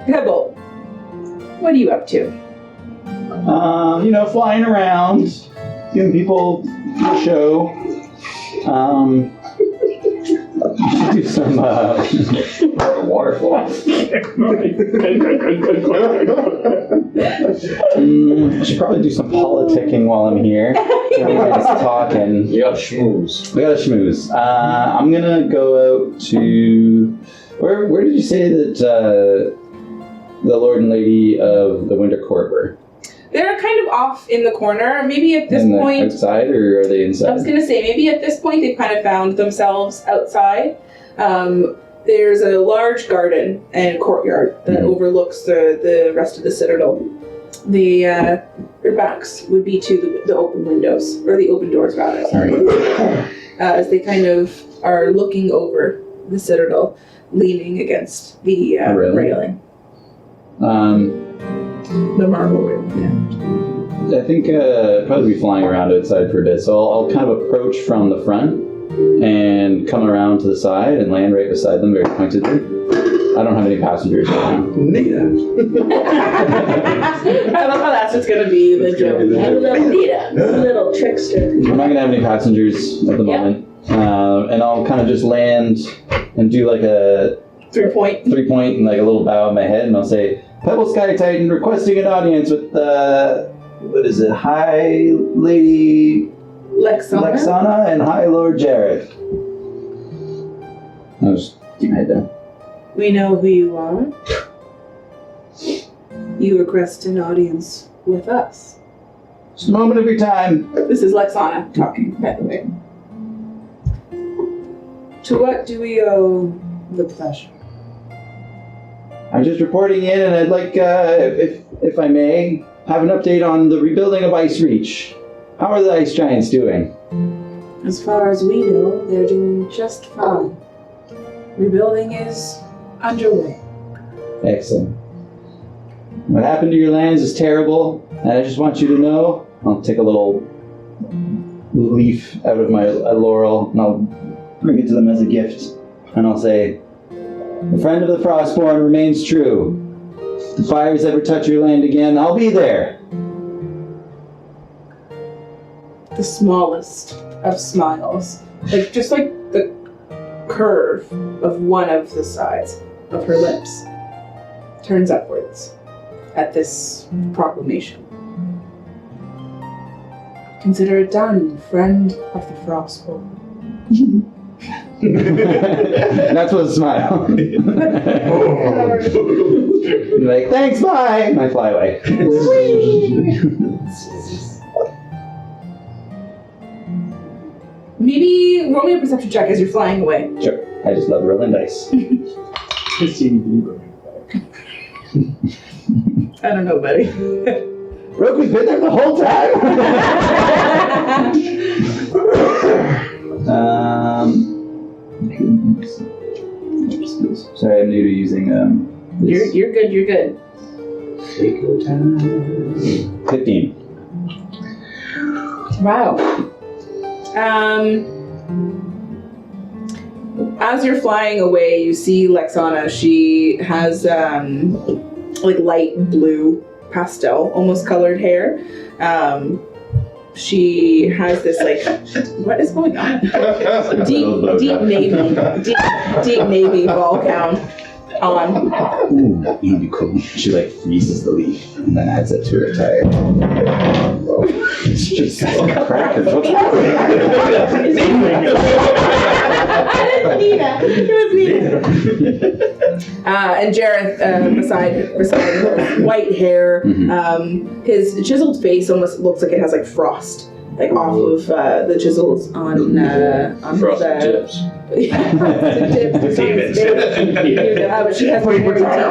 Pebble, what are you up to? Flying around, giving people a show. Should do some Waterfall. should probably do some politicking while I'm here. Everybody's talking. You got schmooze. We got a schmooze. I'm gonna go out to where did you say that the Lord and Lady of the Winter Court were? They're kind of off in the corner. Maybe at this In the point, outside, or are they I inside? was going to say, maybe at this point they've kind of found themselves outside. There's a large garden and courtyard that overlooks the rest of the citadel. Their backs would be to the open windows, or the open doors rather, sorry. As they kind of are looking over the citadel, leaning against the railing. The marble railing, yeah. I think probably be flying around outside for a bit, so I'll kind of approach from the front and come around to the side and land right beside them very pointedly. I don't have any passengers right now. Neither. I love how that's what's going to be the joke. Little trickster. I'm not going to have any passengers at the moment. And I'll kind of just land and do like a 3-point. 3-point and like a little bow of my head, and I'll say, Pebble Sky Titan requesting an audience with High Lady Lexana and High Lord Jared. I'll just keep my head down. We know who you are. You request an audience with us. Just a moment of your time. This is Lexana talking, by the way. To what do we owe the pleasure? I'm just reporting in, and I'd like, if I may, have an update on the rebuilding of Ice Reach. How are the Ice Giants doing? As far as we know, they're doing just fine. Rebuilding is underway. Excellent. What happened to your lands is terrible, and I just want you to know, I'll take a little leaf out of my laurel, and I'll bring it to them as a gift, and I'll say, the friend of the Frostborn remains true. If the fires ever touch your land again, I'll be there. The smallest of smiles. Just like the curve of one of the sides of her lips turns upwards at this proclamation. Consider it done, friend of the Frostborn. That's with a smile. Like, thanks, bye! And I fly away. Maybe roll me a perception check as you're flying away. Sure. I just love rolling dice. I don't know, buddy. Roku's been there the whole time? Sorry, I'm new to using this. You're good, you're good. Take your time. 15. Wow. As you're flying away, you see Lexana. She has like light blue pastel, almost colored hair. She has this like, what is going on? deep navy ball gown on. Ooh, that'd be cool. She like freezes the leaf and then adds it to her attire. It's just crackers. What's happening? It was Nina. And Jareth, beside her, white hair. His chiseled face almost looks like it has like frost like off of the chisels on Frosted the tips. frosted tips. Damn it. But she has very deep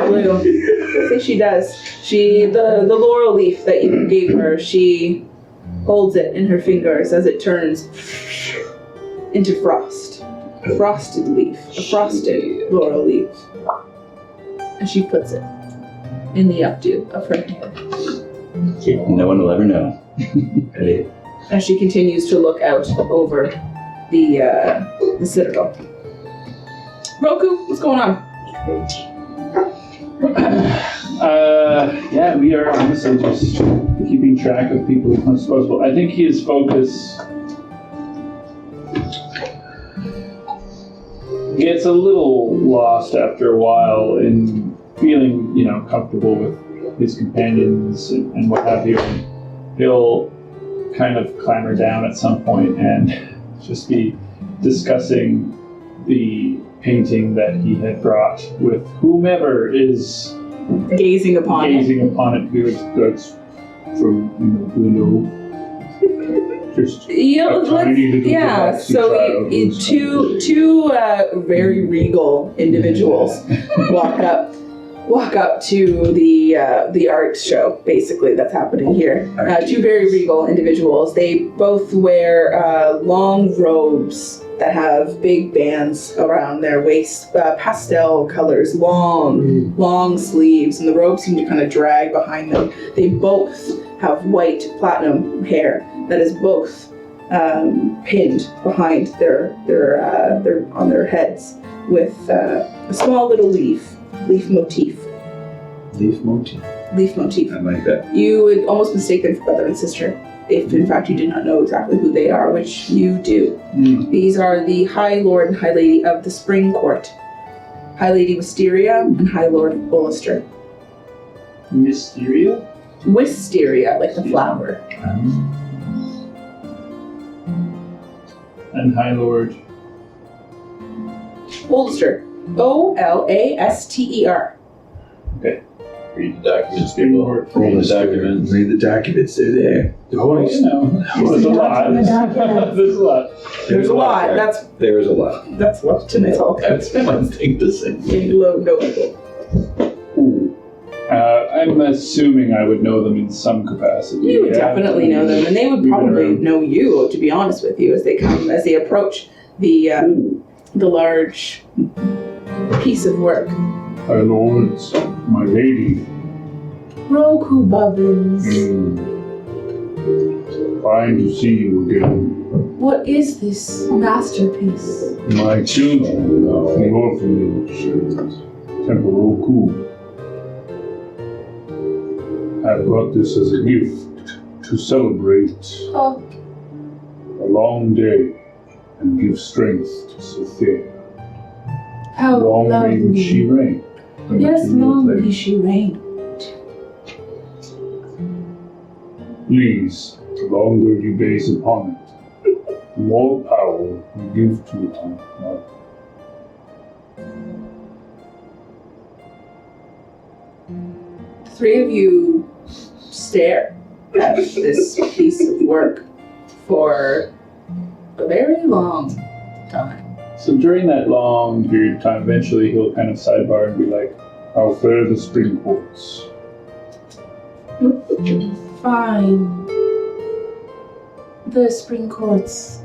blue. I think she does. The laurel leaf that you gave her, she holds it in her fingers as it turns into frost. A frosted leaf. A frosted laurel leaf. And she puts it in the updo of her hand. No one will ever know. As she continues to look out over the citadel. Roku, what's going on? Yeah, we are honestly just keeping track of people as much as possible. I think his focus gets a little lost after a while in feeling, comfortable with his companions and what have you. He'll kind of clamber down at some point and just be discussing the painting that he had brought with whomever is Gazing upon it. That's from below. Just a tiny little Nazi child who's two very regal individuals walk up to the art show, basically, that's happening here. Two very regal individuals. They both wear long robes that have big bands around their waist, pastel colors, long sleeves, and the robes seem to kind of drag behind them. They both have white platinum hair that is both pinned behind their on their heads with a small little leaf motif. Leaf motif. Leaf motif. I like that. You would almost mistake them for brother and sister if, in fact, you did not know exactly who they are, which you do. These are the High Lord and High Lady of the Spring Court. High Lady Wisteria and High Lord Bollister. Mysteria? Wisteria, like the flower. And High Lord. Bollister. Olaster. Okay. Read the documents, people. Read the documents. Read the documents, they're there. There's a lot. There's a lot. There's a lot. There's a lot. That's left to know. That's one thing to say. In low notable. Ooh. I'm assuming I would know them in some capacity. You would definitely know them, and they would probably know you, to be honest with you, as they approach the large piece of work. High Lords, my lady. Roku Bubbins. Fine to see you again. What is this masterpiece? My children, the orphanage, Temple Roku, I brought this as a gift to celebrate a long day and give strength to Soothea. How Long lovely. may she reign. Yes, long may she reign. Please, the longer you gaze upon it, the more power you give to it. The three of you stare at this piece of work for a very long time. So during that long period of time, eventually he'll kind of sidebar and be like, how fare the spring courts? Fine. The spring court's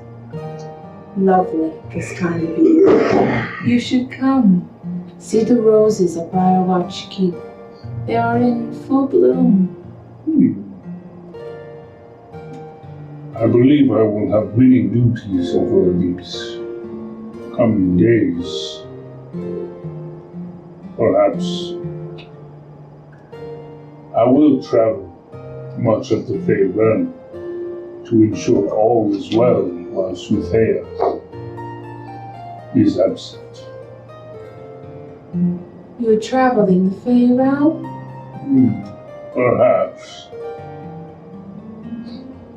lovely this time of year. You should come. See the roses up by our watch keep. They are in full bloom. I believe I will have many duties over these coming days. Perhaps I will travel much of the Feywild to ensure all is well while Soothea is absent. You would travel in the Feywild? Perhaps.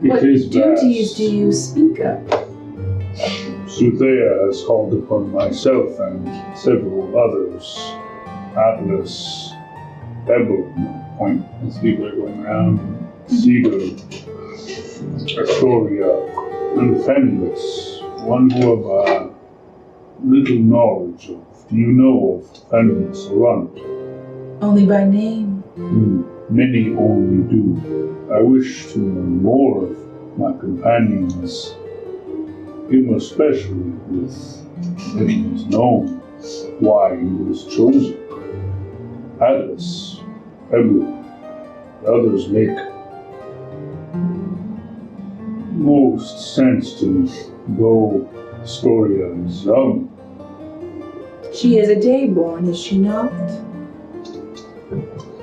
What It is duties vast. do you speak of? Soothea has called upon myself and several others. Atlas, Pebble, point as people are going around, Cedar, Astoria and Fenris, one who have little knowledge of. Do you know of Fenris around? Only by name. Many only do. I wish to know more of my companions, him especially, with little is known why he was chosen. Atlas, Ebony, the others make most sense to me, though Astoria is young. She is a dayborn, is she not?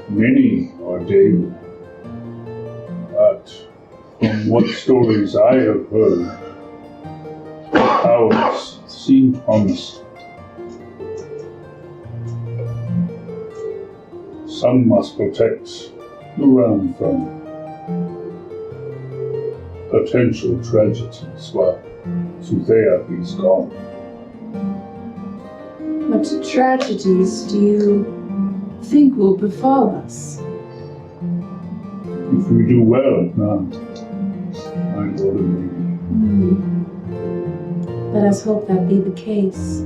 Many are David, but from what stories I have heard, powers seem promising. Some must protect the realm from potential tragedies while Soothea is gone. What tragedies do you think will befall us? If we do well, none. My Lord and Lady. Let us hope that be the case.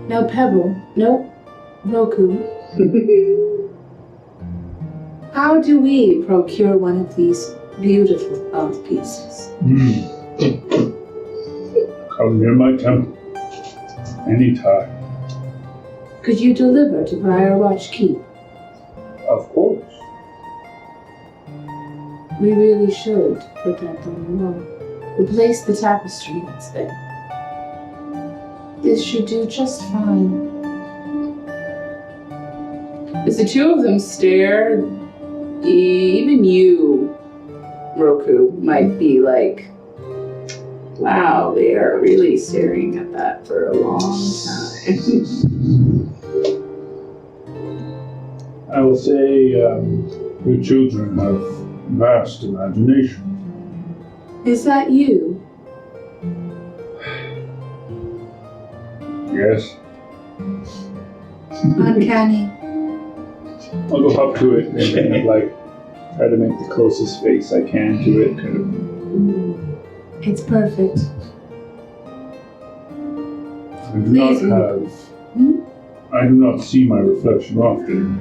No Pebble, no Roku. How do we procure one of these beautiful art pieces? Come near my temple anytime. Could you deliver to Briarwatch Keep? Of course. We really should put that on the wall. Replace the tapestry that's there. This should do just fine. As the two of them stare, even you, Roku, might be like, wow, they are really staring at that for a long time. I will say your children have vast imagination. Is that you? Yes. Uncanny. I'll go up to it and kind of like try to make the closest face I can to it. Kind of. It's perfect. I do Please not look. have. I do not see my reflection often.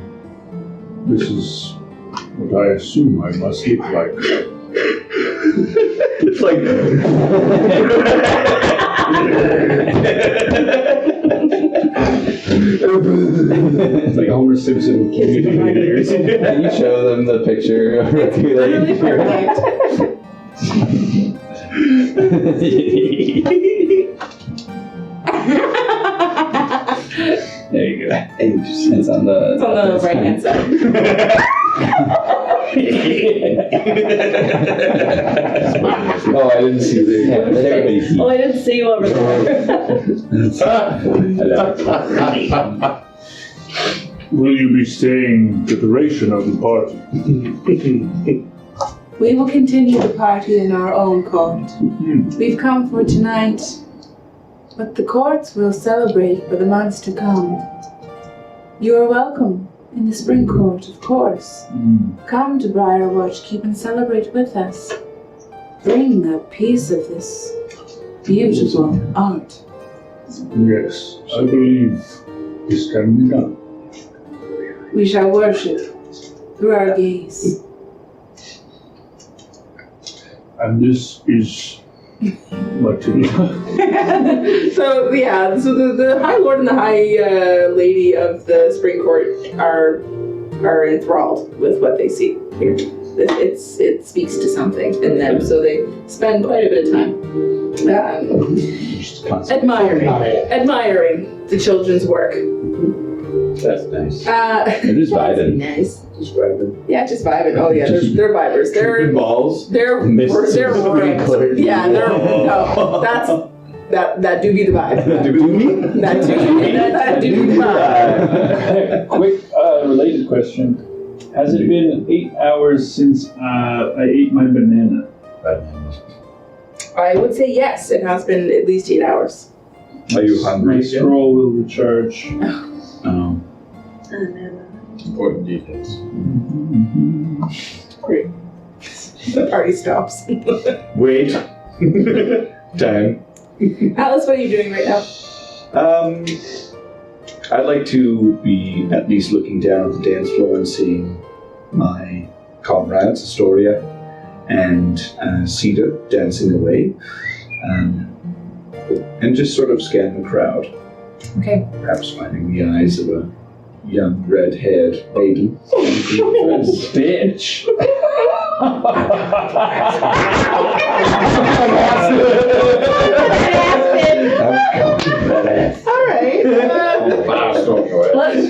This is what I assume I must look like. It's like. It's like Homer Simpson with communicators. Can you show them the picture of Roku that Really you perfect. There you go. It's on the. It's on the right hand side. Oh, I didn't see the. Yeah, let everybody see. Oh, I didn't see you over there. Will you be staying the duration of the party? We will continue the party in our own court. We've come for tonight, but the courts will celebrate for the months to come. You are welcome in the spring court, of course. Come to Briarwatch Keep and celebrate with us. Bring a piece of this beautiful art. Yes, I believe this can be done. We shall worship through our gaze. And this is what to be done. So the High Lord and the High Lady of the Spring Court are enthralled with what they see here. It speaks to something in them, so they spend quite a bit of time admiring the children's work. That's nice. They're just vibing. Nice. Just vibing. Yeah, just vibing. Oh yeah, they're vibers. They're balls. they're Mr. yeah. No, that do be the vibe. That do be the vibe. Quick related question. Has it been 8 hours since I ate my banana? I would say yes. It has been at least 8 hours. Are you hungry? My scroll will recharge. Important details. Great. The party stops. Wait. Time. Alice, what are you doing right now? I'd like to be at least looking down at the dance floor and seeing my comrades, Astoria and Cedar, dancing away. And just sort of scan the crowd. Okay. Perhaps finding the eyes of a young red-haired maiden. Bitch. Alright.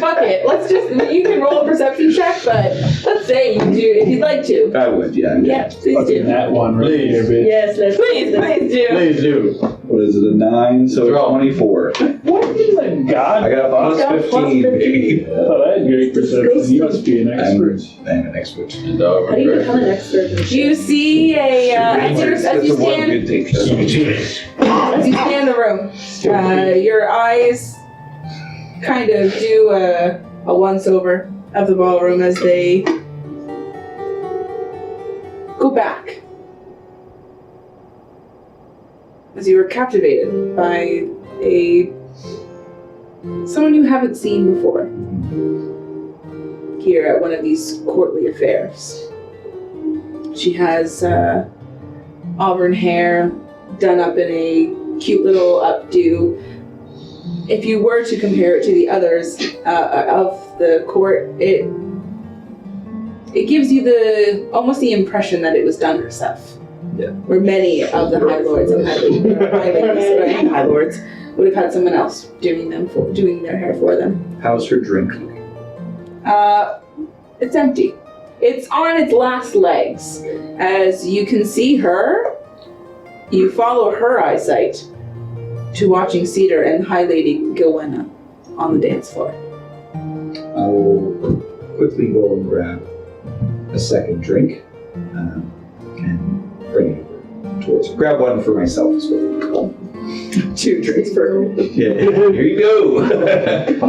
Fuck it. Let's just, you can roll a perception check, but let's say you do, if you'd like to. I would, yeah. Yeah, please Fucking do. that one right Please. there, bitch. Yes, let's Please do. Please do. What is it, a 9? So Draw. 24. What is a god? I got a plus got 15, baby. Oh, that is great perception. You must be an expert. I'm an expert. And dog How do you become an expert in shit? You see as you That's the one scan, good thing. as you scan the room, your eyes kind of do a once-over of the ballroom as they go back. As you were captivated by someone you haven't seen before here at one of these courtly affairs. She has auburn hair done up in a cute little updo. If you were to compare it to the others of the court, it gives you almost the impression that it was done herself. Yeah. Where many of the High Lords and High Lords would have had someone else doing their hair for them. How's her drink looking? It's empty. It's on its last legs. As you can see her, you follow her eyesight to watching Cedar and High Lady Gilwenna on the dance floor. I will quickly go and grab a second drink and bring it towards her. Grab one for myself as well. 2 drinks per. Yeah, here you go.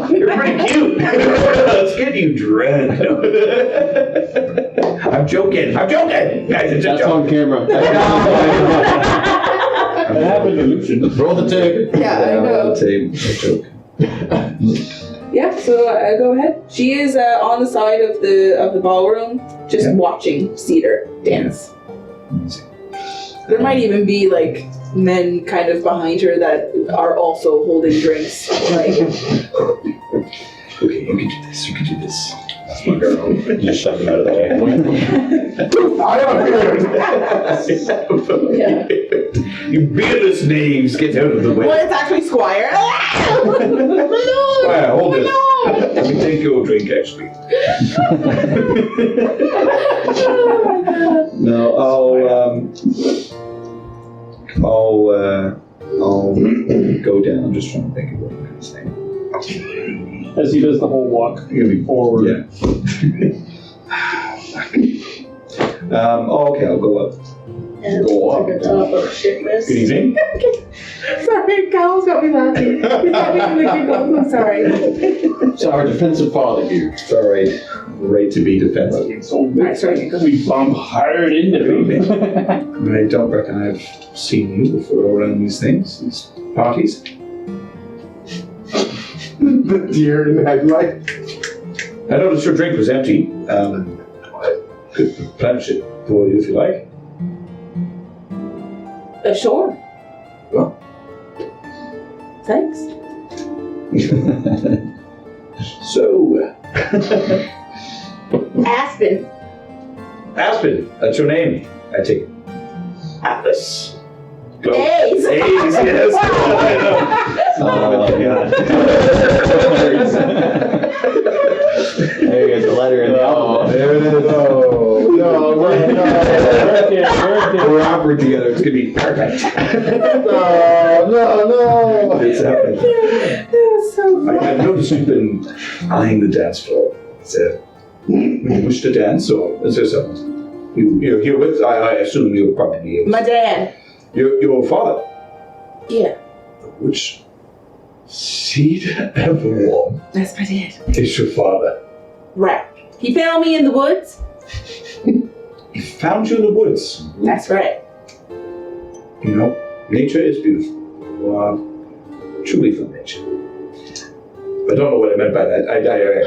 You're pretty cute. Let's get you drunk. I'm joking. Guys, it's a That's joke. on camera. I have an illusion. Roll the tape. Yeah, I know. I'll take a joke. Yeah, so go ahead. She is on the side of the ballroom, just watching Cedar dance. Amazing. There might even be like men kind of behind her that are also holding drinks. Like, Okay, you can do this. You can do this. That's my girl. You just shove him out of the way. yeah. You beardless knaves, get out of the way. Well, it's actually Squire. Squire, hold this. Let me take your drink, actually. No, I'll go down. I'm just trying to think of what I'm going to say. As he does the whole walk forward. Yeah. Okay, I'll go up. And Go on. to the top of shit list. Good evening. Sorry, Kyle's got me laughing. He's got me in the giggles. I'm sorry. It's our defensive father here. It's all right. Right to be defensive. Alright, sorry. We bump hard into him. I don't reckon I've seen you before around these things, these parties. The deer in headlight. I noticed your drink was empty. I could replenish it for you if you like. Sure. Well. Thanks. So, Aspen. Aspen, that's your name. I take it. Atlas. Close. A's. A's, yes. Oh, God. There you go, the letter in the alphabet. There it is. Oh, no, Work it. We're operating together. It's going to be perfect. no. It's happening. That's so I noticed you've been eyeing the dance floor. So, you wish to dance, or is there something? You're here with, I assume you're probably My dad. your father. Yeah, Which seed everyone that's my dad. is your father? Right. He found me in the woods. He found you in the woods. That's right. You know, nature is beautiful. Truly from nature. I don't know what I meant by that. I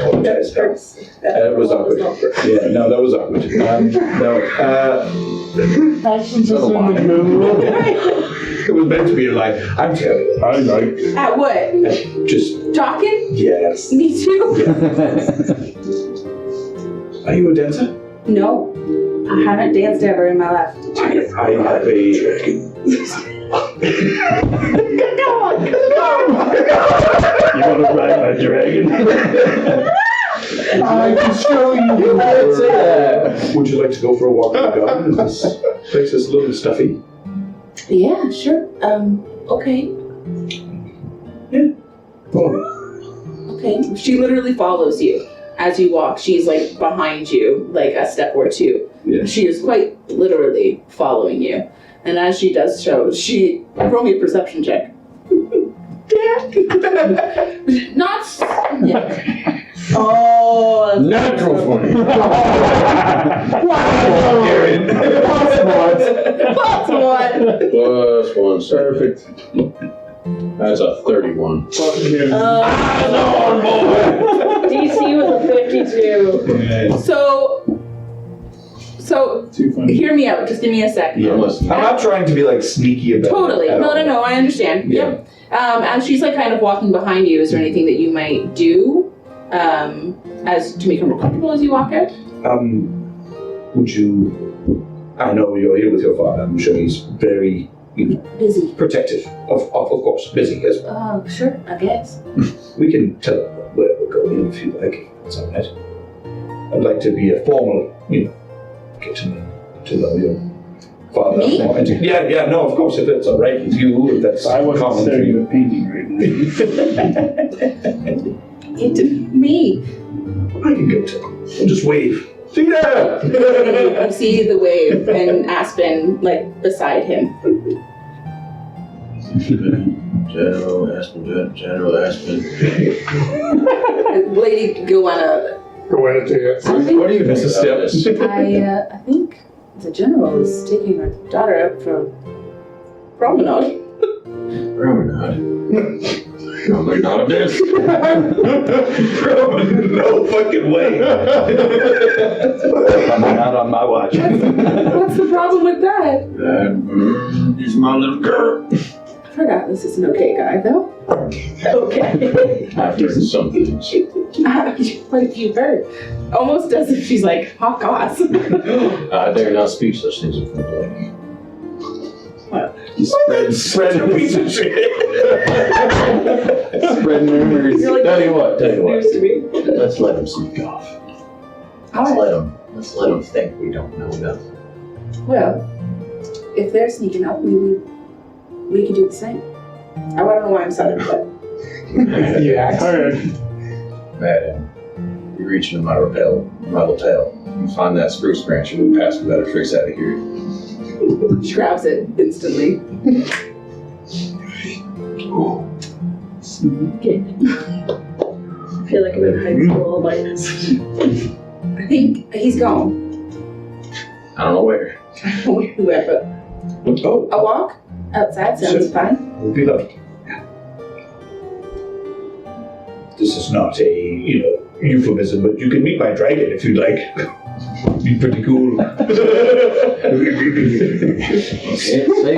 apologize. That was awkward. Yeah, no, that was awkward. It was meant to be a lie. I'm terrible. I like. At what? Just Talking? yes. Me too. Are you a dancer? No. I haven't danced ever in my life. I have a. You want to ride my dragon? I can show you. You can't say that. Would you like to go for a walk in the garden? This place is a little stuffy. Yeah, sure. Okay. Follow me. Okay. She literally follows you as you walk. She's like behind you, like a step or two. Yeah. She is quite literally following you. And as she does so, she roll me a perception check. Not. Yeah. Oh, Natural 20. Plus one. Plus 1. Perfect. That's a 31. DC was a 52. So Too funny. hear me out. Just give me a second. I'm listening. I'm not trying to be like sneaky about Totally. it. at all. No. I understand. Yeah. Yep. As she's like kind of walking behind you, is there anything that you might do, as to make her more comfortable as you walk out? Would you? I know you're here with your father. I'm sure he's very Busy. protective. Of course, busy as well. Oh, sure. I guess. We can tell him where we're going if you like. That's all right. I'd like to be a formal, get to know your father. Me? More. Yeah, no, of course, if that's all right with you, if that's I wasn't common to staring you. at a painting right now. It's me. I can go to him. I'll just wave. See there! You see the wave and Aspen like beside him. General Aspen. Lady Goanna. Go ahead, take it. I think, What do you miss a step? I think the general is taking her daughter out for a promenade. Promenade. Probably not a bit. No fucking way. Not on my watch. What's the problem with that? That is my little girl. I've heard Atlas is an okay guy, though. Okay. After some things. What have you heard? Almost as if she's like, hot goss. I dare not speak such things in front of lady. Spread a piece of shit. Spread rumors. You're like, Tell you what. news to me. Let's let him sneak off. Let's let him think we don't know nothing. Well, if they're sneaking up, maybe we could do the same. I don't know why I'm southern, but Yeah. Alright. Madam, you reach into my lapel, you find that spruce branch and we pass without a trace out of here. she grabs it instantly. Okay. I feel like I'm in high school all by myself. I think he's gone. I don't know where. Where, but Oh, a walk outside sounds Sure. fine. would be lovely. This is not a, euphemism, but you can meet my dragon if you'd like. Be pretty cool.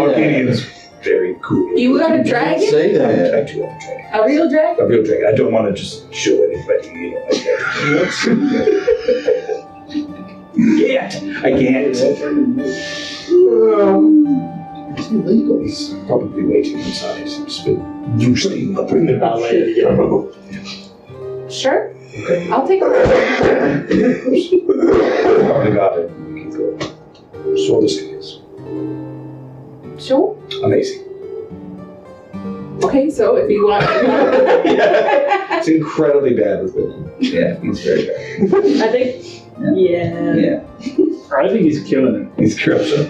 Arcadian's very cool. You got a dragon? Say I that. do have a dragon. A real dragon? A real dragon. I don't want to just show anybody, like that. Yet. I can't. It's illegal. He's probably waiting inside. He's been roosting up in the ballet. Sure. Okay. I'll take a look. Oh my god, we can go. So this is Sure. amazing. Okay, so if you want. It's incredibly bad with women. Yeah, he's very bad. I think, yeah. Yeah, I think he's killing it. he's crushing.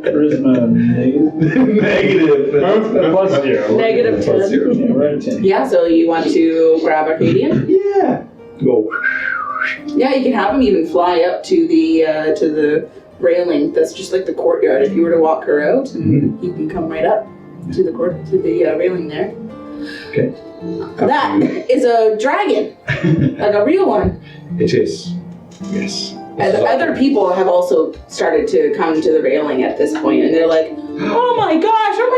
Charisma negative. Negative. Plus 0. Negative Plus 10. zero. Yeah, we're at 10. Yeah, so you want to grab Arcadian? Yeah. Go. Yeah, you can have them even fly up to the railing. That's just like the courtyard. If you were to walk her out, and you can come right up to the railing there. Okay. That is a dragon, like a real one. It is. Yes. Other people have also started to come to the railing at this point, and they're like, "Oh my gosh! It's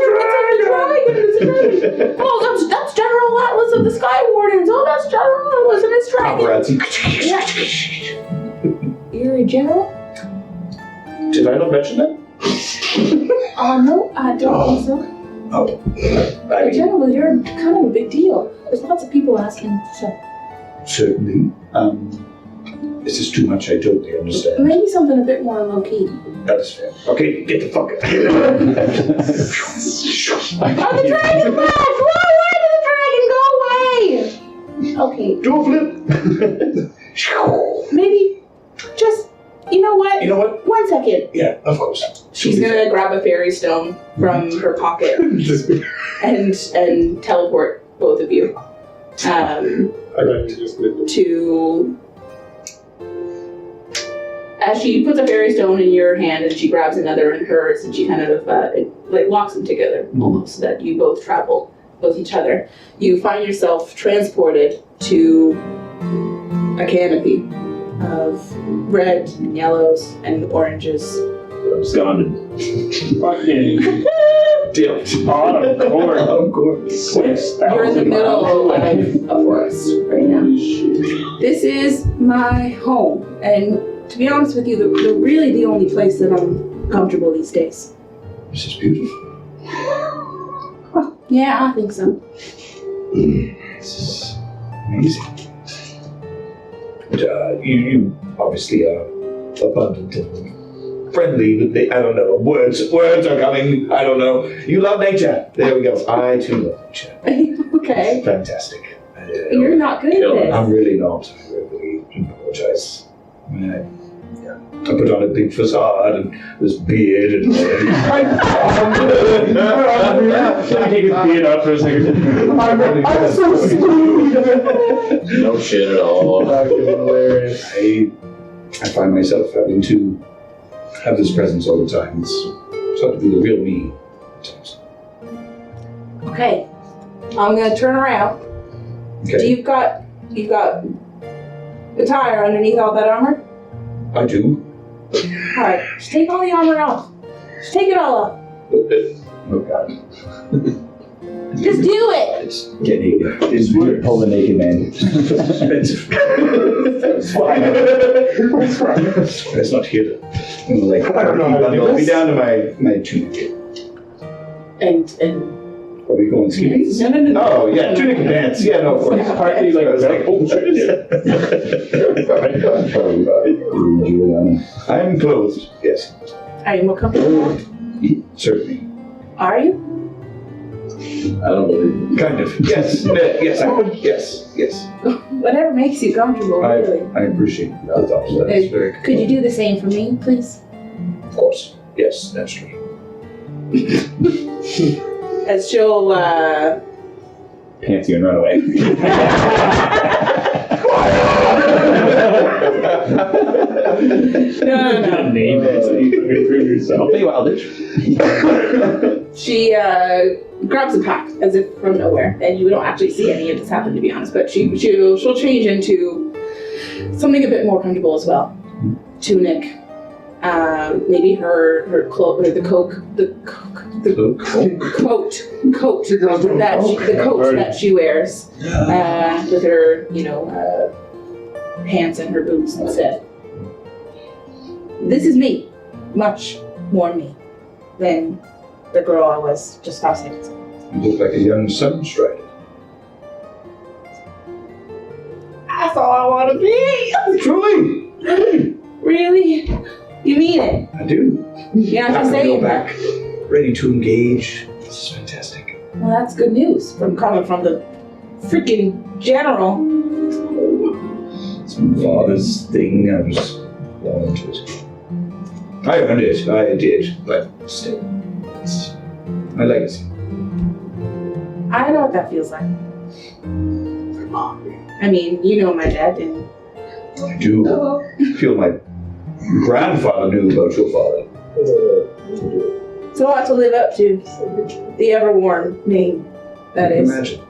a dragon! Oh, that's General Atlas of the Sky Wardens! Oh, that's General Atlas and his dragon!" You're a general? Did I not mention that? No, I don't think so. Oh. A general, you're kind of a big deal. There's lots of people asking stuff. Certainly. This is too much, I totally understand. Maybe something a bit more low-key. That is fair. Okay, get the fuck out. Oh, the dragon back! Why did the dragon go away? Okay. Do a flip! Maybe just, you know what? You know what? 1 second. Yeah, of course. She's gonna grab a fairy stone from her pocket and teleport both of you to. As she puts a fairy stone in your hand and she grabs another in hers, and she kind of locks them together almost, so that you both travel with each other. You find yourself transported to a canopy of red and yellows and oranges. Absconded. Fucking Deal. Of course. You're in the middle of a forest right now. This is my home, and to be honest with you, really the only place that I'm comfortable these days. This is beautiful. Yeah, I think so. This is amazing. But, you obviously are abundant and friendly. I don't know. Words are coming. I don't know. You love nature. There we go. I too love nature. Okay. Fantastic. You're not good at this. I'm really not. I really apologize. I put on a big facade and this beard and Let me take his beard off for a second. I'm so smooth. No shit at all. Fucking hilarious. I find myself having to have this presence all the time. It's hard to be the real me at times. Okay. I'm gonna turn around. Okay. You've got the tire underneath all that armor? I do. Alright, just take all the armor off. Just take it all off. Oh god. Just do it! Get naked. It's weird. Pull the naked man. Expensive. That's not here to, I don't know how to do I'll be this. down to my tunic. And Are we going skivvies? No. Oh, yeah, tunic and pants. Yeah, no, of course. Partly like I'm clothed, yes. are you more comfortable? Certainly. Are you? I don't believe it. Kind of. Yes. Yes, I would. Yes. Whatever makes you comfortable, really. I appreciate that. That's very good. Could you do the same for me, please? Of course. Yes, naturally. As she'll, Pants you and run away. No. Name it so you can improve yourself. Feywildish. She grabs a pack as if from nowhere, and you don't actually see any of this happen, to be honest. But she'll change into something a bit more comfortable as well. Tunic, maybe her cloak, or the coat that she wears, with her pants and her boots instead. This is me, much more me than the girl I was just 5 seconds ago. You look like a young sunstrider. That's all I want to be. Truly. Really? You mean it? I do. You're not I'm just gonna saying go that. back, ready to engage. This is fantastic. Well, that's good news coming from the freaking general. It's my father's thing. I was born into it. I earned it. I did, but still, it's my legacy. I know what that feels like. I mean, you know my dad didn't. I do feel my grandfather knew about your father. It's a lot to live up to. The ever-worn name, that is. Imagine.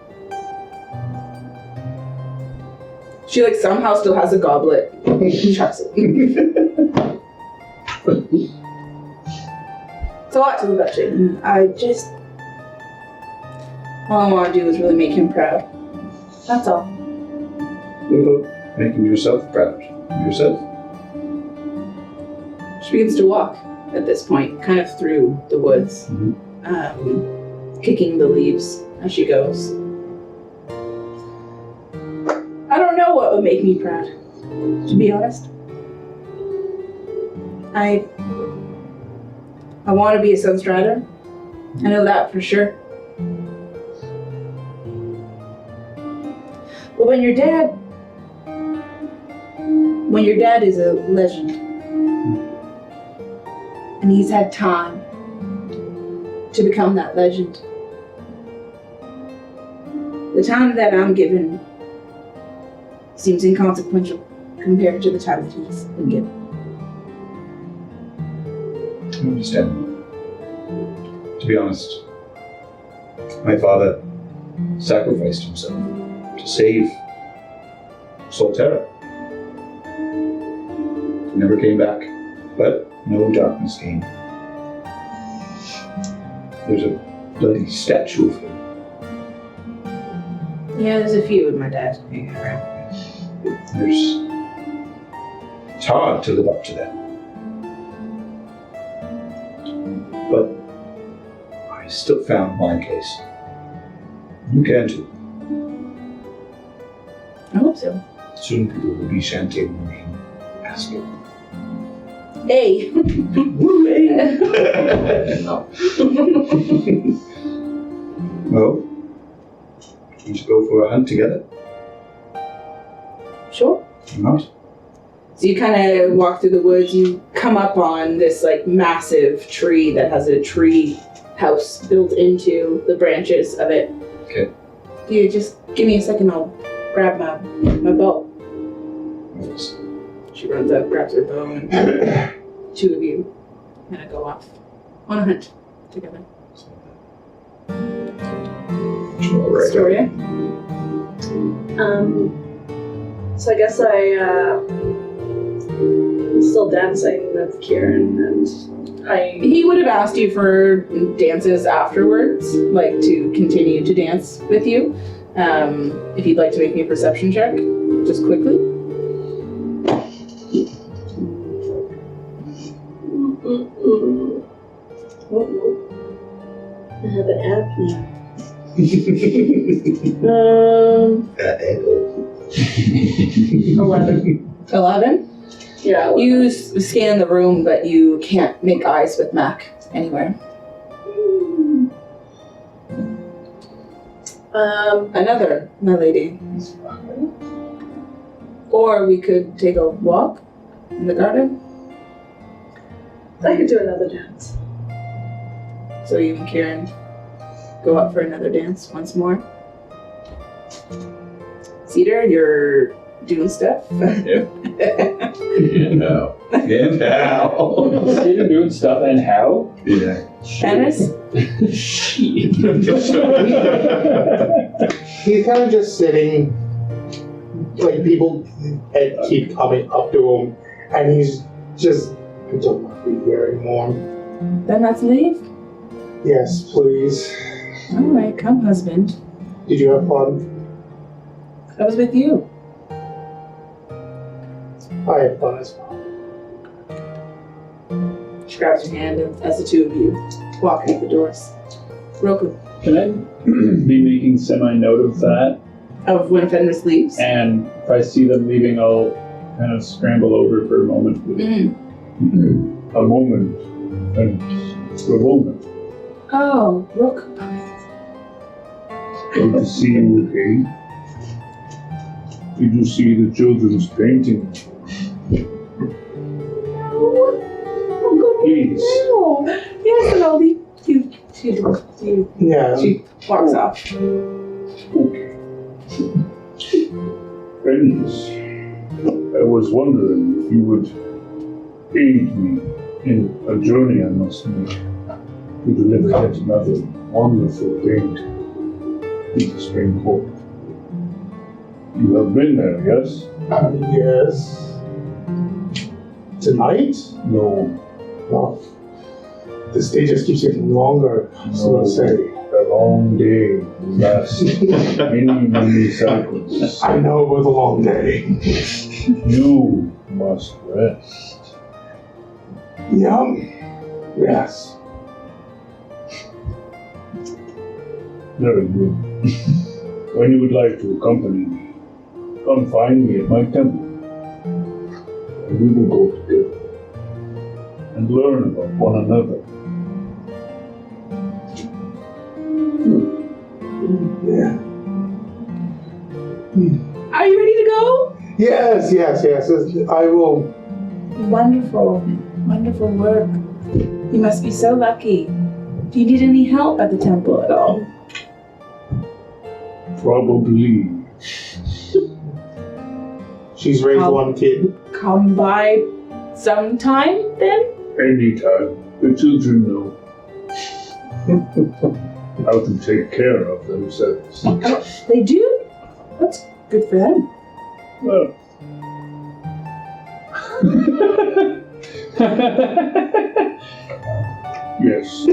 She like somehow still has a goblet. Chucks it. It's a lot to live up to. All I want to do is really make him proud. That's all. What about making yourself proud of yourself? She begins to walk at this point, kind of through the woods, kicking the leaves as she goes. I don't know what would make me proud, to be honest. I want to be a Sunstrider. I know that for sure. But when your dad is a legend, and he's had time to become that legend, the time that I'm given seems inconsequential compared to the time that he's been given. I understand. To be honest, my father sacrificed himself to save Solterra. He never came back, but no darkness came. There's a bloody statue of him. Yeah, there's a few with my dad hanging around. It's hard to live up to that. But I still found my case. You can too. I hope so. Soon people will be chanting the name Aspen. Hey! Woo, hey! No. Well, we should go for a hunt together. Sure. Right. So you kind of walk through the woods, you come up on this like massive tree that has a tree house built into the branches of it. Okay. You just give me a second, I'll grab my bow. Yes. She runs up, grabs her bow, and two of you kind of go off on a hunt together. Right. Storia? So I guess I'm still dancing with Kieran, and He would have asked you for dances afterwards, like to continue to dance with you. If you'd like to make me a perception check, just quickly. I have an app now. 11. 11? Yeah. 11. You scan the room, but you can't make eyes with Mac anywhere. Another, my lady. Or we could take a walk in the garden. I could do another dance. So you and Kieran go up for another dance once more. Cedar, you're doing stuff. Yep. And how? And how? You're doing stuff and how? Yeah. Ennis? He's kind of just sitting, like people keep coming up to him, and he's just, I don't want to be here anymore. Then let's leave. Yes, please. All right, come, husband. Did you have fun? I was with you. I had fun as well. She grabs your hand as the two of you walk out the doors. Roku. Can I be making semi-note of that? Of when Fenris leaves? And if I see them leaving, I'll kind of scramble over for a moment. A moment. And a moment. Oh, Roku. Good to see you, okay? Did you see the children's painting? Please. Oh, yes, and I'll leave you. Yeah. She walks off. Okay. Friends, I I was wondering if you would aid me in a journey I must make to deliver yet another wonderful aid to the Spring Court. You have been there, yes? Yes. Tonight? No. Well, this day just keeps getting longer, so to say. A long day lasts many cycles. I know it was a long day. You must rest. Yes. Very good. When you would like to accompany me, come find me at my temple, and we will go together and learn about one another. Yeah. Are you ready to go? Yes. I will. Wonderful. Wonderful work. You must be so lucky. Do you need any help at the temple at all? Probably. She's raised one kid. Come by sometime then? Anytime. The children know how to take care of themselves. Oh, they do? That's good for them. Well, yes.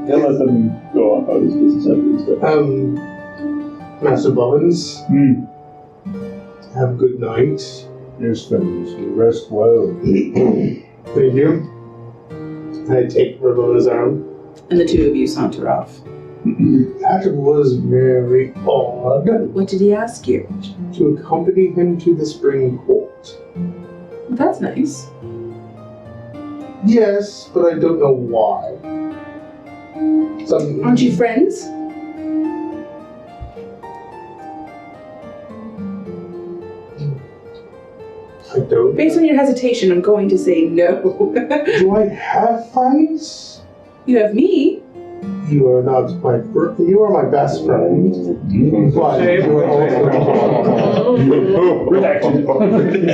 Yeah, let them go on. How does business happen? Master Bobbins, have a good night. Yes, fellows. You rest well. Thank you. I take Ramona's arm. And the two of you saunter off. That was very odd. What did he ask you? To accompany him to the Spring Court. That's nice. Yes, but I don't know why. Aren't you friends? I don't. Based on your hesitation, I'm going to say no. Do I have friends? You have me. You are not my you are my best friend. But you are also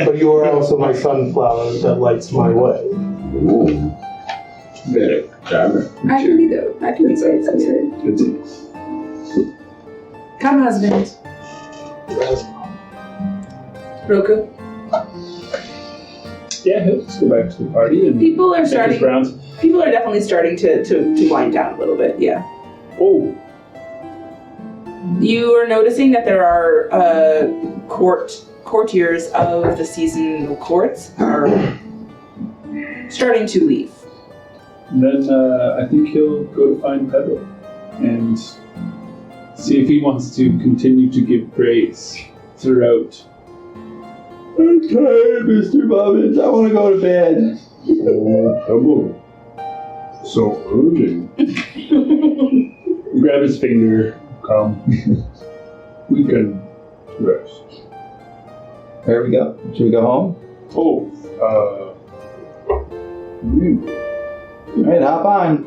but you are also my sunflower that lights my way. Very clever. I can be though. I can be very sincere. Come, husband. Roku. Yeah, let's go back to the party and People are take starting. this round. People are definitely starting to wind down a little bit. Yeah. Oh, You are noticing that there are courtiers of the seasonal courts are starting to leave. then I think he'll go to find Pedro and see if he wants to continue to give praise throughout. I'm tired, Mr. Bobbins. I want to go to bed. Oh, Pedro. So early. Grab his finger. Come. We can rest. Where we go? Should we go home? Oh, All right, hop on.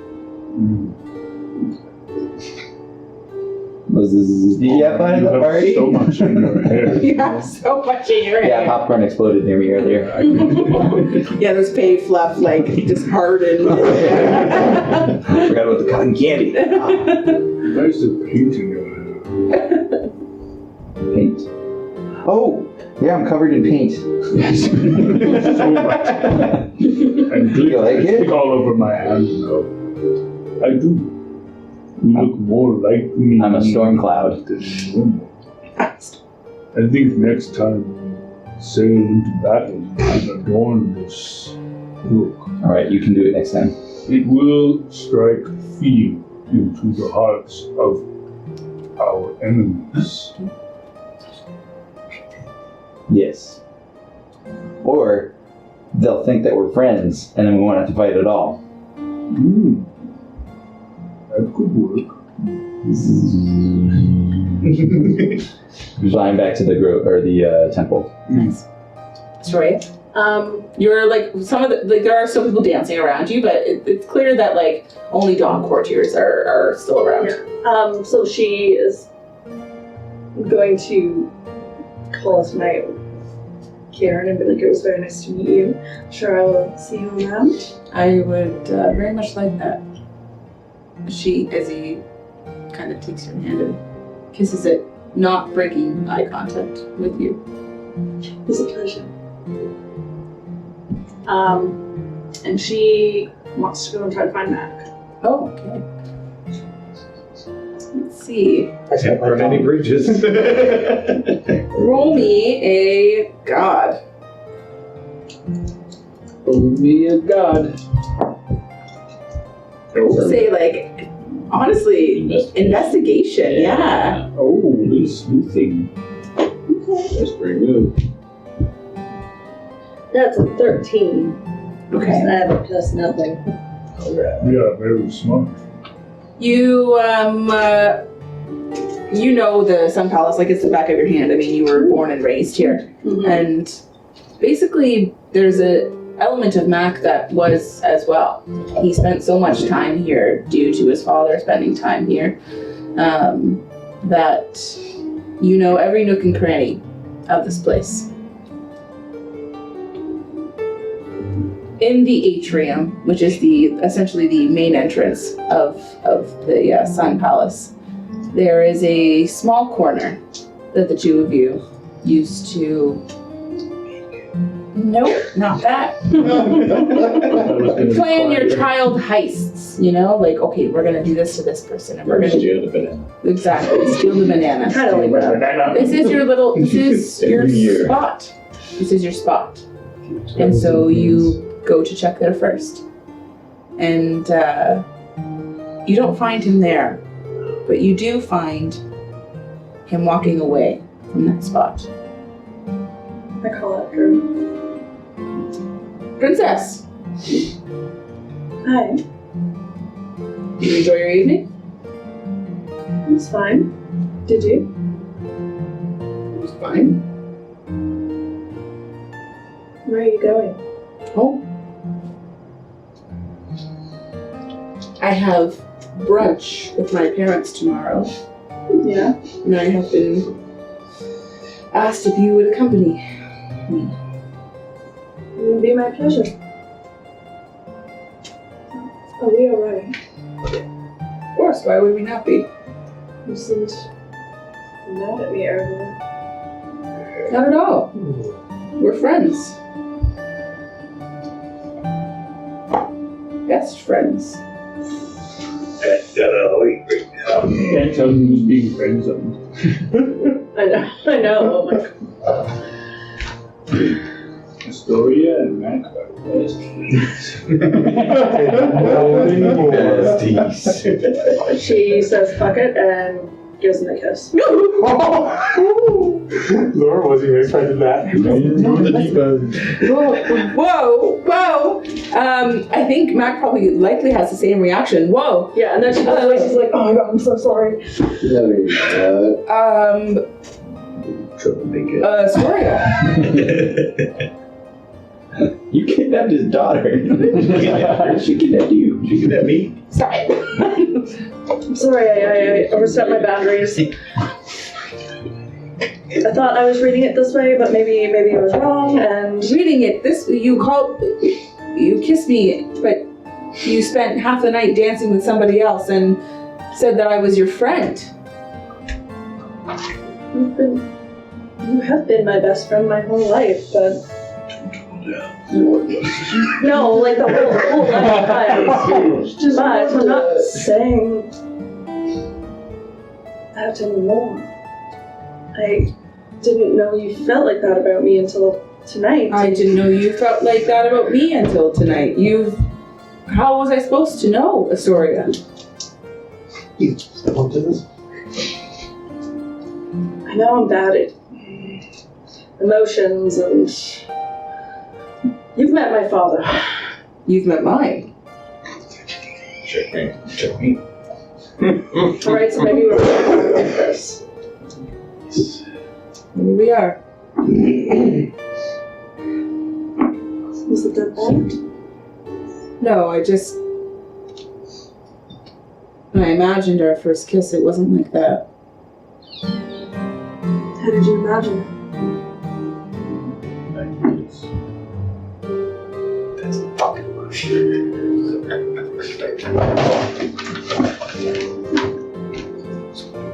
Did you have fun at the party? So much in your hair. You have so much in your Yeah, hair. popcorn exploded near me earlier. Yeah, there's pay fluff like just hardened. Forgot about the cotton candy. Nice to paint in your hair. Paint. Oh, yeah, I'm covered in paint. So much. And You like it? stick all over my hand now. I do. You look more like me. I'm a storm cloud. than normal. I think next time we sail into battle, you can adorn this look. All right, you can do it next time. It will strike fear into the hearts of our enemies. Yes. Or they'll think that we're friends, and then we won't have to fight at all. That could work. Flying back to the temple. Nice. Troy, you're like some of the there are still people dancing around you, but it's clear that like only dawn courtiers are still around. So she is I'm going to call it tonight, Karen, and be like, it was very nice to meet you. I'm sure I will see you around. I would very much like that. As he kind of takes your hand and kisses it, not breaking eye contact with you. It was a pleasure. And she wants to go and try to find Mac. Oh, okay. Let's see. I can't burn any bridges. Roll me a god. Oh, me a god. We'll say, like, honestly, investigation, yeah. Oh, sleuthing. That's pretty good. That's a 13. Okay. I have a plus nothing. Yeah, very smart. You, you know the Sun Palace like it's the back of your hand. I mean, you were born and raised here. Mm-hmm. And basically, there's a element of Mac that was as well. He spent so much time here due to his father spending time here, that you know every nook and cranny of this place. In the atrium, which is essentially the main entrance of the Sun Palace, there is a small corner that the two of you used to. Nope, not that. Plan your child heists, you know? Like, okay, we're gonna do this to this person, and we're gonna Steal the banana. exactly steal the banana. Kind of like that. This is your spot. This is your spot. And so you go to check there first. And you don't find him there, but you do find him walking away from that spot. I call after him. Princess, Hi. do you enjoy your evening? It's fine. Did you? It's fine. Where are you going? Oh. I have brunch with my parents tomorrow, Yeah. and I have been asked if you would accompany me. It would be my pleasure. Are we alright? Of course, why would we not be? You seemed mad at me earlier. Not at all. We're friends. Best friends. Can't tell who's being friend zoned. I know. Oh my. Astoria and Mac are best friends. She says fuck it and gives him a kiss. Laura wasn't even expecting that. Whoa! I think Mac probably likely has the same reaction. Whoa! Yeah, and then she's like, oh my god, I'm so sorry. Astoria. You kidnapped his daughter. She kidnapped you. She kidnapped me. Sorry. I'm sorry, I overstepped my boundaries. I thought I was reading it this way, but maybe I was wrong, and... Reading it this you kissed me, but you spent half the night dancing with somebody else and said that I was your friend. You have been my best friend my whole life, but... No, like the whole life, but I'm not saying that anymore. I didn't know you felt like that about me until tonight. I didn't know you felt like that about me until tonight. How was I supposed to know, Astoria? You step up to this? I know I'm bad at emotions, and you've met my father. You've met mine. Check me. Alright, so maybe we're going with this. Here we are. Was it that bad? No, when I imagined our first kiss, it wasn't like that. How did you imagine it? That's a fucking question.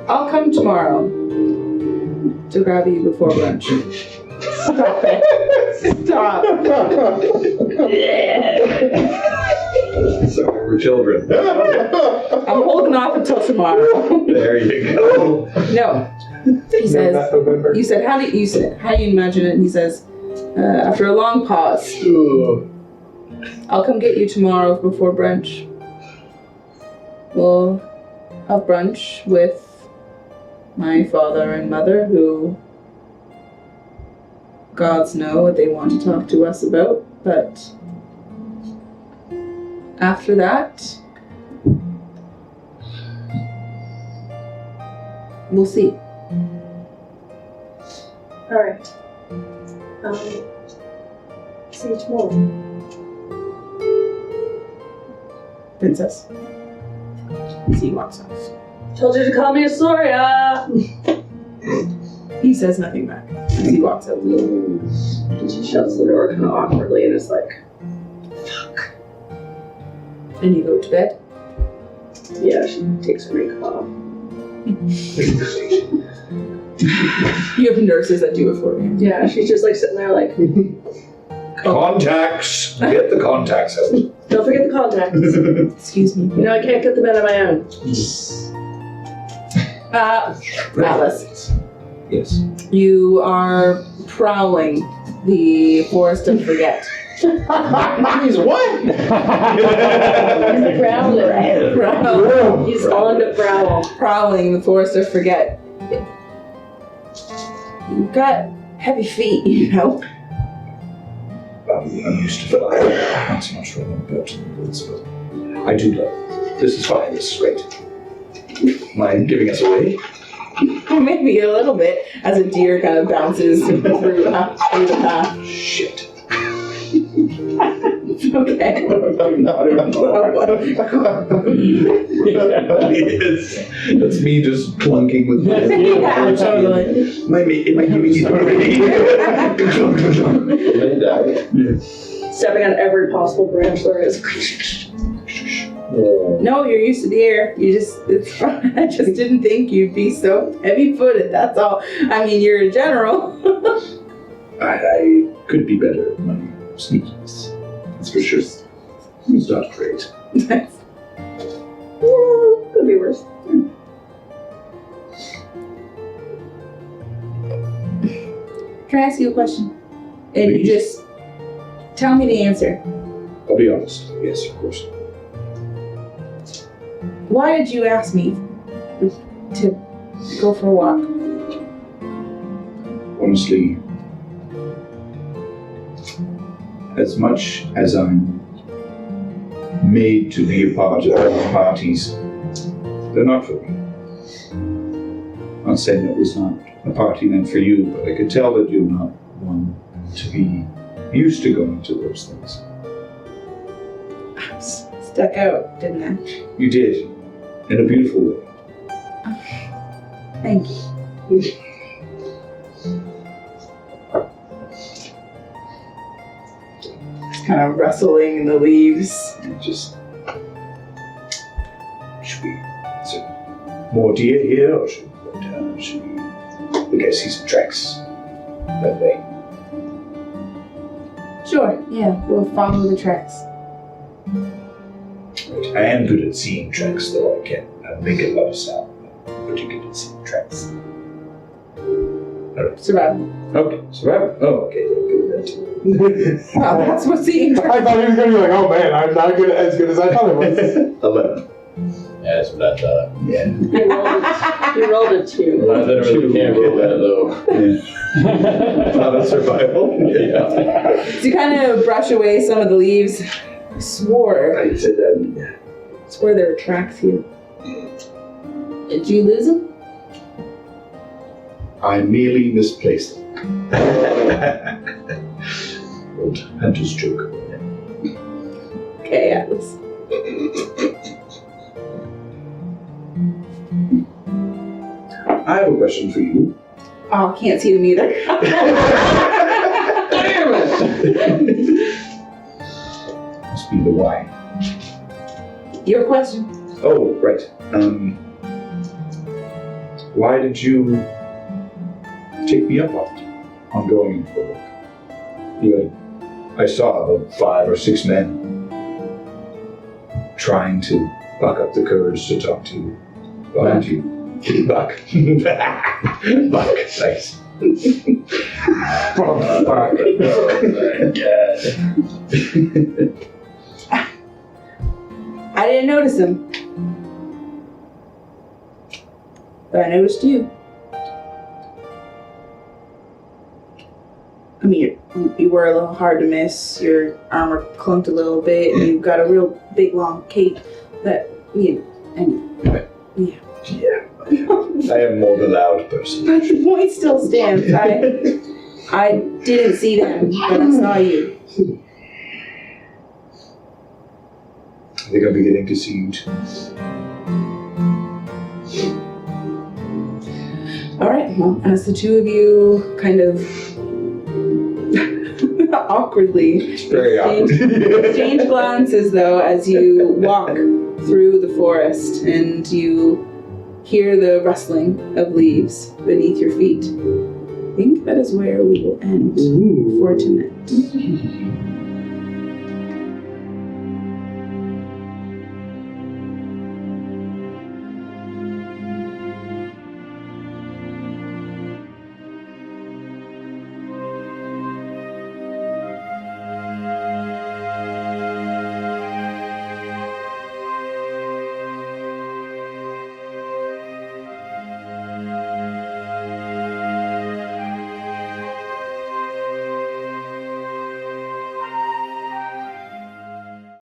I'll come tomorrow to grab you before lunch. Stop it. Stop. Sorry, we're children. I'm holding off until tomorrow. There you go. No. He says, November. you said, how do you imagine it? And he says, after a long pause, I'll come get you tomorrow before brunch. We'll have brunch with my father and mother, who gods know what they want to talk to us about, but after that, we'll see. Alright. See you tomorrow. Princess. He walks off. Told you to call me Asoria! He says nothing back as he walks out. And she shuts the door kind of awkwardly and is like, fuck. And you go to bed. Yeah, she takes her makeup off. You have nurses that do it for you. Yeah, she's just like sitting there like, Contacts. Get the contacts out. don't forget the contacts. Excuse me. You know, I can't get them out on my own. Alice, Yes. you are prowling the forest of forget. He's what? Prowling. He's on the prowl. Prowling the forest of forget. You've got heavy feet, you know. I'm used to flying. Not so much running about in the woods, but I do love it. This is fine. This is great. Mind giving us away? Maybe a little bit, as a deer kind of bounces through the path. Shit. Okay. That's me just clunking with my Yeah, totally. Am I giving you already? Stepping on every possible branch there is. No, you're used to the air. It's fine. I just didn't think you'd be so heavy-footed, that's all. I mean, you're a general. I could be better at my sneakiness. That's for sure. It's not great. Could be worse. Can I ask you a question? And you just tell me the answer. I'll be honest. Yes, of course. Why did you ask me to go for a walk? Honestly, as much as I'm made to be a part of all parties, they're not for me. I'm not saying it was not a party meant for you, but I could tell that you're not one to be used to going to those things. I was stuck out, didn't I? You did, in a beautiful way. Thank you. Kind of rustling in the leaves. Just, should we, is there more deer here, or should we go down? Should we go see some tracks that way? Sure, yeah, we'll follow the tracks. Right. I am good at seeing tracks, though I can make a lot of sound. I'm pretty good at seeing tracks. Alright. Survival. Okay, survival. Oh, okay, I'm good at that too. Wow, that's what seeing I thought he was going to be like, oh man, I'm not as good as I thought I was. 11. Yeah, that's what I thought. Yeah. You rolled a 2. I literally can't roll that low. Not a survival? Yeah. So you kind of brush away some of the leaves. I swore I said that. there were tracks here. Did you lose them? I merely misplaced them. Old hunter's joke. Okay, Atlas. I have a question for you. Oh, can't see them either. Damn it! Must be the wine. Your question. Oh, right. Why did you take me up on going for work? I saw about 5 or 6 men trying to buck up the courage to talk to you. Why don't you? Buck. Buck. Nice. Oh my god. I didn't notice him. But I noticed you. I mean, you were a little hard to miss. Your armor clunked a little bit, and you've got a real big long cape that, Yeah. I am more the loud person. But the point still stands. I didn't see them, but I saw you. I think I'm beginning to see you too. All right, well, as the two of you kind of awkwardly Very awkward. exchange glances, though, as you walk through the forest and you hear the rustling of leaves beneath your feet. I think that is where we will end for tonight.